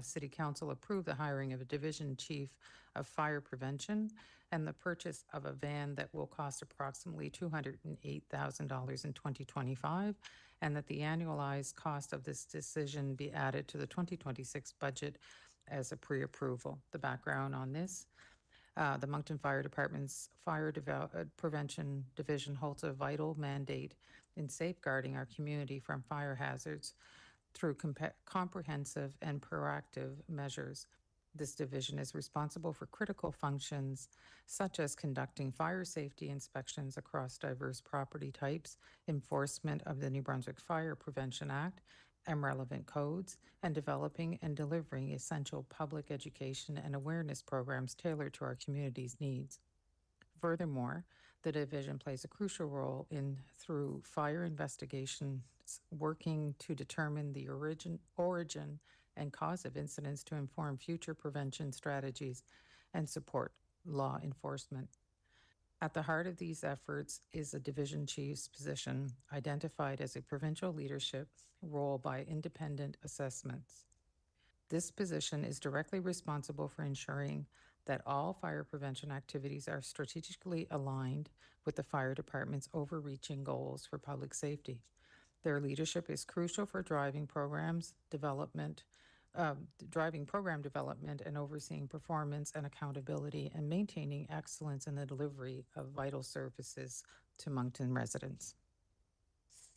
City Council approve the hiring of a division chief of fire prevention and the purchase of a van that will cost approximately $208,000 in 2025, and that the annualized cost of this decision be added to the 2026 budget as a pre-approval. The background on this: the Moncton Fire Department's Fire Prevention Division holds a vital mandate in safeguarding our community from fire hazards through comprehensive and proactive measures. This division is responsible for critical functions such as conducting fire safety inspections across diverse property types, enforcement of the New Brunswick Fire Prevention Act and relevant codes, and developing and delivering essential public education and awareness programs tailored to our community's needs. Furthermore, the division plays a crucial role through fire investigations, working to determine the origin and cause of incidents to inform future prevention strategies and support law enforcement. At the heart of these efforts is a division chief's position, identified as a provincial leadership role by independent assessments. This position is directly responsible for ensuring that all fire prevention activities are strategically aligned with the fire department's overreaching goals for public safety. Their leadership is crucial for driving program development and overseeing performance and accountability and maintaining excellence in the delivery of vital services to Moncton residents.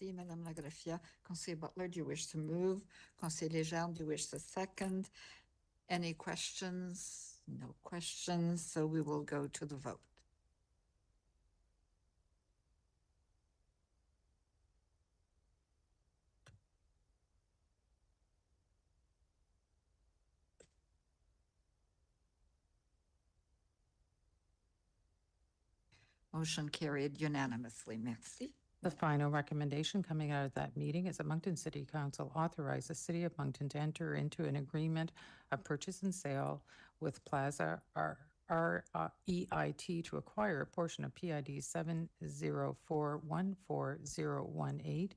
Merci, Madame Lagrafia. Councillor Butler, do you wish to move? Councillor Legendre, do you wish to second? Any questions? No questions, so we will go to the vote. Motion carried unanimously. Merci. The final recommendation coming out of that meeting is that Moncton City Council authorize the City of Moncton to enter into an agreement of purchase and sale with Plaza EIT to acquire a portion of PID 704140018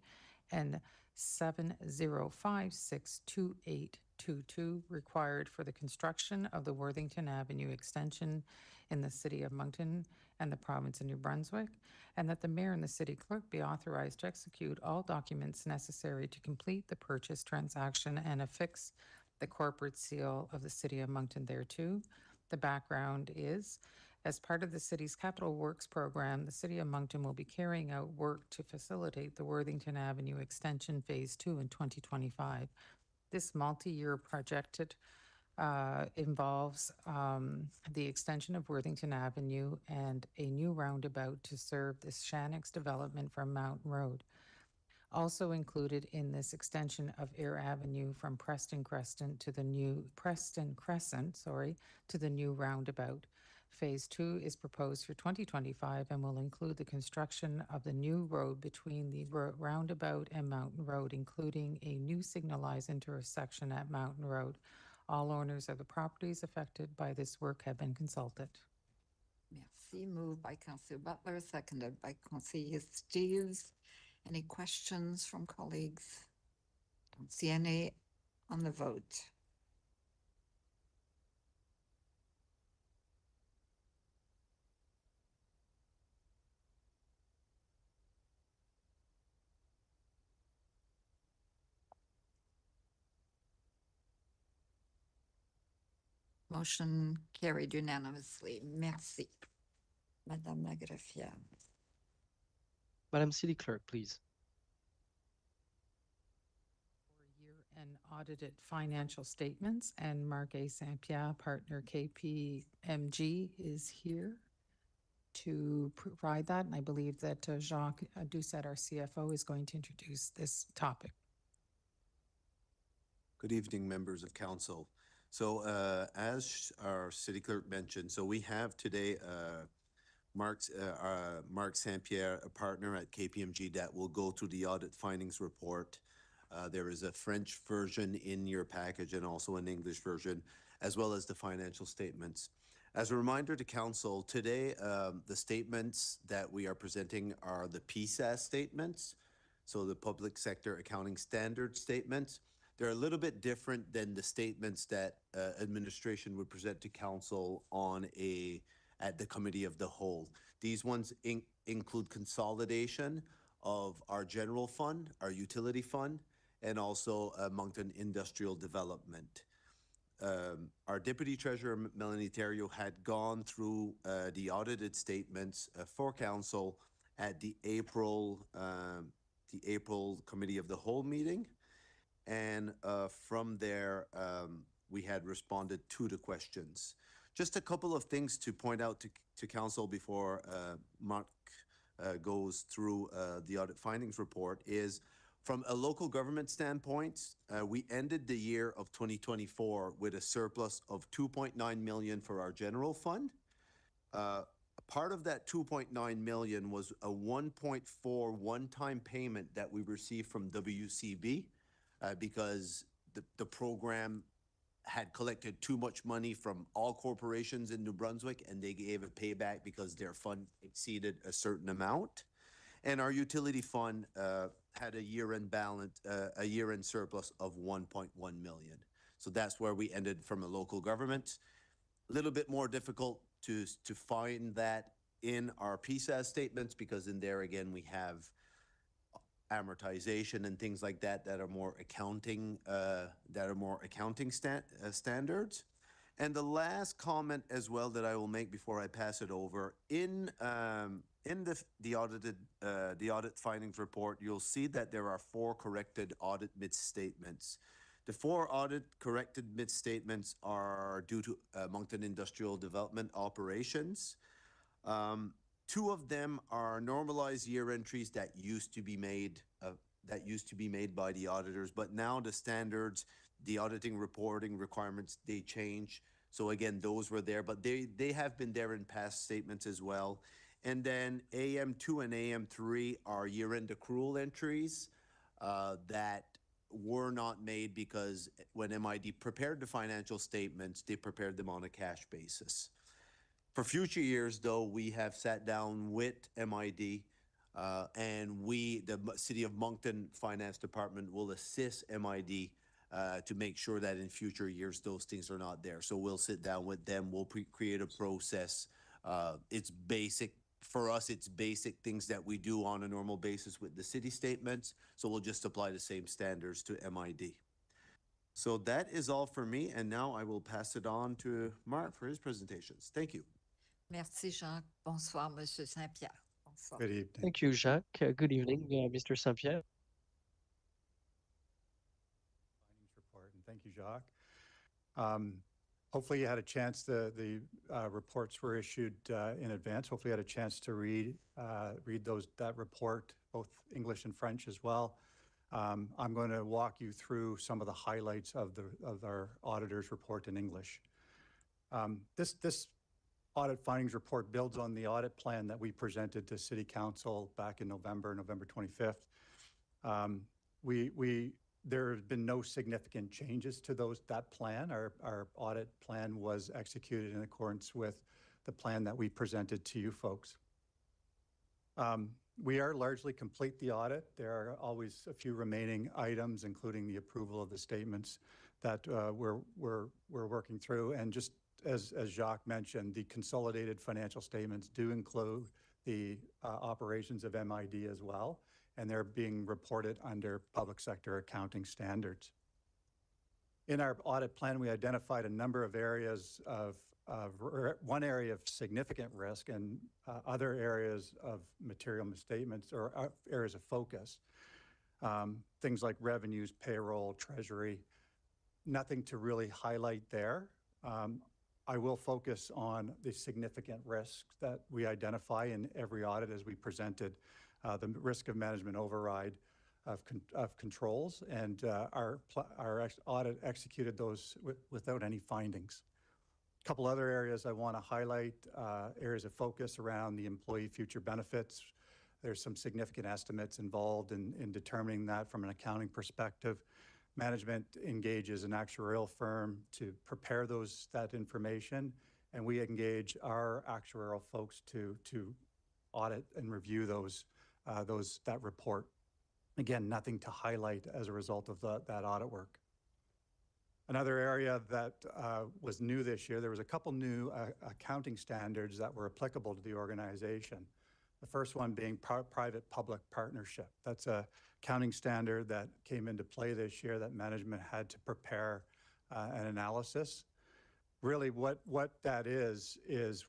and 7056282 required for the construction of the Worthington Avenue extension in the City of Moncton and the province of New Brunswick, and that the mayor and the city clerk be authorized to execute all documents necessary to complete the purchase transaction and affix the corporate seal of the City of Moncton thereto. The background is, as part of the city's capital works program, the City of Moncton will be carrying out work to facilitate the Worthington Avenue Extension Phase 2 in 2025. This multi-year project involves the extension of Worthington Avenue and a new roundabout to serve the Shanix development from Mountain Road. Also included in this extension of Air Avenue from Preston Crescent to the new roundabout. Phase 2 is proposed for 2025 and will include the construction of the new road between the roundabout and Mountain Road, including a new signalized intersection at Mountain Road. All owners of the properties affected by this work have been consulted. Merci. Moved by Councillor Butler, seconded by Councillor Steves. Any questions from colleagues? Don't see any on the vote. Motion carried unanimously. Merci. Madame Lagrafia. Madam City Clerk, please. And audited financial statements, and Marc A. Saint-Pierre, partner KPMG, is here to provide that. And I believe that Jacques Doucette, our CFO, is going to introduce this topic. Good evening, members of council. So as our city clerk mentioned, so we have today Marc Saint-Pierre, a partner at KPMG, that will go through the audit findings report. There is a French version in your package and also an English version, as well as the financial statements. As a reminder to council, today the statements that we are presenting are the PSAS statements, so the Public Sector Accounting Standards statements. They're a little bit different than the statements that administration would present to council at the committee of the whole. These ones include consolidation of our general fund, our utility fund, and also Moncton Industrial Development. Our Deputy Treasurer, Melanie Theriault, had gone through the audited statements for council at the April committee of the whole meeting. And from there, we had responded to the questions. Just a couple of things to point out to council before Marc goes through the audit findings report is, from a local government standpoint, we ended the year of 2024 with a surplus of 2.9 million for our general fund. Part of that 2.9 million was a 1.4 one-time payment that we received from WCB. Because the program had collected too much money from all corporations in New Brunswick, and they gave a payback because their fund exceeded a certain amount. And our utility fund had a year-end balance, a year-end surplus of 1.1 million. So that's where we ended from a local government. little bit more difficult to find that in our PSAS statements, because in there, again, we have amortization and things like that that are more accounting standards. And the last comment as well that I will make before I pass it over, in the audit findings report, you'll see that there are 4 corrected audit misstatements. The 4 audit corrected misstatements are due to Moncton Industrial Development operations. 2 of them are normalized year entries that used to be made by the auditors, but now the standards, the auditing reporting requirements, they change. So again, those were there, but they have been there in past statements as well. And then AM2 and AM3 are year-end accrual entries that were not made because when MID prepared the financial statements, they prepared them on a cash basis. For future years, though, we have sat down with MID and the City of Moncton Finance Department will assist MID to make sure that in future years, those things are not there. So we'll sit down with them, we'll create a process. It's basic. For us, it's basic things that we do on a normal basis with the city statements. So we'll just apply the same standards to MID. So that is all for me. And now I will pass it on to Mark for his presentations. Thank you. Merci, Jacques. Bonsoir, Monsieur Saint-Pierre. Bonsoir. Good evening. Thank you, Jacques. Good evening, Mr. Saint-Pierre. Report, and thank you, Jacques. Hopefully you had a chance, the reports were issued in advance. Hopefully you had a chance to read that report, both English and French as well. I'm going to walk you through some of the highlights of our auditor's report in English. This audit findings report builds on the audit plan that we presented to City Council back in November 25th. There have been no significant changes to that plan. Our audit plan was executed in accordance with the plan that we presented to you folks. We are largely complete the audit. There are always a few remaining items, including the approval of the statements that we're working through. And just as Jacques mentioned, the consolidated financial statements do include the operations of MID as well, and they're being reported under public sector accounting standards. In our audit plan, we identified a number of areas one area of significant risk and other areas of material misstatements or areas of focus. Things like revenues, payroll, treasury, nothing to really highlight there. I will focus on the significant risks that we identify in every audit as we presented, the risk of management override of controls, and our audit executed those without any findings. A couple other areas I want to highlight, areas of focus around the employee future benefits. There's some significant estimates involved in determining that from an accounting perspective. Management engages an actuarial firm to prepare that information, and we engage our actuarial folks to audit and review that report. Again, nothing to highlight as a result of that audit work. Another area that was new this year, there was a couple new accounting standards that were applicable to the organization. The first one being private-public partnership. That's a accounting standard that came into play this year that management had to prepare an analysis. Really what that is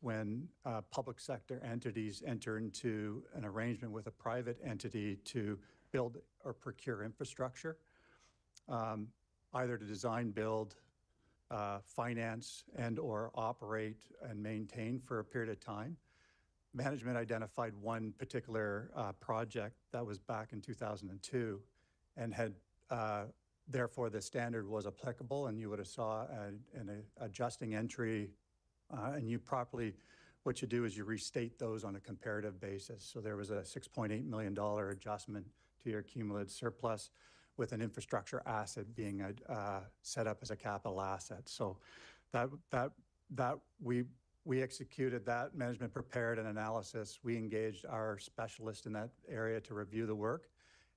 when public sector entities enter into an arrangement with a private entity to build or procure infrastructure, either to design, build, finance, and or operate and maintain for a period of time. Management identified one particular project that was back in 2002 and had therefore the standard was applicable, and you would have saw an adjusting entry, and what you do is you restate those on a comparative basis. So there was a $6.8 million adjustment to your cumulative surplus with an infrastructure asset being set up as a capital asset. So we executed that. Management prepared an analysis. We engaged our specialist in that area to review the work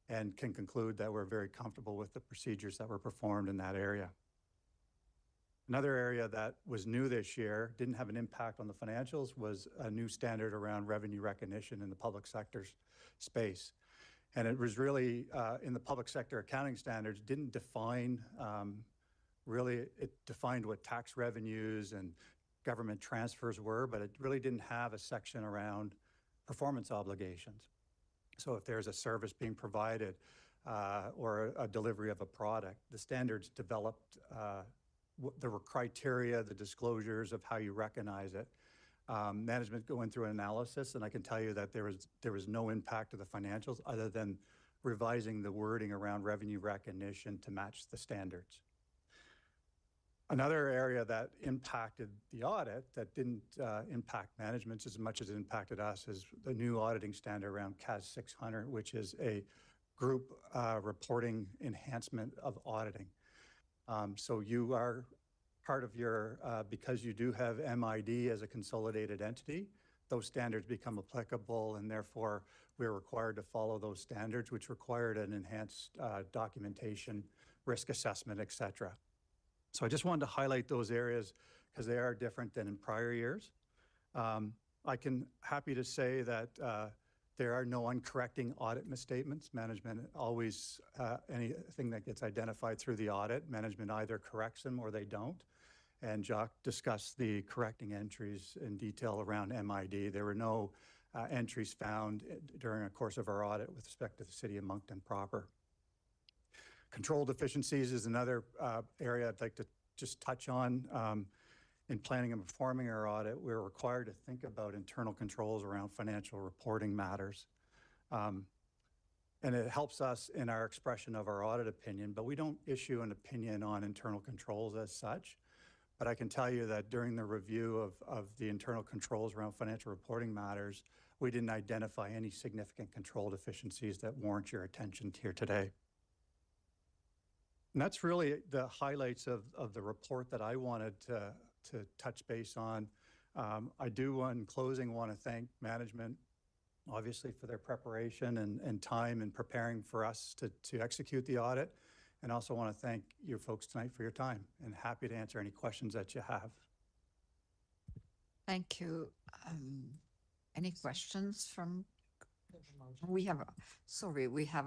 and can conclude that we're very comfortable with the procedures that were performed in that area. Another area that was new this year, didn't have an impact on the financials, was a new standard around revenue recognition in the public sector space. And it was really, in the public sector accounting standards, didn't define, really, it defined what tax revenues and government transfers were, but it really didn't have a section around performance obligations. So if there's a service being provided or a delivery of a product, the standards developed, there were criteria, the disclosures of how you recognize it. Management going through an analysis, and I can tell you that there was no impact to the financials other than revising the wording around revenue recognition to match the standards. Another area that impacted the audit that didn't impact management as much as it impacted us is the new auditing standard around CAS 600, which is a group reporting enhancement of auditing. So you are part of your, because you do have MID as a consolidated entity, those standards become applicable, and therefore we're required to follow those standards, which required an enhanced documentation, risk assessment, et cetera. So I just wanted to highlight those areas because they are different than in prior years. I can happy to say that there are no uncorrecting audit misstatements. Management always, anything that gets identified through the audit, management either corrects them or they don't. And Jacques discussed the correcting entries in detail around MID. There were no entries found during the course of our audit with respect to the City of Moncton proper. Control deficiencies is another area I'd like to just touch on. In planning and performing our audit, we're required to think about internal controls around financial reporting matters. And it helps us in our expression of our audit opinion, but we don't issue an opinion on internal controls as such. But I can tell you that during the review of the internal controls around financial reporting matters, we didn't identify any significant control deficiencies that warrant your attention here today. And that's really the highlights of the report that I wanted to touch base on. I do, in closing, want to thank management, obviously, for their preparation and time in preparing for us to execute the audit. And also want to thank you folks tonight for your time, and happy to answer any questions that you have. Thank you. Any questions from? We have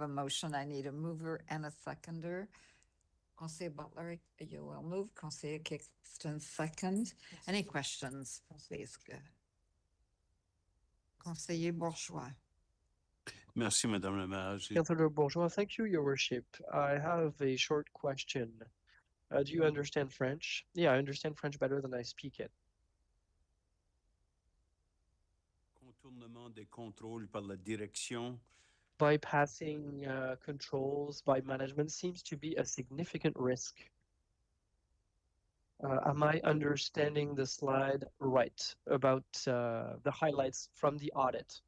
a motion. I need a mover and a seconder. Conseiller Butler, you will move. Conseiller Kingston, second. Any questions, please? Conseiller Bourgeois. Merci, Madame la Maire. Councillor Bourgeois, thank you, Your Worship. I have a short question. Do you understand French? Yeah, I understand French better than I speak it. Contournement des contrôles par la direction. Bypassing controls by management seems to be a significant risk. Am I understanding the slide right about the highlights from the audit?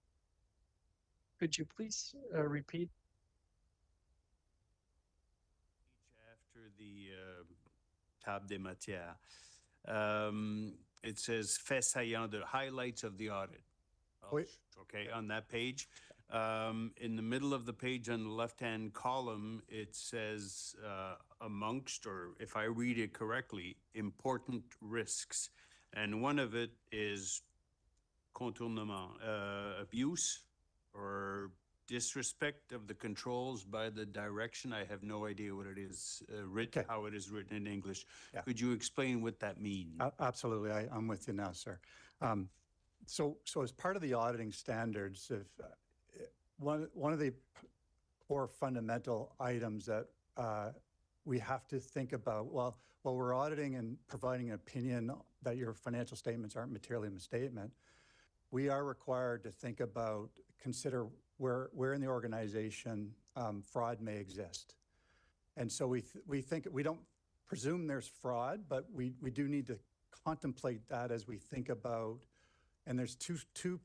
Could you please repeat? After the table des matières, it says faits saillants, the highlights of the audit. Oui. Okay, on that page. In the middle of the page on the left-hand column, it says amongst, or if I read it correctly, important risks. And one of it is contournement, abuse or disrespect of the controls by the direction. I have no idea what it is written, how it is written in English. Yeah. Could you explain what that means? Absolutely, I'm with you now, sir. So as part of the auditing standards, if one of the core fundamental items that we have to think about, while we're auditing and providing an opinion that your financial statements aren't materially a misstatement, we are required to think about, consider where in the organization fraud may exist. And so we think, we don't presume there's fraud, but we do need to contemplate that as we think about, and there's two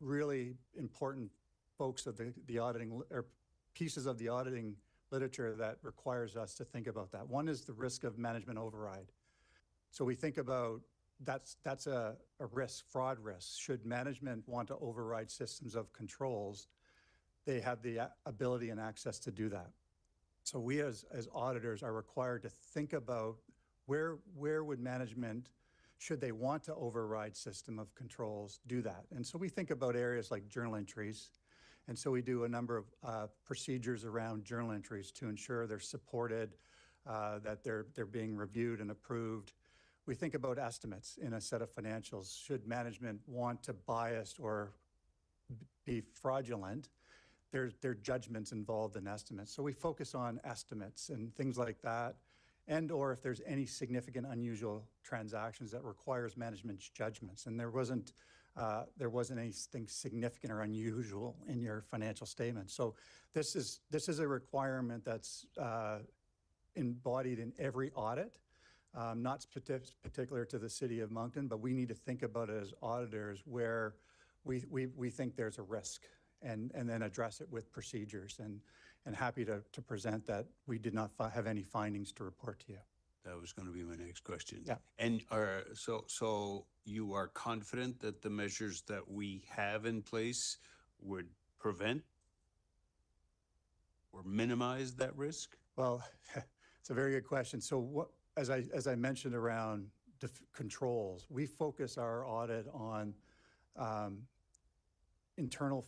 really important folks of the auditing, or pieces of the auditing literature that requires us to think about that. One is the risk of management override. So we think about that's a risk, fraud risk. Should management want to override systems of controls, they have the ability and access to do that. So we as auditors are required to think about where would management, should they want to override system of controls, do that? And so we think about areas like journal entries. And so we do a number of procedures around journal entries to ensure they're supported, that they're being reviewed and approved. We think about estimates in a set of financials. Should management want to bias or be fraudulent, there are judgments involved in estimates. So we focus on estimates and things like that, and or if there's any significant unusual transactions that requires management's judgments. And there wasn't anything significant or unusual in your financial statement. So this is a requirement that's embodied in every audit. Not particular to the City of Moncton, but we need to think about it as auditors where we think there's a risk and then address it with procedures. And happy to present that we did not have any findings to report to you. That was going to be my next question. Yeah. And so you are confident that the measures that we have in place would prevent or minimize that risk? Well, it's a very good question. So as I mentioned around controls, we focus our audit on internal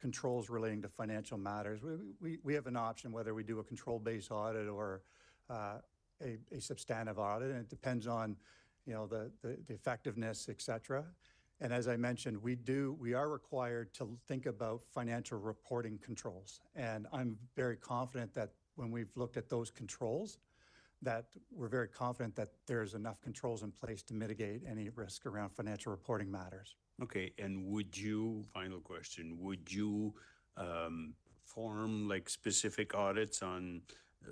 controls relating to financial matters. We have an option whether we do a control-based audit or a substantive audit, and it depends on, the effectiveness, et cetera. And as I mentioned, we are required to think about financial reporting controls. And I'm very confident that when we've looked at those controls, that we're very confident that there's enough controls in place to mitigate any risk around financial reporting matters. Okay, and final question, would you form like specific audits on,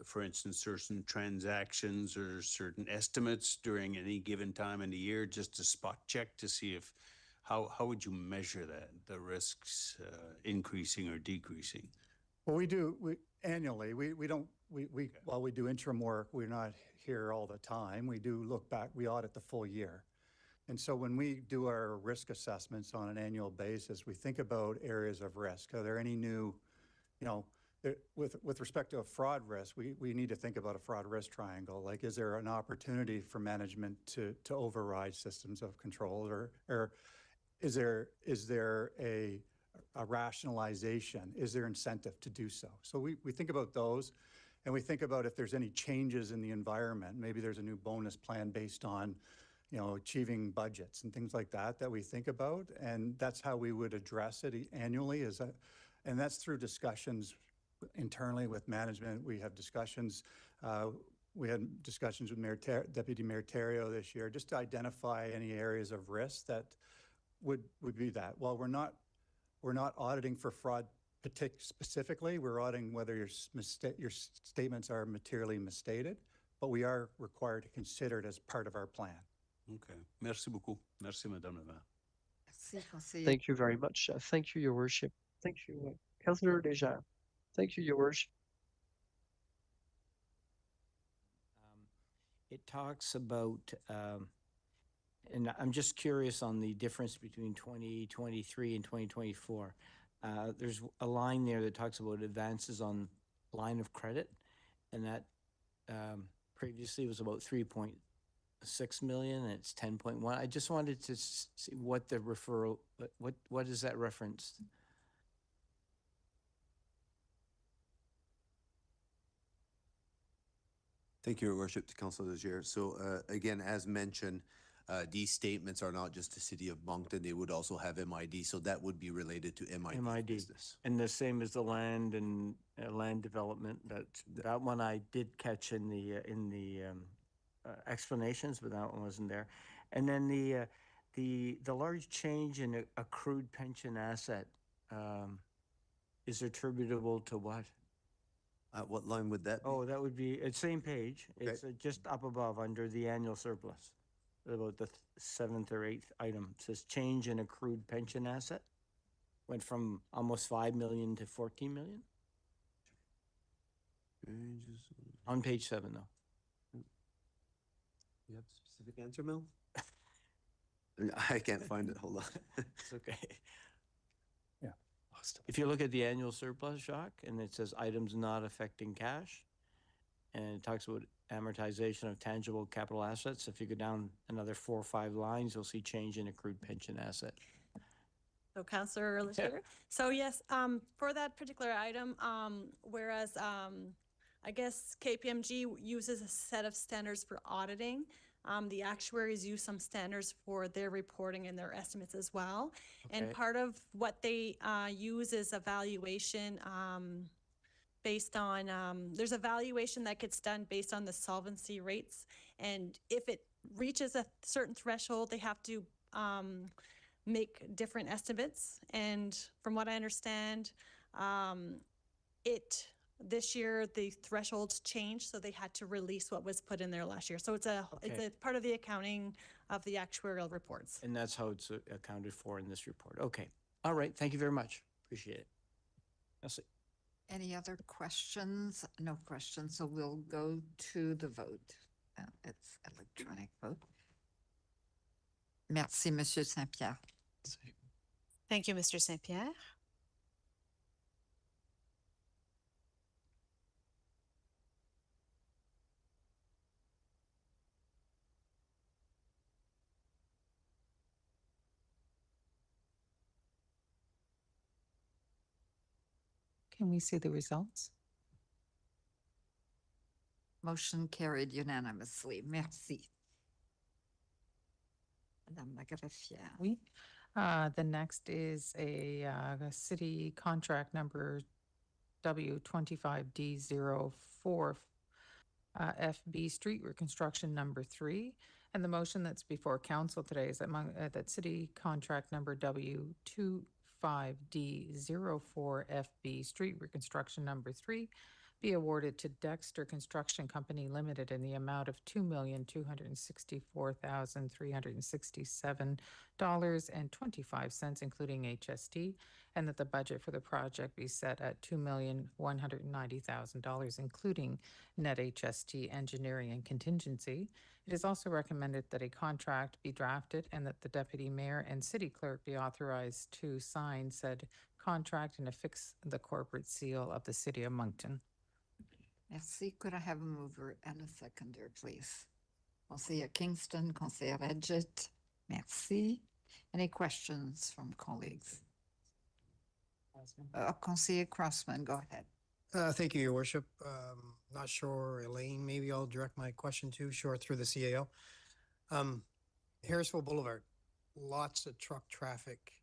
for instance, certain transactions or certain estimates during any given time in the year, just to spot check to see how would you measure that, the risks increasing or decreasing? Well, annually, while we do interim work, we're not here all the time. We do look back, we audit the full year. And so when we do our risk assessments on an annual basis, we think about areas of risk. Are there any new, with respect to a fraud risk, we need to think about a fraud risk triangle. Like, is there an opportunity for management to override systems of control, or is there a rationalization? Is there incentive to do so? So we think about those, and we think about if there's any changes in the environment. Maybe there's a new bonus plan based on, achieving budgets and things like that we think about, and that's how we would address it annually. And that's through discussions internally with management. We have discussions. We had discussions with Deputy Mayor Terrio this year, just to identify any areas of risk that would be that. While we're not auditing for fraud specifically, we're auditing whether your statements are materially misstated, but we are required to consider it as part of our plan. Okay. Merci beaucoup. Merci, Madame le Maire. Merci, conseiller. Thank you very much. Thank you, Your Worship. Thank you, Councillor Desjardins. Thank you, Your Worship. It talks about, and I'm just curious on the difference between 2023 and 2024. There's a line there that talks about advances on line of credit, and that previously was about 3.6 million, and it's 10.1. I just wanted to see what the referral, what is that referenced? Thank you, Your Worship, to Councillor Leger. So again, as mentioned, these statements are not just the City of Moncton, they would also have MID, so that would be related to MID business. And the same as the land and land development. That one I did catch in the explanations, but that one wasn't there. And then the large change in accrued pension asset is attributable to what? What line would that be? Oh, that would be, it's same page. Okay. It's just up above under the annual surplus. About the seventh or eighth item. It says change in accrued pension asset. Went from almost 5 million to 14 million. On page 7, though. You have a specific answer, Mel? I can't find it. Hold on. It's okay. Yeah. If you look at the annual surplus, Jacques, and it says items not affecting cash, and it talks about amortization of tangible capital assets. If you go down another 4 or 5 lines, you'll see change in accrued pension asset. So Councillor Lashir. So yes, for that particular item, whereas I guess KPMG uses a set of standards for auditing, the actuaries use some standards for their reporting and their estimates as well. And Okay. part of what they use is a valuation based on, there's a valuation that gets done based on the solvency rates. And if it reaches a certain threshold, they have to make different estimates. And from what I understand, this year the thresholds changed, so they had to release what was put in there last year. So it's a Okay. part of the accounting of the actuarial reports. And that's how it's accounted for in this report. Okay. All right. Thank you very much. Appreciate it. Merci. Any other questions? No questions, so we'll go to the vote. It's electronic vote. Merci, Monsieur Saint-Pierre. Thank you, Mr. Saint-Pierre. Can we see the results? Motion carried unanimously. Merci. Madame la greffière. Oui. The next is a city contract number W25D04 FB Street Reconstruction number 3. And the motion that's before council today is that city contract number W25D04 FB Street Reconstruction number 3 be awarded to Dexter Construction Company Limited in the amount of $2,264,367.25, including HST, and that the budget for the project be set at $2,190,000, including net HST engineering and contingency. It is also recommended that a contract be drafted and that the deputy mayor and city clerk be authorized to sign said contract and affix the corporate seal of the city of Moncton. Merci. Could I have a mover and a seconder, please? Conseiller Kingston, Conseiller Edgett. Merci. Any questions from colleagues? Conseiller Crossman, go ahead. Thank you, Your Worship. Not sure, Elaine, maybe I'll direct my question to, sure, through the CAO. Harrisville Boulevard, lots of truck traffic.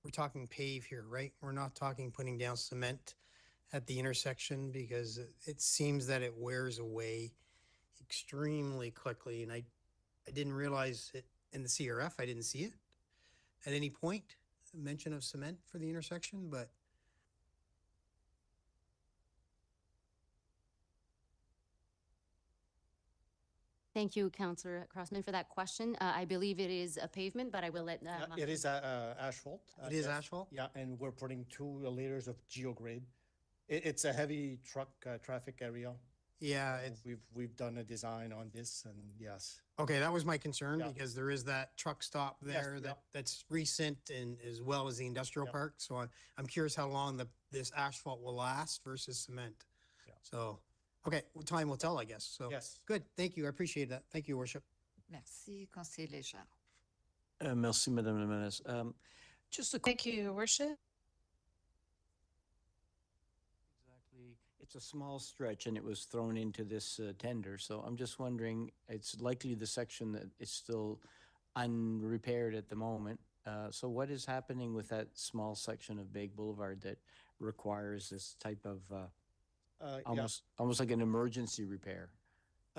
We're talking pave here, right? We're not talking putting down cement at the intersection, because it seems that it wears away extremely quickly. And I didn't realize it in the CRF. I didn't see it at any point, mention of cement for the intersection, but Thank you, Councillor Crossman, for that question. I believe it is a pavement, but I will let. It is asphalt. It is yes. asphalt? Yeah, and we're putting 2 liters of geograde. It's a heavy truck traffic area. Yeah, So we've done a design on this, and yes. okay, that was my concern, Yeah. because there is that truck stop Yes, there yeah. that's recent, and as well as the industrial park. So I'm curious how long this asphalt will last versus cement. Yeah. So, okay, well, time will tell, I guess. So, Yes. good. Thank you. I appreciate that. Thank you, Your Worship. Merci, Conseiller Léger. Merci, Madame la Ministre. Just a quick. Thank you, Your Worship. Exactly. It's a small stretch and it was thrown into this tender. So I'm just wondering, it's likely the section that is still unrepaired at the moment. So what is happening with that small section of Big Boulevard that requires this type of almost like an emergency repair?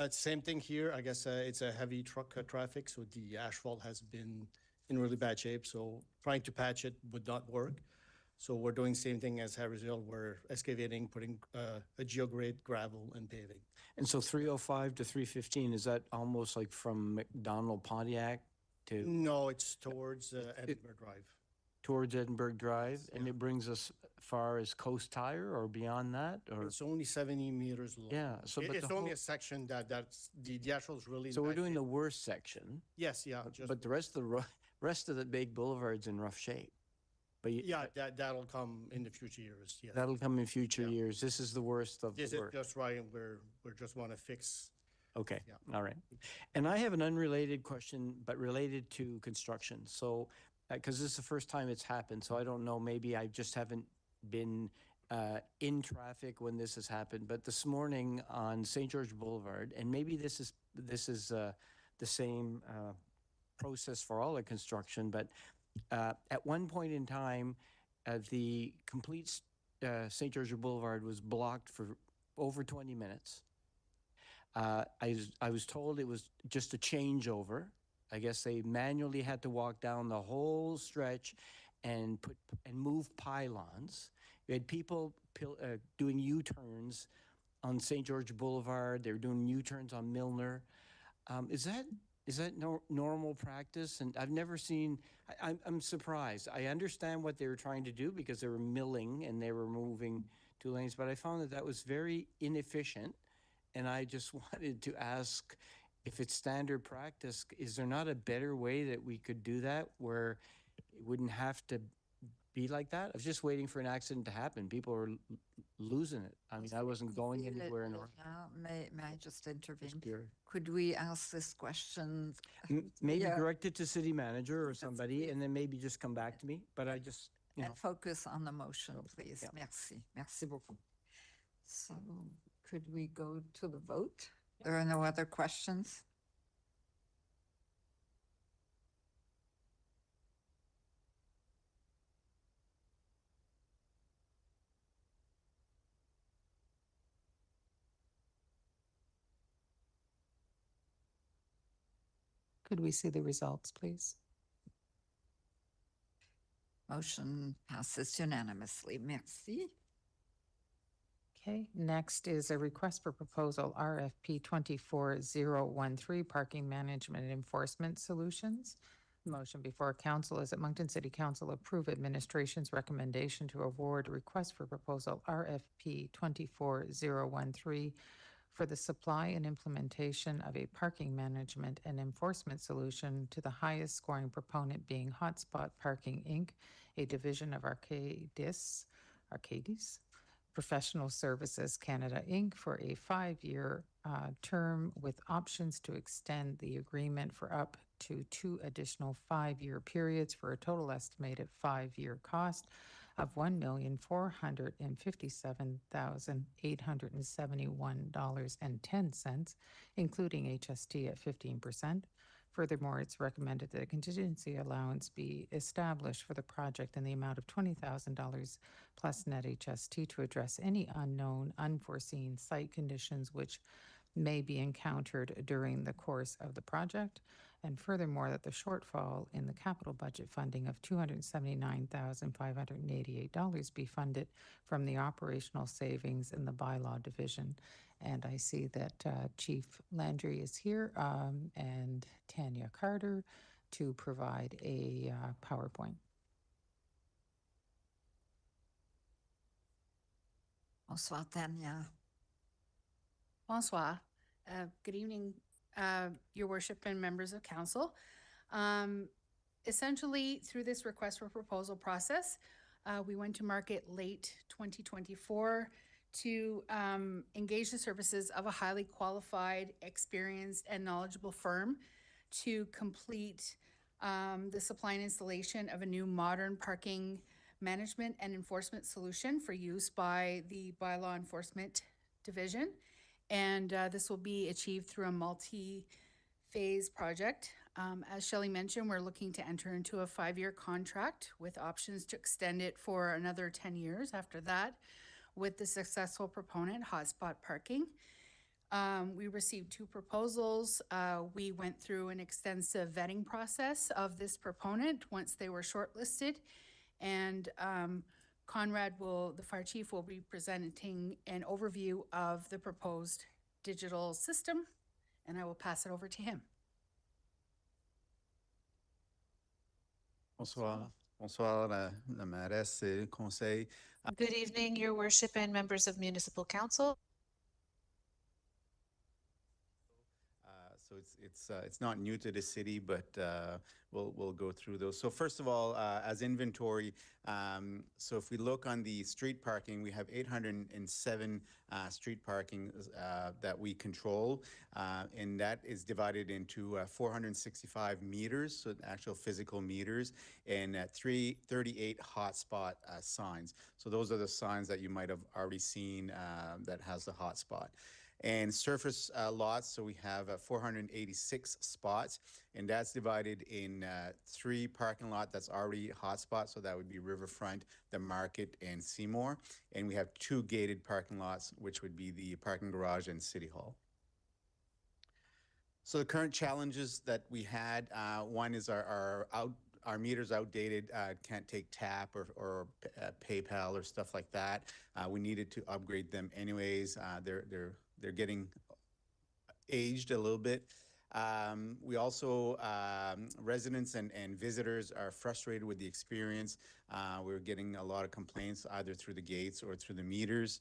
Same thing here. I guess it's a heavy truck traffic, so the asphalt has been in really bad shape. So trying to patch it would not work. So we're doing same thing as Harrisville. We're excavating, putting a geograde, gravel, and paving. And so 305 to 315, is that almost like from McDonald Pontiac to No, it's towards Edinburgh Drive. towards Edinburgh Drive? And it brings us far as Coast Tire or beyond that? Or It's only 70 meters long. Yeah, so but It's the only whole- a section that's the actual is really. So we're bad doing shape. the worst section. Yes, yeah. Just, But the rest of the rest of the big boulevard's in rough shape. But yeah, that'll come in the future years. Yeah. that'll come in future years. This is the worst of This the is worst. just right. We're just want to fix Okay, all right. And I have an unrelated question, but related to construction. So, because this is the first time it's happened, so I don't know, maybe I just haven't been in traffic when this has happened. But this morning on St. George Boulevard, and maybe this is the same process for all the construction, but at one point in time, the complete St. George Boulevard was blocked for over 20 minutes. I was told it was just a changeover. I guess they manually had to walk down the whole stretch and move pylons. We had people doing U-turns on St. George Boulevard. They were doing U-turns on Milner. Is that normal practice? And I've never seen. I'm surprised. I understand what they were trying to do because they were milling and they were moving 2 lanes, but I found that was very inefficient. And I just wanted to ask if it's standard practice, is there not a better way that we could do that where it wouldn't have to be like that? I was just waiting for an accident to happen. People were losing it. I mean, I wasn't going anywhere. May I just intervene? Could we ask this question? Maybe Yeah. direct it to city manager or somebody, and then maybe just come back to me. But I just, And focus on the motion, please. Merci. Merci beaucoup. So could we go to the vote? There are no other questions? Could we see the results, please? Motion passes unanimously. Merci. Okay, next is a request for proposal RFP 24013, Parking Management and Enforcement Solutions. Motion before council is that Moncton City Council approve administration's recommendation to award request for proposal RFP 24013 for the supply and implementation of a parking management and enforcement solution to the highest scoring proponent being Hotspot Parking, Inc., a division of Arcadis Professional Services Canada, Inc., for a 5-year term with options to extend the agreement for up to 2 additional 5-year periods for a total estimated 5-year cost of $1,457,871.10, including HST at 15%. Furthermore, it's recommended that a contingency allowance be established for the project in the amount of $20,000 plus net HST to address any unknown, unforeseen site conditions which may be encountered during the course of the project. And furthermore, that the shortfall in the capital budget funding of $279,588 be funded from the operational savings in the bylaw division. And I see that Chief Landry is here and Tanya Carter to provide a PowerPoint. Bonsoir, Tanya. Bonsoir. Good evening, Your Worship and members of council. Essentially, through this request for proposal process, we went to market late 2024 to engage the services of a highly qualified, experienced, and knowledgeable firm to complete the supply and installation of a new modern parking management and enforcement solution for use by the bylaw enforcement division. And this will be achieved through a multi-phase project. As Shelley mentioned, we're looking to enter into a 5-year contract with options to extend it for another 10 years after that with the successful proponent, Hotspot Parking. We received 2 proposals. We went through an extensive vetting process of this proponent once they were shortlisted. And Conrad the fire chief, will be presenting an overview of the proposed digital system, and I will pass it over to him. Bonsoir. Bonsoir, la mairesse et le conseil. Good evening, Your Worship and members of Municipal Council. So it's not new to the city, but we'll go through those. So first of all, as inventory, so if we look on the street parking, we have 807 street parking that we control, and that is divided into 465 meters, so actual physical meters, and 338 hotspot signs. So those are the signs that you might have already seen that has the hotspot. And surface lots, so we have 486 spots, and that's divided in 3 parking lot that's already hotspot, so that would be Riverfront, the Market, and Seymour. And we have 2 gated parking lots, which would be the parking garage and City Hall. So the current challenges that we had, one is our meters outdated, can't take tap or PayPal or stuff like that. We needed to upgrade them anyways. They're getting aged a little bit. We also, residents and visitors are frustrated with the experience. We're getting a lot of complaints either through the gates or through the meters.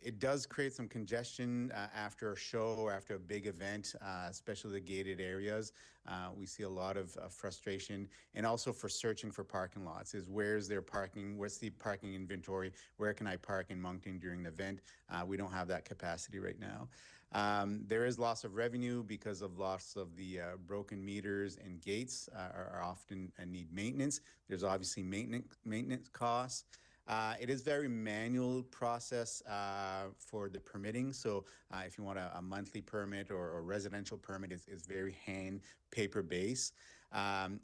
It does create some congestion after a show or after a big event, especially the gated areas. We see a lot of frustration, and also for searching for parking lots is where's their parking, what's the parking inventory, where can I park in Moncton during the event? We don't have that capacity right now. There is loss of revenue because of loss of the broken meters, and gates are often need maintenance. There's obviously maintenance costs. It is very manual process for the permitting. So if you want a monthly permit or a residential permit, it's very hand paper based.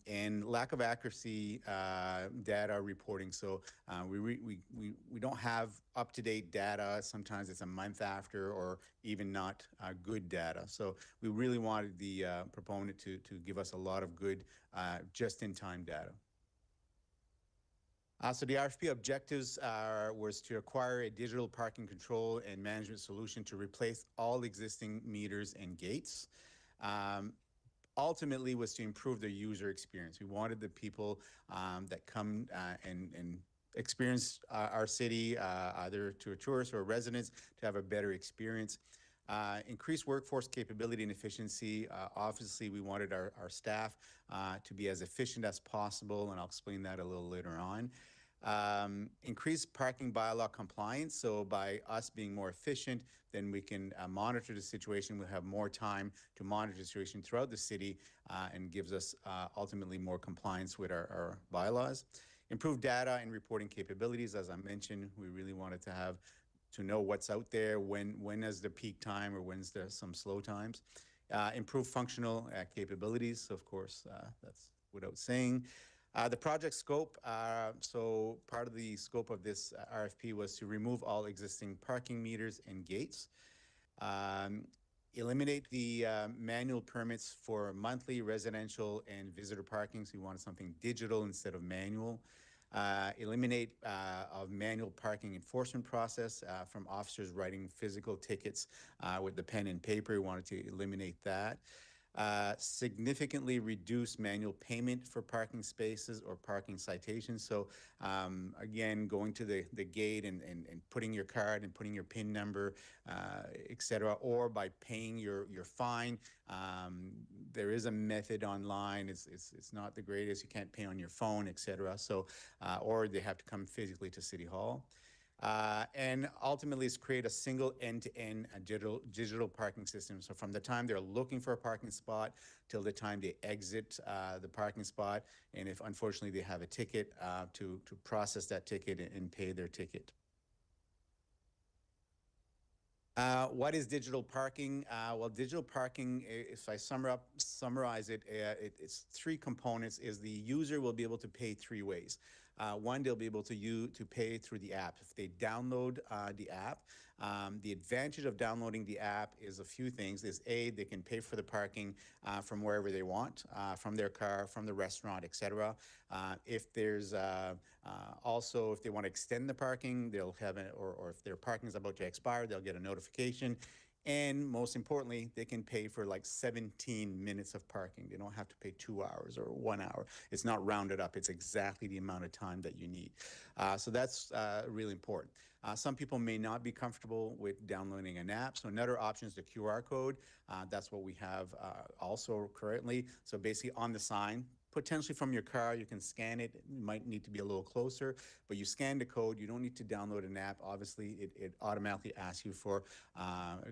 And lack of accuracy data reporting. So we don't have up-to-date data. Sometimes it's a month after, or even not good data. So we really wanted the proponent to give us a lot of good just-in-time data. So the RFP objectives was to acquire a digital parking control and management solution to replace all existing meters and gates. Ultimately was to improve the user experience. We wanted the people that come and experience our city, either to a tourist or residents, to have a better experience. Increase workforce capability and efficiency. Obviously, we wanted our staff to be as efficient as possible, and I'll explain that a little later on. Increase parking bylaw compliance. So by us being more efficient, then we can monitor the situation. We'll have more time to monitor the situation throughout the city, and gives us ultimately more compliance with our bylaws. Improve data and reporting capabilities. As I mentioned, we really wanted to know what's out there, when is the peak time or when's there some slow times. Improve functional capabilities, of course, that's without saying. The project scope, so part of the scope of this RFP was to remove all existing parking meters and gates, eliminate the manual permits for monthly residential and visitor parking. So we wanted something digital instead of manual. Eliminate of manual parking enforcement process from officers writing physical tickets with the pen and paper. We wanted to eliminate that. Significantly reduce manual payment for parking spaces or parking citations. So again, going to the gate and putting your card and putting your PIN number, et cetera, or by paying your fine. There is a method online. It's not the greatest. You can't pay on your phone, et cetera. So, or they have to come physically to City Hall. And ultimately is create a single end-to-end digital parking system. So from the time they're looking for a parking spot till the time they exit the parking spot, and if unfortunately they have a ticket, to process that ticket and pay their ticket. What is digital parking? Well, digital parking, if I summarize it, it's 3 components. Is the user will be able to pay 3 ways. One, they'll be able to pay through the app. If they download the app, the advantage of downloading the app is a few things. Is A, they can pay for the parking from wherever they want, from their car, from the restaurant, et cetera. If there's also, if they want to extend the parking, they'll have or if their parking is about to expire, they'll get a notification. And most importantly, they can pay for like 17 minutes of parking. They don't have to pay 2 hours or 1 hour. It's not rounded up. It's exactly the amount of time that you need. So that's really important. Some people may not be comfortable with downloading an app. So another option is the QR code. That's what we have also currently. So basically on the sign, potentially from your car, you can scan it. It might need to be a little closer, but you scan the code. You don't need to download an app. Obviously, it automatically asks you for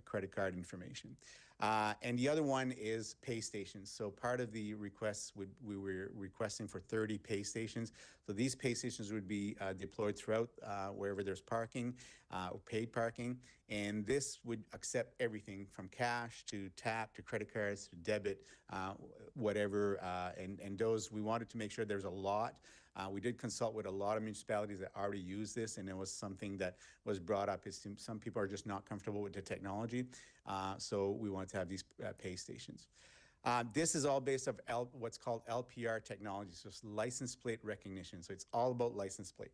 credit card information. And the other one is pay stations. So part of the requests we were requesting for 30 pay stations. So these pay stations would be deployed throughout wherever there's parking or paid parking. And this would accept everything from cash to tap to credit cards to debit, whatever. And those, we wanted to make sure there's a lot. We did consult with a lot of municipalities that already use this, and it was something that was brought up. Is some people are just not comfortable with the technology, so we wanted to have these pay stations. This is all based off what's called LPR technology, so it's license plate recognition. So it's all about license plate.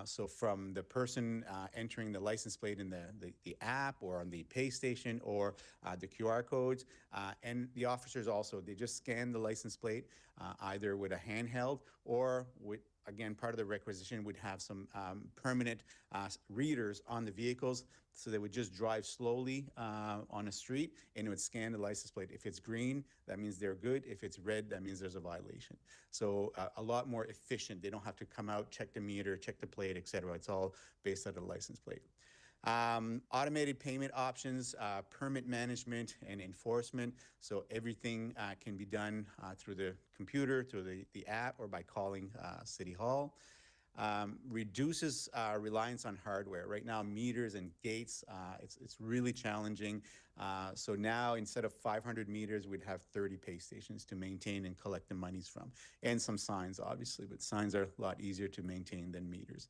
So from the person entering the license plate in the app or on the pay station or the QR codes, and the officers also, they just scan the license plate either with a handheld or with, again, part of the requisition would have some permanent readers on the vehicles. So they would just drive slowly on a street and it would scan the license plate. If it's green, that means they're good. If it's red, that means there's a violation. So a lot more efficient. They don't have to come out, check the meter, check the plate, et cetera. It's all based on the license plate. Automated payment options, permit management and enforcement. So everything can be done through the computer, through the app, or by calling City Hall. Reduces reliance on hardware. Right now, meters and gates, it's really challenging. So now, instead of 500 meters, we'd have 30 pay stations to maintain and collect the monies from. And some signs, obviously, but signs are a lot easier to maintain than meters.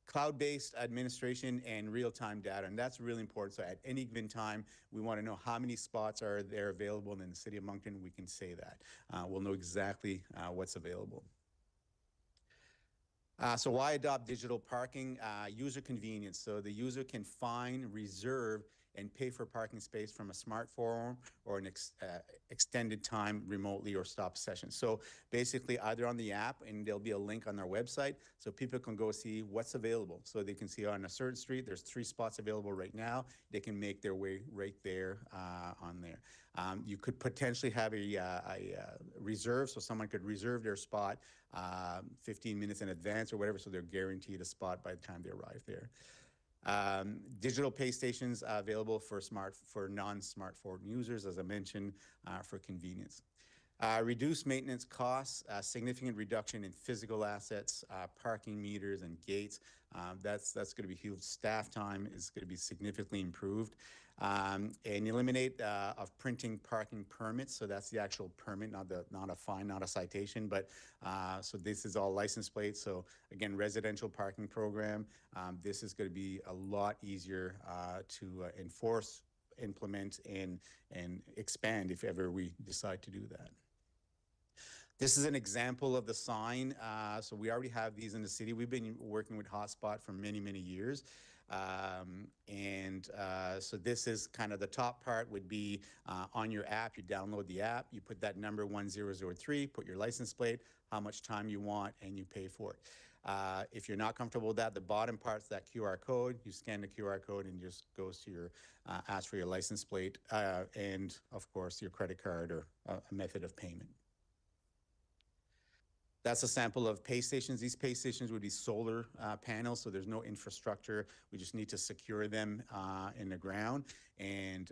Cloud-based administration and real-time data, and that's really important. So at any given time, we want to know how many spots are there available, and in the City of Moncton, we can say that. We'll know exactly what's available. So why adopt digital parking? User convenience. So the user can find, reserve, and pay for parking space from a smartphone or an extended time remotely or stop session. So basically either on the app, and there'll be a link on our website, so people can go see what's available. So they can see on a certain street, there's 3 spots available right now. They can make their way right there on there. You could potentially have a reserve, so someone could reserve their spot 15 minutes in advance or whatever, so they're guaranteed a spot by the time they arrive there. Digital pay stations available for non-smartphone users, as I mentioned, for convenience. Reduced maintenance costs, significant reduction in physical assets, parking meters and gates. That's going to be huge. Staff time is going to be significantly improved. And eliminate of printing parking permits. So that's the actual permit, not a fine, not a citation. But so this is all license plates. So again, residential parking program. This is going to be a lot easier to enforce, implement, and expand if ever we decide to do that. This is an example of the sign. So we already have these in the city. We've been working with Hotspot for many, many years. So this is kind of the top part would be on your app. You download the app, you put that number 1003, put your license plate, how much time you want, and you pay for it. If you're not comfortable with that, the bottom part's that QR code. You scan the QR code and just goes to your, ask for your license plate and, of course, your credit card or a method of payment. That's a sample of pay stations. These pay stations would be solar panels, so there's no infrastructure. We just need to secure them in the ground, and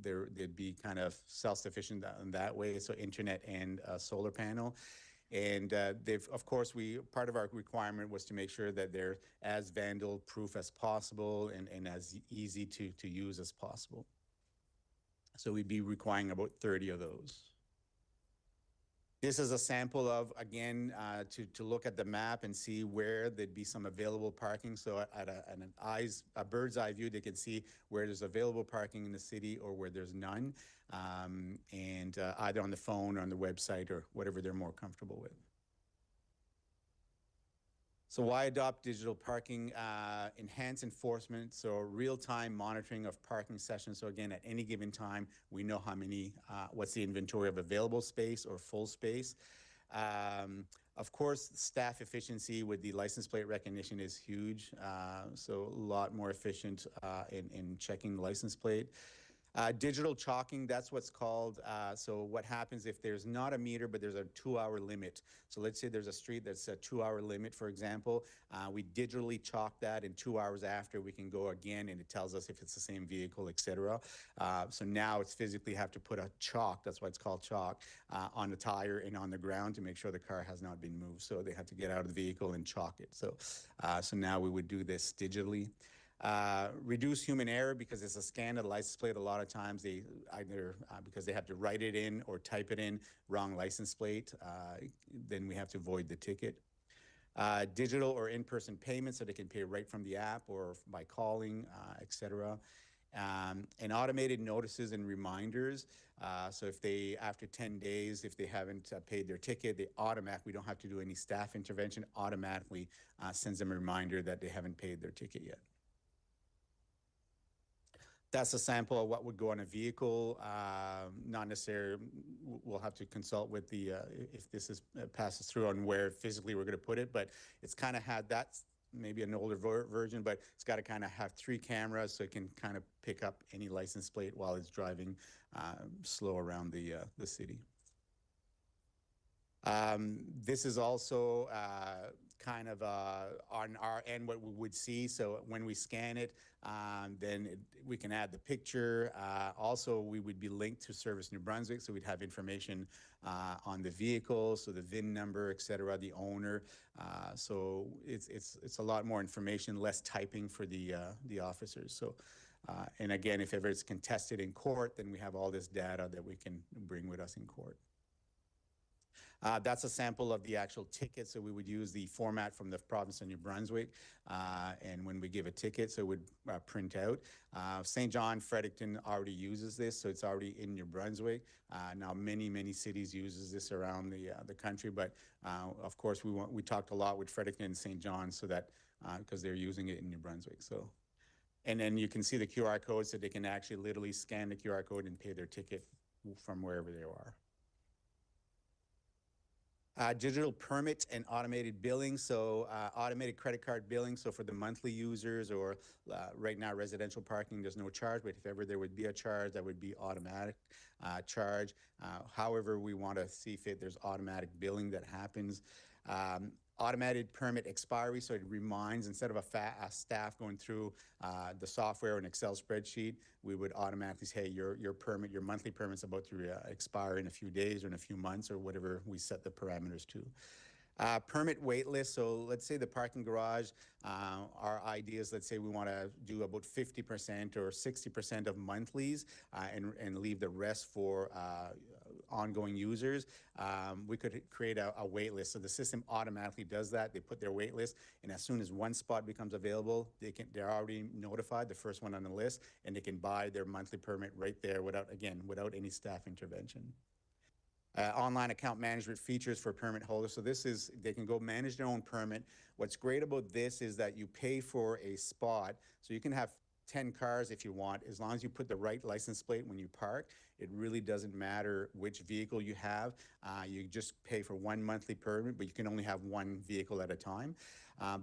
they'd be kind of self-sufficient in that way, so internet and solar panel. And of course, part of our requirement was to make sure that they're as vandal-proof as possible and as easy to use as possible. So we'd be requiring about 30 of those. This is a sample of, again, to look at the map and see where there'd be some available parking. So at a bird's eye view, they can see where there's available parking in the city or where there's none, and either on the phone or on the website or whatever they're more comfortable with. So why adopt digital parking? Enhance enforcement, so real-time monitoring of parking sessions. So again, at any given time, we know how many, what's the inventory of available space or full space. Of course, staff efficiency with the license plate recognition is huge. So a lot more efficient in checking the license plate. Digital chalking, that's what's called. So what happens if there's not a meter, but there's a 2-hour limit. So let's say there's a street that's a 2-hour limit, for example. We digitally chalk that, and 2 hours after we can go again, and it tells us if it's the same vehicle, etc. So now it's physically have to put a chalk, that's why it's called chalk, on the tire and on the ground to make sure the car has not been moved. So they have to get out of the vehicle and chalk it. So now we would do this digitally. Reduce human error because it's a scan of the license plate. A lot of times they either, because they have to write it in or type it in, wrong license plate, then we have to void the ticket. Digital or in-person payments so they can pay right from the app or by calling, etc. And automated notices and reminders. So if they, after 10 days, if they haven't paid their ticket, we don't have to do any staff intervention, automatically sends them a reminder that they haven't paid their ticket yet. That's a sample of what would go on a vehicle. Not necessarily, we'll have to consult with the, if this is passes through on where physically we're going to put it, but it's kind of had that, maybe an older version, but it's got to kind of have 3 cameras so it can kind of pick up any license plate while it's driving slow around the city. This is also kind of on our end what we would see. So when we scan it, then we can add the picture. Also, we would be linked to Service New Brunswick, so we'd have information on the vehicle, so the VIN number, et cetera, the owner. So it's a lot more information, less typing for the officers. So. And again, if ever it's contested in court, then we have all this data that we can bring with us in court. That's a sample of the actual ticket. So we would use the format from the province of New Brunswick. And when we give a ticket, so it would print out. St. John, Fredericton already uses this, so it's already in New Brunswick. Now, many cities uses this around the country, but of course, we talked a lot with Fredericton and St. John so that, because they're using it in New Brunswick. So. And then you can see the QR code so they can actually literally scan the QR code and pay their ticket from wherever they are. Digital permit and automated billing. So automated credit card billing. So for the monthly users or right now residential parking, there's no charge, but if ever there would be a charge, that would be automatic charge. However, we want to see if there's automatic billing that happens. Automated permit expiry, so it reminds, instead of a staff going through the software or an Excel spreadsheet, we would automatically say, hey, your permit, your monthly permit's about to expire in a few days or in a few months or whatever we set the parameters to. Permit wait list, so let's say the parking garage, our idea is, let's say we want to do about 50% or 60% of monthlies and leave the rest for ongoing users. We could create a wait list. So the system automatically does that. They put their wait list, and as soon as one spot becomes available, they're already notified, the first one on the list, and they can buy their monthly permit right there without any staff intervention. Online account management features for permit holders. So this is, they can go manage their own permit. What's great about this is that you pay for a spot, so you can have 10 cars if you want, as long as you put the right license plate when you park. It really doesn't matter which vehicle you have. You just pay for one monthly permit, but you can only have one vehicle at a time.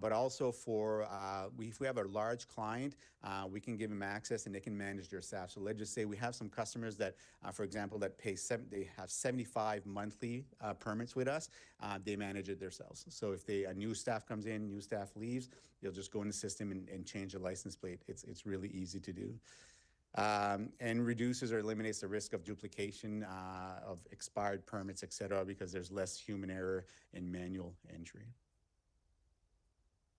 But also for, if we have a large client, we can give them access and they can manage their staff. So let's just say we have some customers that, for example, that they have 75 monthly permits with us. They manage it themselves. So if a new staff comes in, new staff leaves, they'll just go in the system and change the license plate. It's really easy to do. And reduces or eliminates the risk of duplication of expired permits, et cetera, because there's less human error in manual entry.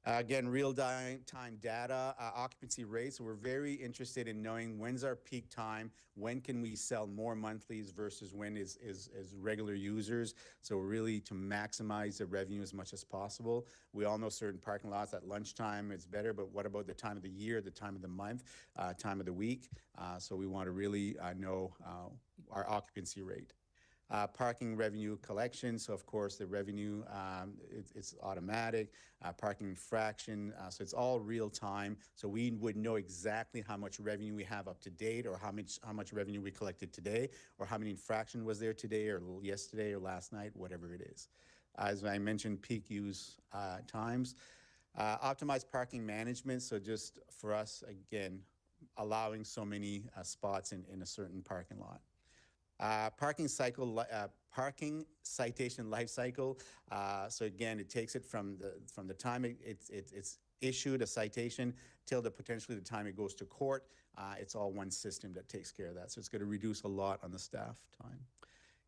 Again, real-time data, occupancy rates. So we're very interested in knowing when's our peak time, when can we sell more monthlies versus when is regular users. So really to maximize the revenue as much as possible. We all know certain parking lots at lunchtime is better, but what about the time of the year, the time of the month, time of the week? So we want to really know our occupancy rate. Parking revenue collection, so of course the revenue, it's automatic. Parking fraction, so it's all real time. So we would know exactly how much revenue we have up to date, or how much revenue we collected today, or how many infraction was there today or yesterday or last night, whatever it is. As I mentioned, peak use times. Optimized parking management, so just for us, again, allowing so many spots in a certain parking lot. Parking citation life cycle. So again, it takes it from the time it's issued a citation till potentially the time it goes to court. It's all one system that takes care of that. So it's going to reduce a lot on the staff time.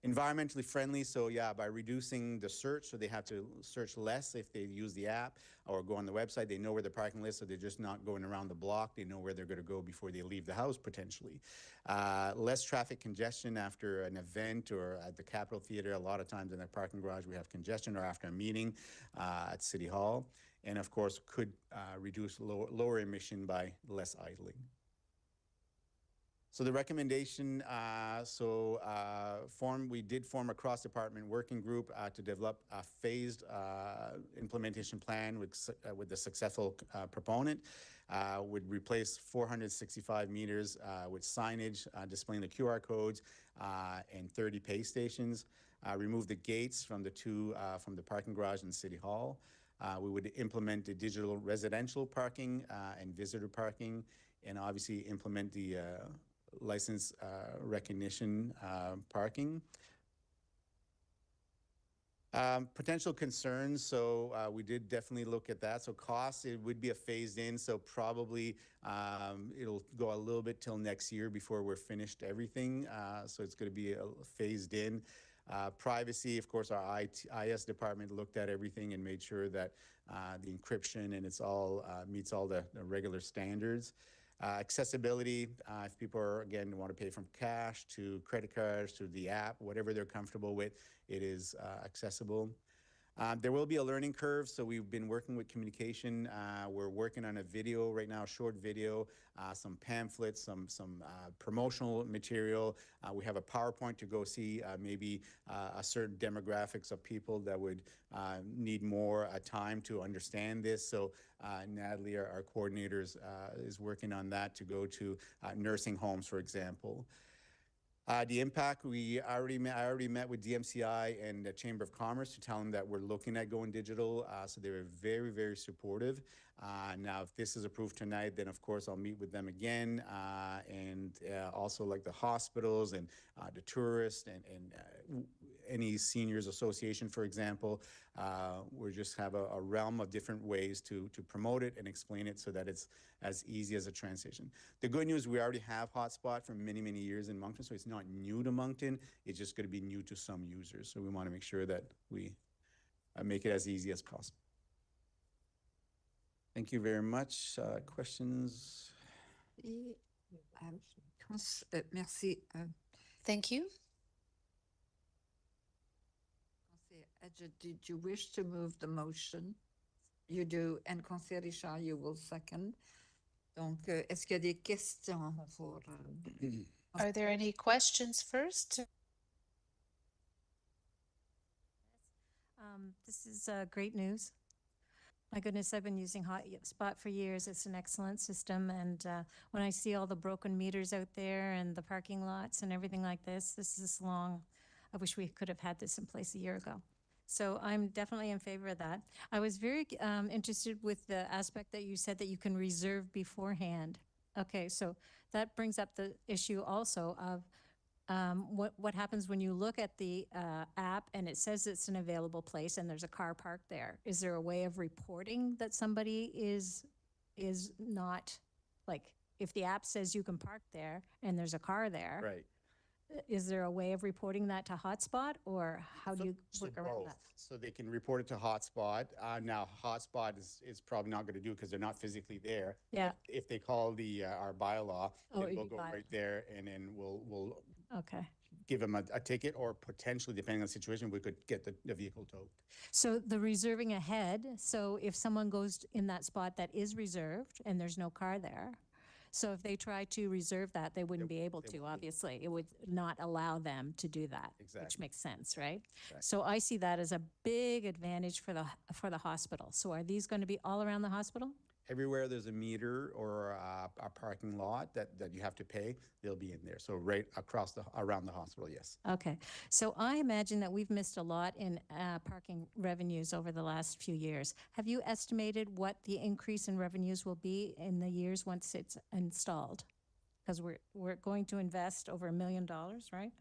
Environmentally friendly, so yeah, by reducing the search, so they have to search less if they use the app or go on the website. They know where the parking is, so they're just not going around the block. They know where they're going to go before they leave the house, potentially. Less traffic congestion after an event or at the Capitol Theater. A lot of times in the parking garage, we have congestion, or after a meeting at City Hall. And of course, could reduce lower emission by less idling. So the recommendation, we did form a cross-department working group to develop a phased implementation plan with the successful proponent. Would replace 465 meters with signage displaying the QR codes and 30 pay stations. Remove the gates from from the parking garage in City Hall. We would implement the digital residential parking and visitor parking, and obviously implement the license recognition parking. Potential concerns, so we did definitely look at that. So costs, it would be a phased in, so probably it'll go a little bit till next year before we're finished everything. So it's going to be phased in. Privacy, of course, our IS department looked at everything and made sure that the encryption and it's all meets all the regular standards. Accessibility, if people are, again, want to pay from cash to credit cards to the app, whatever they're comfortable with, it is accessible. There will be a learning curve, so we've been working with communication. We're working on a video right now, a short video, some pamphlets, some promotional material. We have a PowerPoint to go see maybe a certain demographics of people that would need more time to understand this. So Natalie, our coordinators, is working on that to go to nursing homes, for example. The impact, I already met with DMCI and the Chamber of Commerce to tell them that we're looking at going digital. So they were very, very supportive. Now, if this is approved tonight, then of course I'll meet with them again, and also like the hospitals and the tourists and any seniors association, for example. We just have a realm of different ways to promote it and explain it so that it's as easy as a transition. The good news, we already have Hotspot for many, many years in Moncton, so it's not new to Moncton. It's just going to be new to some users. So we want to make sure that we make it as easy as possible. Thank you very much. Questions? Merci. Thank you. Did you wish to move the motion? You do, and Conseiller Richard, you will second. Donc, est-ce qu'il y a des questions pour... Are there any questions first? This is great news. My goodness, I've been using Hotspot for years. It's an excellent system. And when I see all the broken meters out there and the parking lots and everything like this is long. I wish we could have had this in place a year ago. So I'm definitely in favor of that. I was very interested with the aspect that you said that you can reserve beforehand. Okay, so that brings up the issue also of what happens when you look at the app and it says it's an available place and there's a car parked there. Is there a way of reporting that somebody is not, like, if the app says you can park there and there's a car there? Right. Is there a way of reporting that to Hotspot, or how do you work around that? So they can report it to Hotspot. Now, Hotspot is probably not going to do it because they're not physically there. Yeah. If they call our bylaw, Oh, then it'd we'll be go bylaw. right there, and then we'll Okay. give them a ticket, or potentially, depending on the situation, we could get the vehicle towed. So the reserving ahead, so if someone goes in that spot that is reserved and there's no car there, So if they try to reserve that, they wouldn't be able to, obviously. It would not allow them to do that. Which Exactly. makes sense, right? Exactly. So I see that as a big advantage for the hospital. So are these going to be all around the hospital? Everywhere there's a meter or a parking lot that you have to pay, they'll be in there. So right across around the hospital, yes. Okay, so I imagine that we've missed a lot in parking revenues over the last few years. Have you estimated what the increase in revenues will be in the years once it's installed? Because we're going to invest over $1 million, right?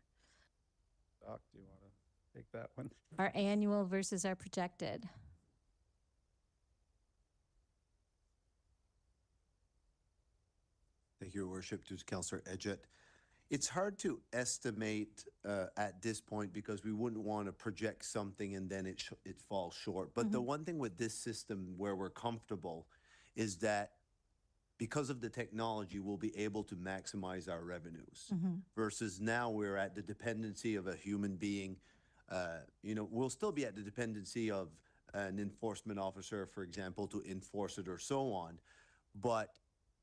Doc, do you want to take that one? Our annual versus our projected. Thank you, Your Worship, to Councillor Edgett. It's hard to estimate at this point because we wouldn't want to project something and then it falls short. But the one thing with this system where we're comfortable is that because of the technology, we'll be able to maximize our revenues versus now we're at the dependency of a human being. We'll still be at the dependency of an enforcement officer, for example, to enforce it or so on. But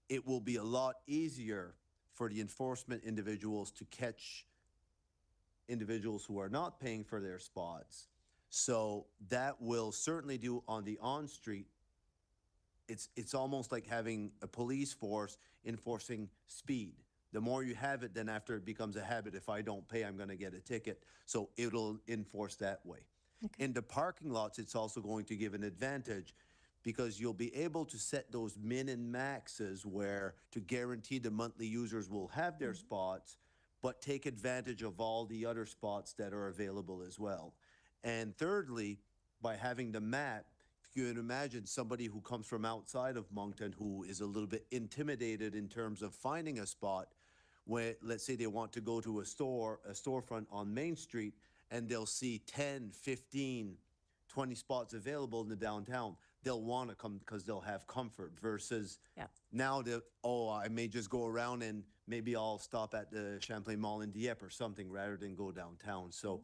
it will be a lot easier for the enforcement individuals to catch individuals who are not paying for their spots. So that will certainly do on the on-street. It's almost like having a police force enforcing speed. The more you have it, then after it becomes a habit, if I don't pay, I'm going to get a ticket. So it'll enforce that way. Okay. In the parking lots, it's also going to give an advantage because you'll be able to set those min and maxes where to guarantee the monthly users will have their spots, but take advantage of all the other spots that are available as well. And thirdly, by having the map, if you can imagine somebody who comes from outside of Moncton who is a little bit intimidated in terms of finding a spot, where let's say they want to go to a storefront on Main Street, and they'll see 10, 15, 20 spots available in the downtown. They'll want to come because they'll have comfort versus now I may just go around and maybe I'll stop at the Champlain Mall in Dieppe or something rather than go downtown. So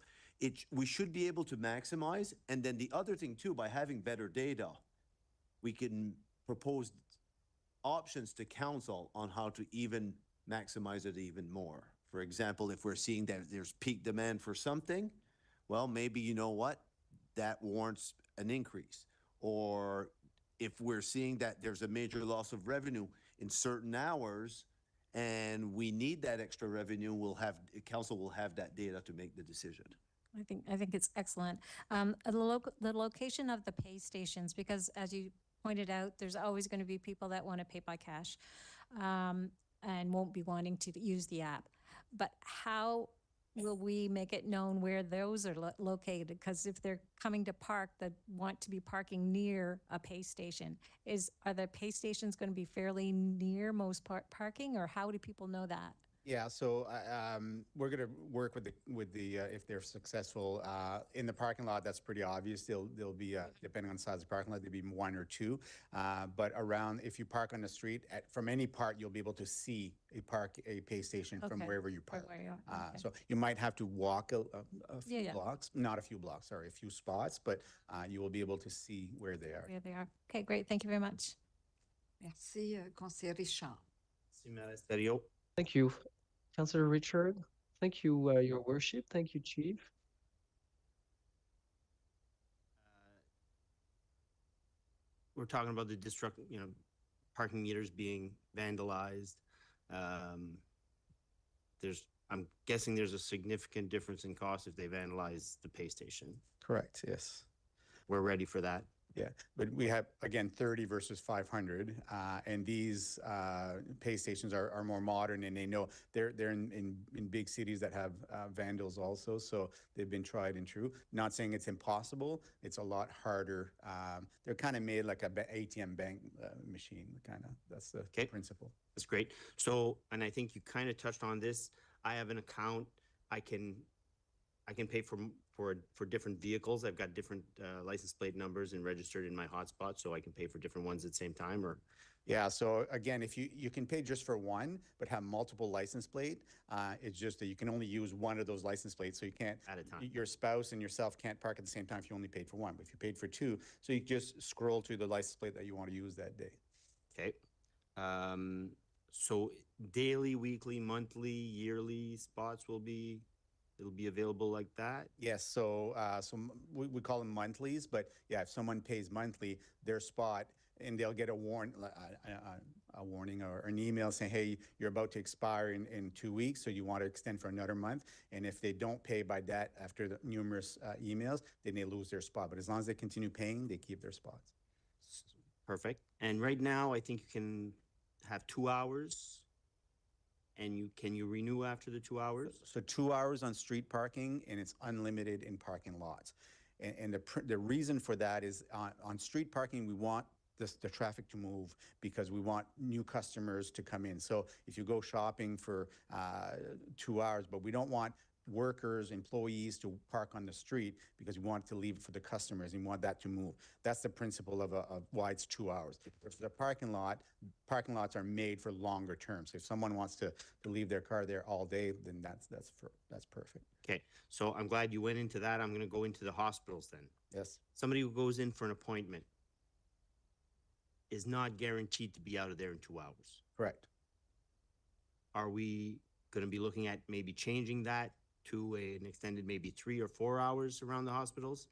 we should be able to maximize. And then the other thing too, by having better data, we can propose options to council on how to even maximize it even more. For example, if we're seeing that there's peak demand for something, well, maybe you know what, that warrants an increase. Or if we're seeing that there's a major loss of revenue in certain hours and we need that extra revenue, council will have that data to make the decision. I think it's excellent. The location of the pay stations, because as you pointed out, there's always going to be people that want to pay by cash and won't be wanting to use the app. But how will we make it known where those are located? Because if they're coming to park, that want to be parking near a pay station, are the pay stations going to be fairly near most parking, or how do people know that? Yeah, so we're going to work with the if they're successful in the parking lot. That's pretty obvious. There'll be depending on the size of the parking lot, there'll be one or two. But around, if you park on the street from any part, you'll be able to see a pay station from wherever you park. So you might have to walk a few blocks, not a few blocks, sorry, a few spots, but you will be able to see where they are. Where they are. Okay, great. Thank you very much. Merci, Conseiller Richard. Thank you, Councillor Richard. Thank you, Your Worship. Thank you, Chief. We're talking about the parking meters being vandalized. I'm guessing there's a significant difference in cost if they vandalize the pay station. Correct, yes. We're ready for that. Yeah, but we have, again, 30 versus 500, and these pay stations are more modern, and they know they're in big cities that have vandals also, so they've been tried and true. Not saying it's impossible, it's a lot harder. They're kind of made like a ATM bank machine, kind of. That's the principle. That's great. So, and I think you kind of touched on this. I have an account. I can pay for different vehicles. I've got different license plate numbers and registered in my hotspot, so I can pay for different ones at the same time, or? Yeah, so again, if you can pay just for one, but have multiple license plate, it's just that you can only use one of those license plates, so you can't, at a time. Your spouse and yourself can't park at the same time if you only paid for one, but if you paid for two, so you just scroll to the license plate that you want to use that day. Okay. So daily, weekly, monthly, yearly spots it'll be available like that? Yes, so, we call them monthlies, but yeah, if someone pays monthly, their spot, and they'll get a warning or an email saying, hey, you're about to expire in 2 weeks, so you want to extend for another month. And if they don't pay by that after the numerous emails, then they lose their spot. But as long as they continue paying, they keep their spots. Perfect. And right now, I think you can have 2 hours. And can you renew after the 2 hours? So 2 hours on street parking, and it's unlimited in parking lots. And the reason for that is on street parking, we want the traffic to move because we want new customers to come in. So if you go shopping for 2 hours, but we don't want workers, employees to park on the street because we want to leave for the customers and we want that to move. That's the principle of why it's 2 hours. For the parking lots are made for longer term. So if someone wants to leave their car there all day, then that's perfect. Okay, so I'm glad you went into that. I'm going to go into the hospitals then. Yes. Somebody who goes in for an appointment is not guaranteed to be out of there in 2 hours. Correct. Are we going to be looking at maybe changing that to an extended maybe 3 or 4 hours around the hospitals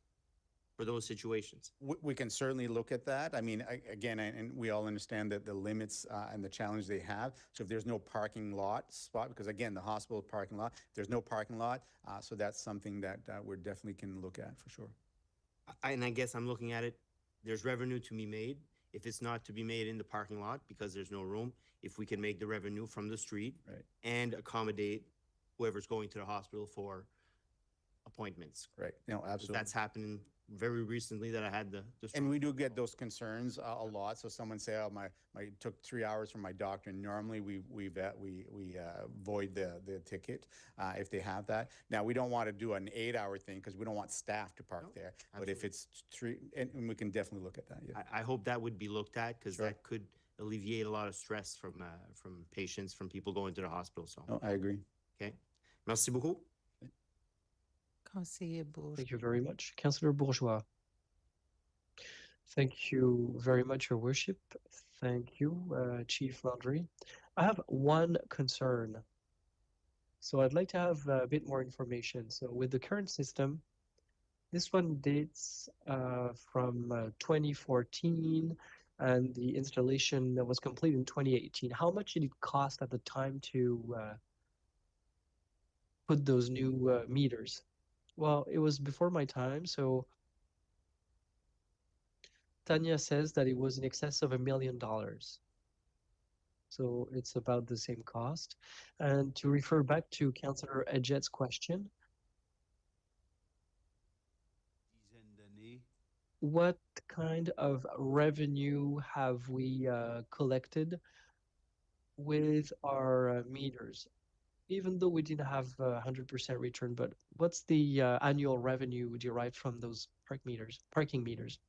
for those situations? We can certainly look at that. I mean, again, and we all understand that the limits and the challenge they have. So if there's no parking lot spot, because again, the hospital parking lot, there's no parking lot. So that's something that we definitely can look at for sure. And I guess I'm looking at it, there's revenue to be made. If it's not to be made in the parking lot because there's no room, if we can make the revenue from the street and accommodate whoever's going to the hospital for appointments. Right. No, absolutely. That's happening very recently that I had the And we do get those concerns a lot. So someone say, "Oh, my it took 3 hours from my doctor." And normally we void the ticket if they have that. Now we don't want to do an 8-hour thing because we don't want staff to park there. But if it's 3, and we can definitely look at that. Yeah. I hope that would be looked at because that could alleviate a lot of stress from patients, from people going to the hospital. So I agree. Okay. Merci beaucoup. Conseiller Bourgeois. Thank you very much. Councillor Bourgeois. Thank you very much, Your Worship. Thank you, Chief Landry. I have one concern. So I'd like to have a bit more information. So with the current system, this one dates from 2014 and the installation that was complete in 2018. How much did it cost at the time to put those new meters? Well, it was before my time, so Tanya says that it was in excess of $1 million. So it's about the same cost. And to refer back to Councillor Edget's question, what kind of revenue have we collected with our meters? Even though we didn't have 100% return, but what's the annual revenue derived from those parking meters?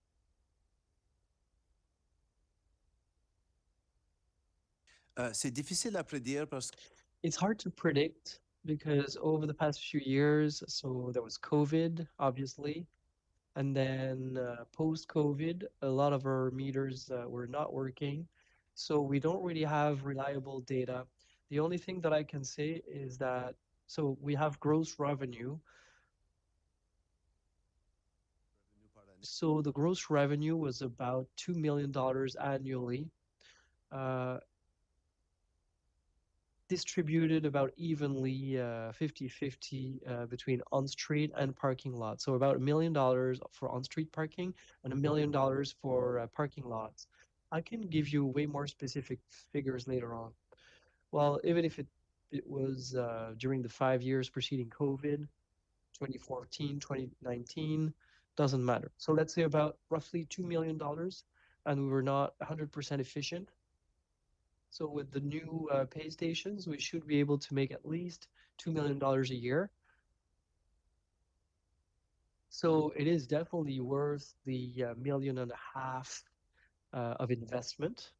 C'est difficile à prédire parce que It's hard to predict because over the past few years, so there was COVID, obviously, and then post-COVID, a lot of our meters were not working. So we don't really have reliable data. The only thing that I can say is that, so we have gross revenue. So the gross revenue was about $2 million annually, distributed about evenly 50-50 between on-street and parking lots. So about $1 million for on-street parking and $1 million for parking lots. I can give you way more specific figures later on. Well, even if it was during the 5 years preceding COVID, 2014, 2019, doesn't matter. So let's say about roughly $2 million, and we were not 100% efficient. So with the new pay stations, we should be able to make at least $2 million a year. So it is definitely worth the $1.5 million of investment.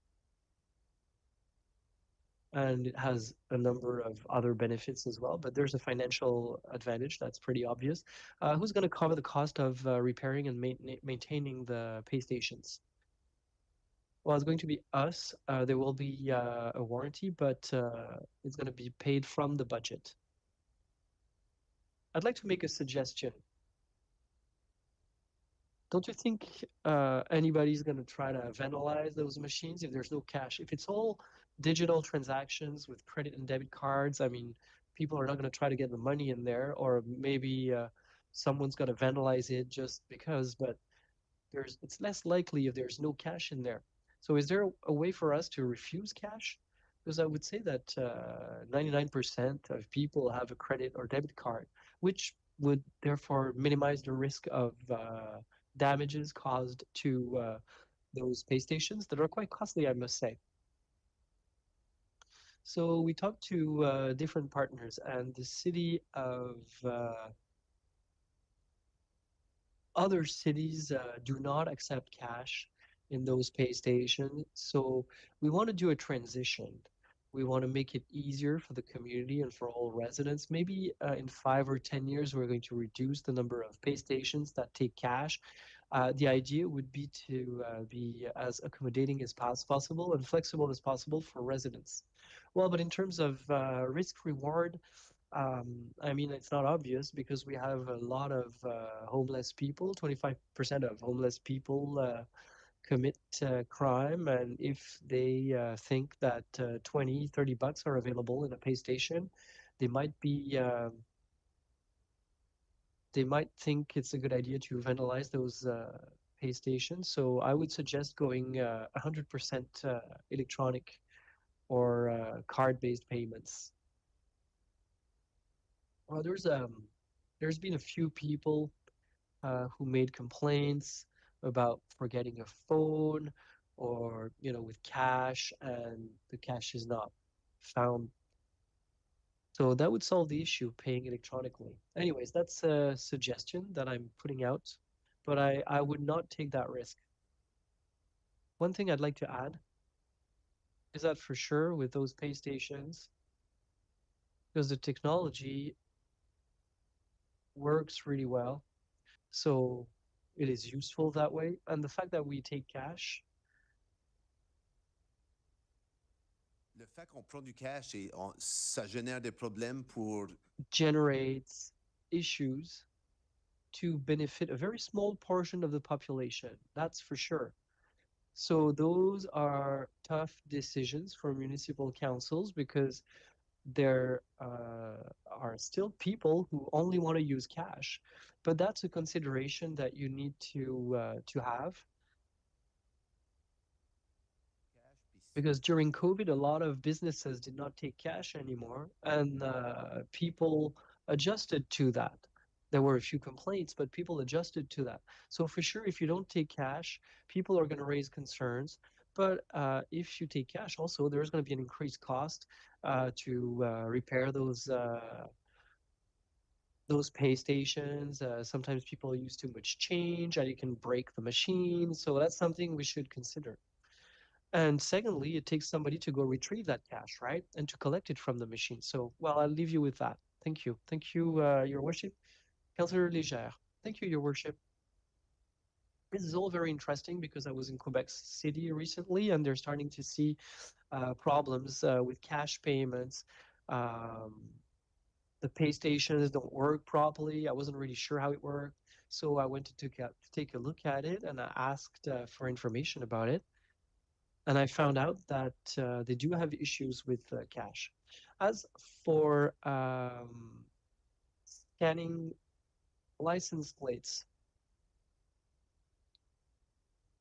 And it has a number of other benefits as well, but there's a financial advantage that's pretty obvious. Who's going to cover the cost of repairing and maintaining the pay stations? Well, it's going to be us. There will be a warranty, but it's going to be paid from the budget. I'd like to make a suggestion. Don't you think anybody's going to try to vandalize those machines if there's no cash? If it's all digital transactions with credit and debit cards, I mean, people are not going to try to get the money in there, or maybe someone's going to vandalize it just because, but it's less likely if there's no cash in there. So is there a way for us to refuse cash? Because I would say that 99% of people have a credit or debit card, which would therefore minimize the risk of damages caused to those pay stations that are quite costly, I must say. So we talked to different partners, and the city of other cities do not accept cash in those pay stations. So we want to do a transition. We want to make it easier for the community and for all residents. Maybe in 5 or 10 years, we're going to reduce the number of pay stations that take cash. The idea would be to be as accommodating as possible and flexible as possible for residents. Well, but in terms of risk reward, I mean, it's not obvious because we have a lot of homeless people. 25% of homeless people commit crime, and if they think that 20, 30 bucks are available in a pay station, they might think it's a good idea to vandalize those pay stations. So I would suggest going 100% electronic or card-based payments. Well, there's been a few people who made complaints about forgetting a phone or, with cash, and the cash is not found. So that would solve the issue, paying electronically. Anyways, that's a suggestion that I'm putting out, but I would not take that risk. One thing I'd like to add is that for sure with those pay stations, because the technology works really well, so it is useful that way. And the fact that we take cash, Le fait qu'on prend du cash, ça génère des problèmes pour... generates issues to benefit a very small portion of the population. That's for sure. So those are tough decisions for municipal councils because there are still people who only want to use cash, but that's a consideration that you need to have. Because during COVID, a lot of businesses did not take cash anymore, and people adjusted to that. There were a few complaints, but people adjusted to that. So for sure, if you don't take cash, people are going to raise concerns. But if you take cash, also there's going to be an increased cost to repair those pay stations. Sometimes people use too much change, and you can break the machine. So that's something we should consider. And secondly, it takes somebody to go retrieve that cash, right? And to collect it from the machine. So, well, I'll leave you with that. Thank you. Thank you, Your Worship. Councillor Légère. Thank you, Your Worship. This is all very interesting because I was in Quebec City recently, and they're starting to see problems with cash payments. The pay stations don't work properly. I wasn't really sure how it worked. So I went to take a look at it, and I asked for information about it. And I found out that they do have issues with cash. As for scanning license plates,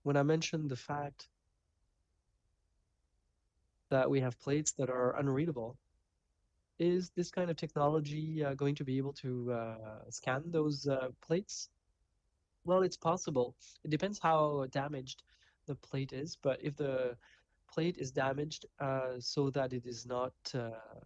when I mentioned the fact that we have plates that are unreadable, is this kind of technology going to be able to scan those plates? Well, it's possible. It depends how damaged the plate is, but if the plate is damaged so that it is not,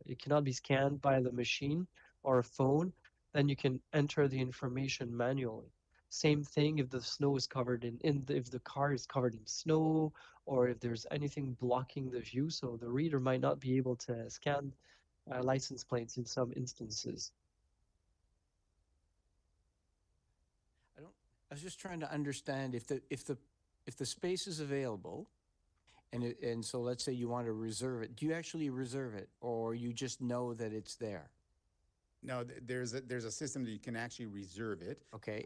it cannot be scanned by the machine or a phone, then you can enter the information manually. Same thing if the snow is covered if the car is covered in snow, or if there's anything blocking the view, so the reader might not be able to scan license plates in some instances. I was just trying to understand if the space is available And so let's say you want to reserve it. Do you actually reserve it, or you just know that it's there? No, there's a system that you can actually reserve it. Okay.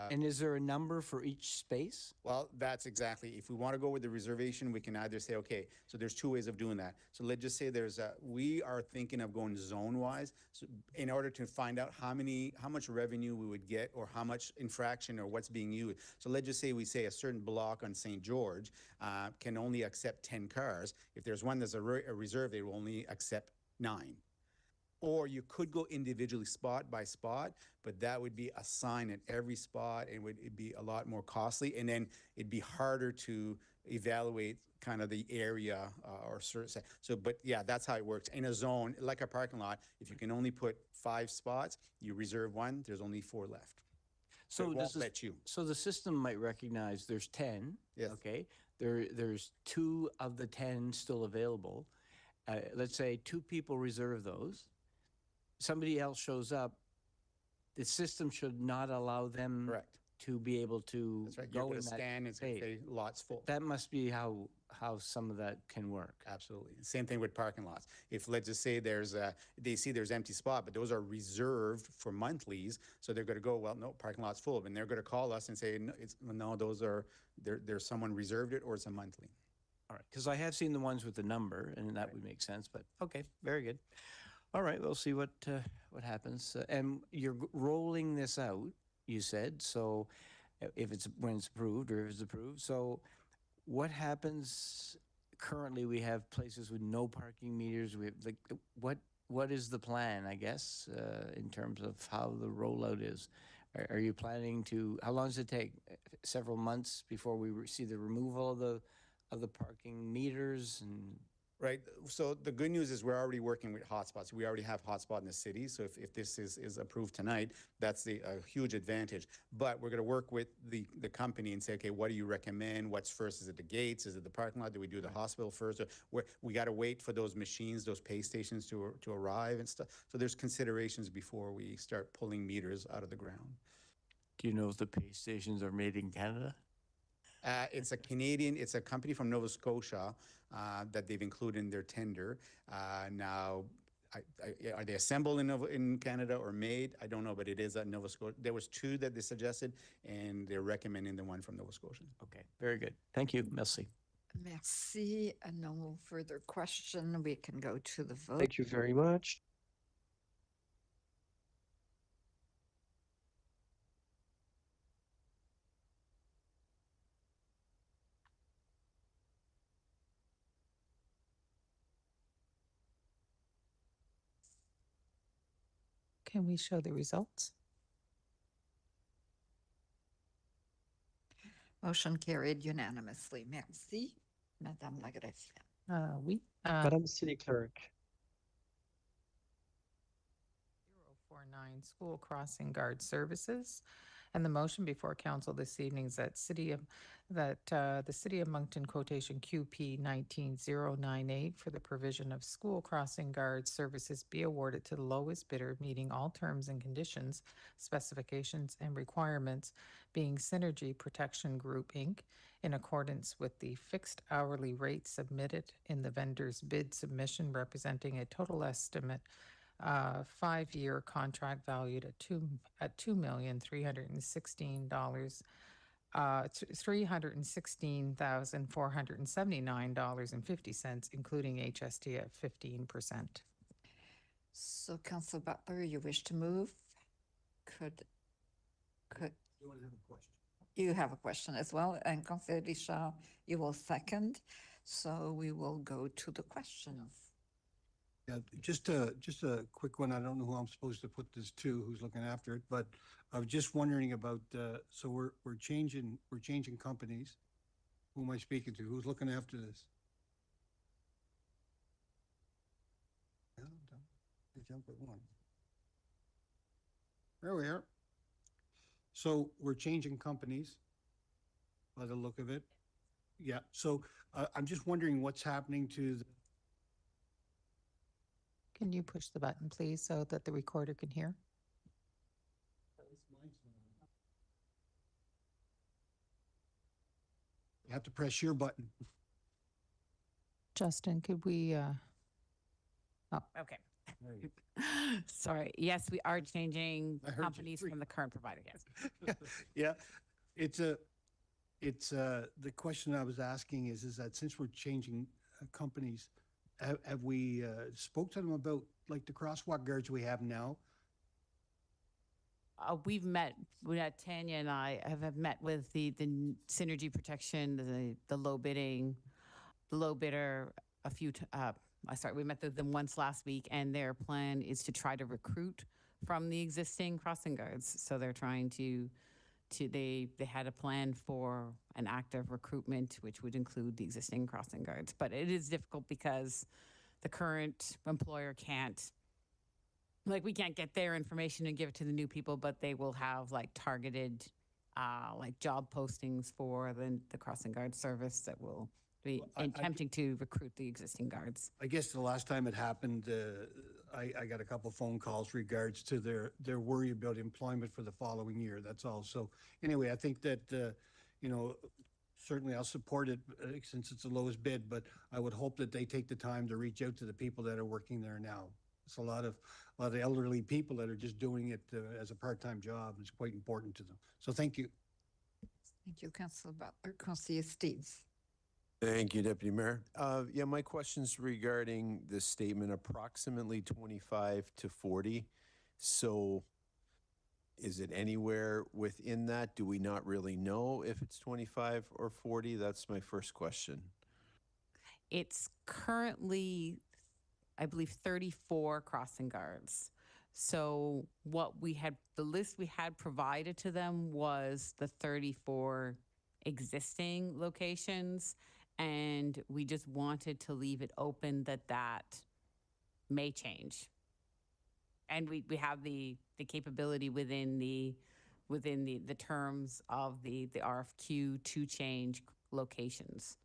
And is there a number for each space? Well, that's exactly, if we want to go with the reservation, we can either say, okay, so there's two ways of doing that. So let's just say we are thinking of going zone-wise, so in order to find out how much revenue we would get or how much infraction or what's being used. So let's just say we say a certain block on St. George can only accept 10 cars. If there's one that's a reserve, they will only accept 9. Or you could go individually spot by spot, but that would be a sign at every spot and it'd be a lot more costly. And then it'd be harder to evaluate kind of the area or certain. So, but yeah, that's how it works. In a zone, like a parking lot, if you can only put 5 spots, you reserve 1, there's only 4 left. So it won't let you. So the system might recognize there's 10. Yes. Okay. There's 2 of the 10 still available. Let's say 2 people reserve those. Somebody else shows up, the system should not allow them Correct. to be able to That's right. You're go going in to that scan and space. say lots full. That must be how some of that can work. Absolutely. Same thing with parking lots. If, let's just say they see there's empty spot, but those are reserved for monthlies, so they're going to go, well, no, parking lot's full, and they're going to call us and say, no, those are, there's someone reserved it or it's a monthly. All right, because I have seen the ones with the number, and that would make sense, but okay, very good. All right, we'll see what happens. And you're rolling this out, you said, so when it's approved or if it's approved. So what happens currently? We have places with no parking meters. We have what is the plan, I guess, in terms of how the rollout is? Are you planning to, how long does it take? Several months before we see the removal of the parking meters and... Right. So the good news is we're already working with hotspots. We already have hotspot in the city. So if this is approved tonight, that's a huge advantage. But we're going to work with the company and say, okay, what do you recommend? What's first? Is it the gates? Is it the parking lot? Do we do the hospital first? Or we got to wait for those machines, those pay stations to arrive and stuff. So there's considerations before we start pulling meters out of the ground. Do you know if the pay stations are made in Canada? It's a company from Nova Scotia that they've included in their tender. Now, are they assembled in Canada or made? I don't know, but it is at Nova Scotia. There was 2 that they suggested, and they're recommending the one from Nova Scotia. Okay, very good. Thank you. Merci. Merci. No further question. We can go to the vote. Thank you very much. Can we show the results? Motion carried unanimously. Merci, Madame la Greffière. Oui. Madam City Clerk. 049 School Crossing Guard Services. And the motion before council this evening is that the City of Moncton quotation QP 19098 for the provision of school crossing guard services be awarded to the lowest bidder meeting all terms and conditions, specifications, and requirements, being Synergy Protection Group, Inc., in accordance with the fixed hourly rate submitted in the vendor's bid submission, representing a total estimate 5-year contract valued at $2,316,479.50, including HST at 15%. So, Councillor Butler, you wish to move? Could You want to have a question? you have a question as well? And Councillor Richard, you will second. So we will go to the questions. Yeah, just a quick one. I don't know who I'm supposed to put this to, who's looking after it, but I was just wondering about, so we're changing companies. Who am I speaking to? Who's looking after this? Yeah, jump at one. There we are. So we're changing companies by the look of it. Yeah, so I'm just wondering what's happening to the Can you push the button, please, so that the recorder can hear? You have to press your button. Justin, could we, oh, Okay. Sorry. Yes, we are changing I heard you. companies Three. from the current provider, yes. Yeah, the question I was asking is that since we're changing companies, have we spoke to them about like the crosswalk guards we have now? We've met, Tanya and I have met with the synergy protection, the low bidding, the low bidder a few, we met with them once last week, and their plan is to try to recruit from the existing crossing guards. So they're trying they had a plan for an active recruitment, which would include the existing crossing guards. But it is difficult because the current employer can't, we can't get their information and give it to the new people, but they will have like targeted, job postings for the crossing guard service that will be attempting to recruit the existing guards. I guess the last time it happened, I got a couple phone calls regards to their worry about employment for the following year. That's all. So anyway, I think that, certainly I'll support it since it's the lowest bid, but I would hope that they take the time to reach out to the people that are working there now. It's a lot of elderly people that are just doing it as a part-time job. It's quite important to them. So thank you. Thank you, Councillor Butler. Councillor Steves. Thank you, Deputy Mayor. Yeah, my question's regarding the statement approximately 25 to 40. So is it anywhere within that? Do we not really know if it's 25 or 40? That's my first question. It's currently, I believe, 34 crossing guards. So the list we had provided to them was the 34 existing locations. And we just wanted to leave it open that may change. And we have the capability within the terms of the RFQ to change locations.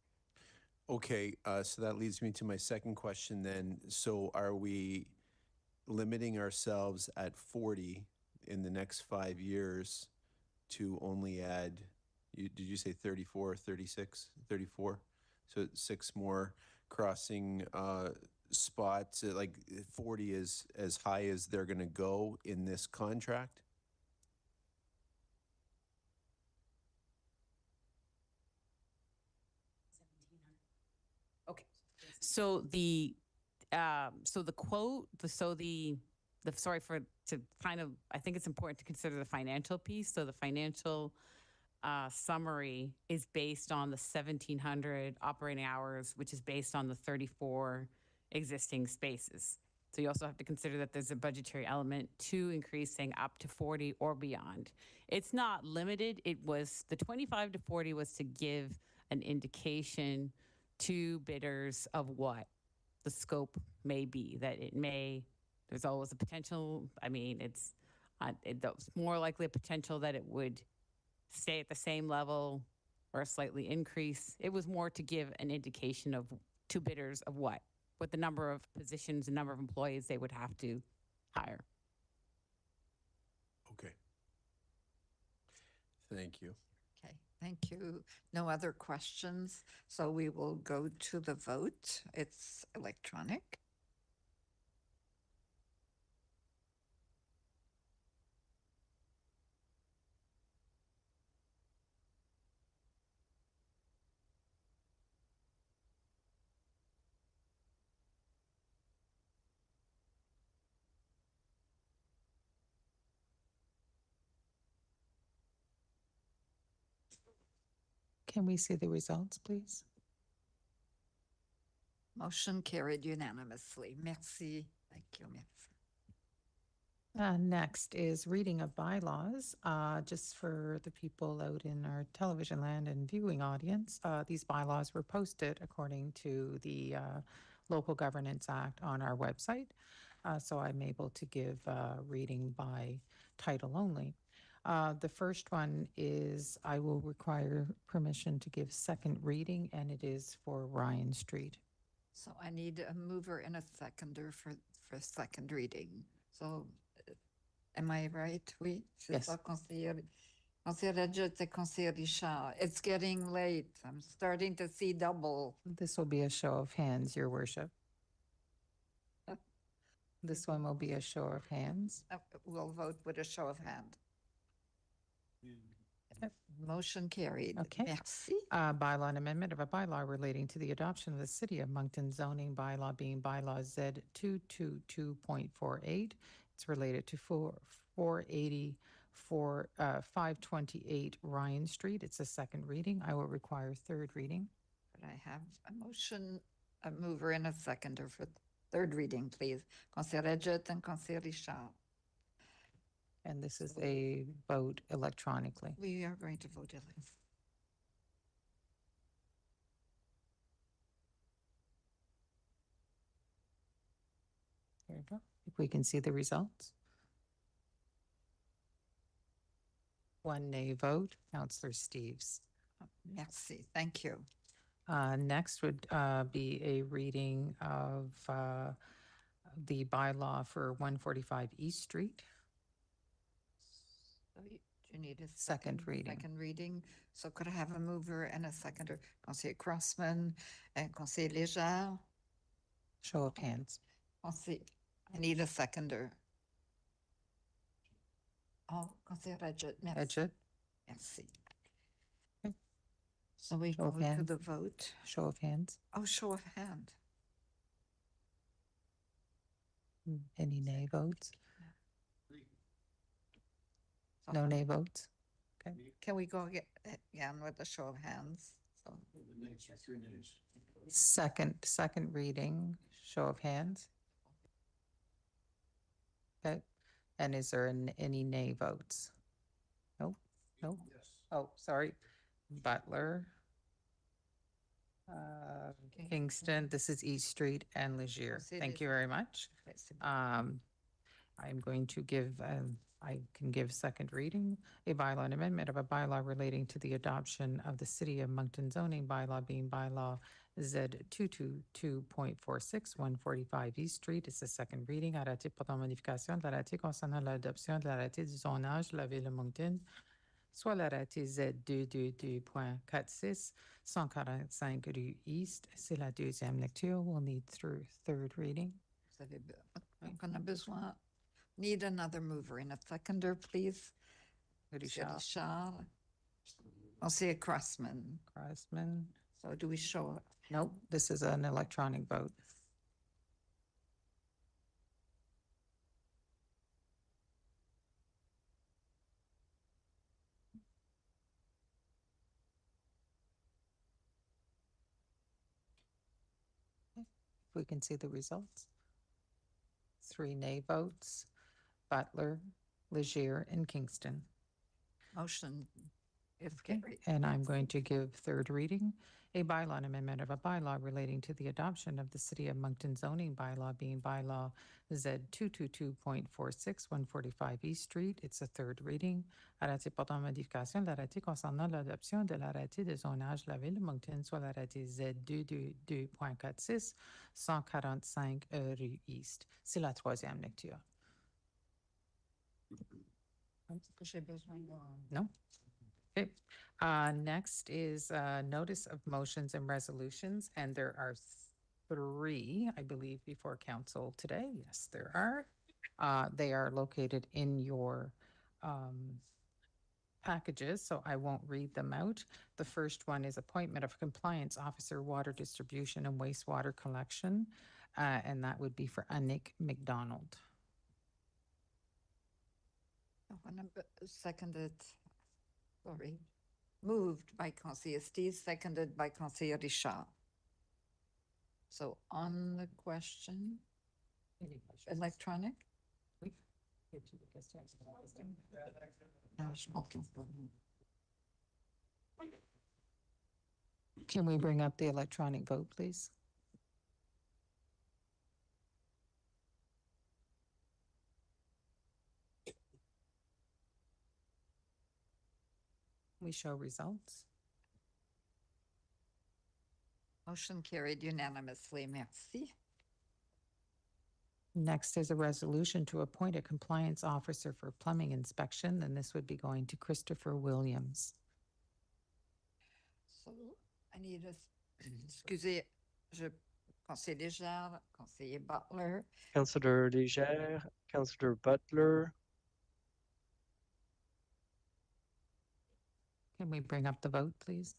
Okay, so that leads me to my second question then. So are we limiting ourselves at 40 in the next 5 years to only add, did you say 34 or 36? 34? So 6 more crossing spots, like 40 is as high as they're going to go in this contract? Okay. So the quote, I think it's important to consider the financial piece. So the financial summary is based on the 1,700 operating hours, which is based on the 34 existing spaces. So you also have to consider that there's a budgetary element to increasing up to 40 or beyond. It's not limited. It was the 25 to 40 was to give an indication to bidders of what the scope may be, that there's always a potential. I mean, it's more likely a potential that it would stay at the same level or slightly increase. It was more to give an indication to bidders of what the number of positions, the number of employees they would have to hire. Okay. Thank you. Okay, thank you. No other questions. So we will go to the vote. It's electronic. Can we see the results, please? Motion carried unanimously. Merci. Thank you, merci. Next is reading of bylaws. Just for the people out in our television land and viewing audience, these bylaws were posted according to the Local Governance Act on our website. So I'm able to give reading by title only. The first one is I will require permission to give second reading, and it is for Ryan Street. So I need a mover and a seconder for second reading. So am I right? Oui, c'est Yes. ça, conseiller. Conseiller Edgett et Conseiller Richard. It's getting late. I'm starting to see double. This will be a show of hands, Your Worship. This one will be a show of hands. We'll vote with a show of hand. Motion carried. Okay. Merci. Bylaw and amendment of a bylaw relating to the adoption of the City of Moncton zoning bylaw being bylaw Z 222.48. It's related to 528 Ryan Street. It's a second reading. I will require third reading. Could I have a motion, a mover and a seconder for third reading, please? Conseiller Edgett and Conseiller Richard. And this is a vote electronically. We are going to vote electronically. There you go. If we can see the results. 1 nay vote, Councillor Steves. Merci, thank you. Next would be a reading of the bylaw for 145 East Street. So do you need a Second reading. Second reading. So could I have a mover and a seconder? Conseiller Crossman and Conseiller Léger. Show of hands. Conseiller, I need a seconder. Oh, Conseiller Edgett, merci. Edgett, Merci. Okay. So we Show go of to hands. the vote. show of hands. Oh, show of hand. Any nay votes? No nay votes? Okay. Can we go again with the show of hands? So Second reading, show of hands. Okay. And is there any nay votes? No, no? Oh, sorry. Butler. Kingston, this is East Street and Legier. Thank you very much. I'm going to give, I can give second reading, a bylaw and amendment of a bylaw relating to the adoption of the City of Moncton zoning bylaw being bylaw Z 222.46, 145 East Street. It's the second reading. Arrêté portant modification de l'arrêté concernant l'adoption de l'arrêté du zonage de la ville de Moncton, soit l'arrêté Z 222.46, 145 rue East. C'est la deuxième lecture. We'll need third reading. vous avez on a besoin. Need another mover and a seconder, please. Conseiller Richard. Conseiller Crossman. Crossman. So do we show? Nope, this is an electronic vote. If we can see the results. 3 nay votes, Butler, Legier, and Kingston. Motion is Okay, carried. and I'm going to give third reading, a bylaw and amendment of a bylaw relating to the adoption of the City of Moncton zoning bylaw being bylaw Z 222.46, 145 East Street. It's a third reading. Arrêté portant modification de l'arrêté concernant l'adoption de l'arrêté de zonage de la ville de Moncton, soit l'arrêté Z 222.46, 145 rue East. C'est la troisième lecture. J'ai besoin No? Okay. Next is notice of motions and resolutions, and there are 3, I believe, before council today. Yes, there are. They are located in your packages, so I won't read them out. The first one is appointment of compliance officer, water distribution and wastewater collection, and that would be for Anik McDonald. Seconded, sorry, moved by Conseiller Steves, seconded by Conseiller Richard. So on the question, electronic? Can we bring up the electronic vote, please? We show results. Motion carried unanimously. Merci. Next is a resolution to appoint a compliance officer for plumbing inspection, and this would be going to Christopher Williams. So I need a, excusez, conseiller Légère, conseiller Butler, Councillor Leger, Councillor Butler, Can we bring up the vote, please?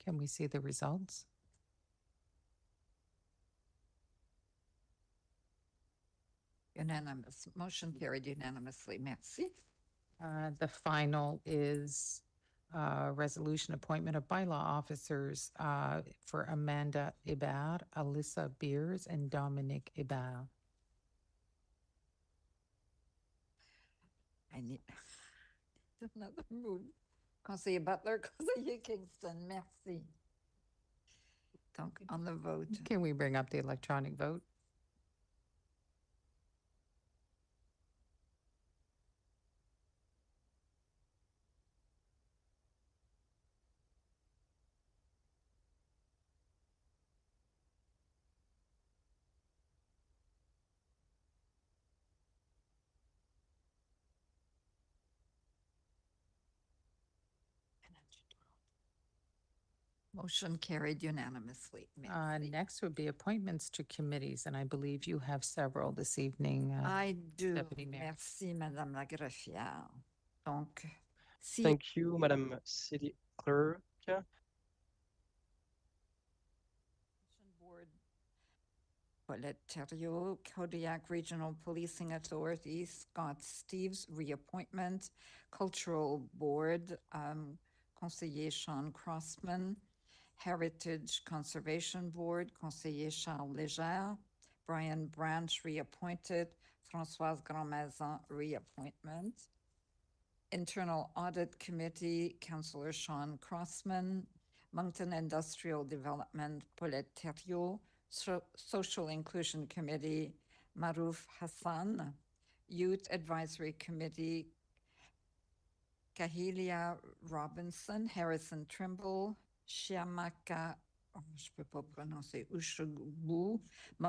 Can we see the results? unanimous, motion carried unanimously. Merci. The final is resolution appointment of bylaw officers for Amanda Ibard, Alyssa Beers, and Dominic Ibard. I need another move. Conseiller Butler, conseiller Kingston, merci. Donc, on the vote. Can we bring up the electronic vote? Motion carried unanimously. Merci. Next would be appointments to committees, and I believe you have several this evening. I do. Deputy Mayor. Merci, Madame la greffière. Donc, si thank you, Madam City Clerk. Board, Paulette Thériault, Kodiak Regional Policing Authority, Scott Steves, reappointment, Cultural Board, Conseiller Sean Crossman, Heritage Conservation Board, Conseiller Charles Légère, Brian Branch, reappointed, Françoise Grandmaison, reappointment, Internal Audit Committee, Councillor Sean Crossman, Moncton Industrial Development, Paulette Thériault, Social Inclusion Committee, Maruf Hassan, Youth Advisory Committee, Kahilia Robinson, Harrison Trimble, Shiamaka, oh, je peux pas prononcer, Ushugu,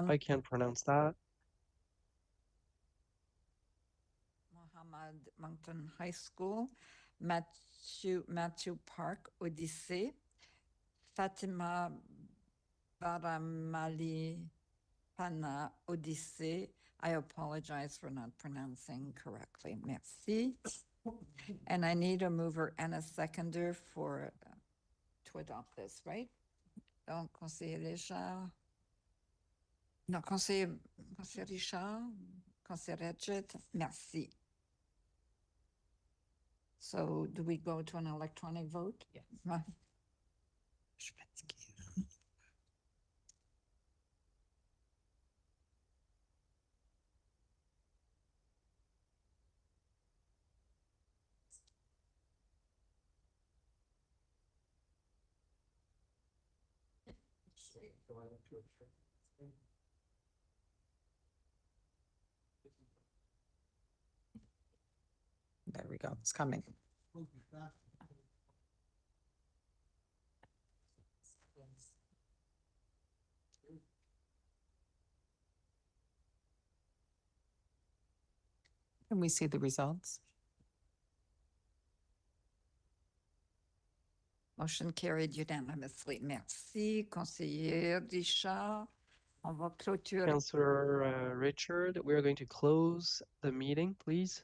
I can't pronounce that. Mohammed Moncton High School, Matthew Park, Odyssey, Fatima Baramali Pana, Odyssey. I apologize for not pronouncing correctly. Merci. And I need a mover and a seconder for, to adopt this, right? Donc, conseiller Richard. Non, conseiller Richard, conseiller Redjet, merci. So do we go to an electronic vote? Yes. Right. Je suis fatiguée. There we go, it's coming. Can we see the results? Motion carried unanimously. Merci, conseiller Richard. On va clôturer. Councillor Richard, we are going to close the meeting, please.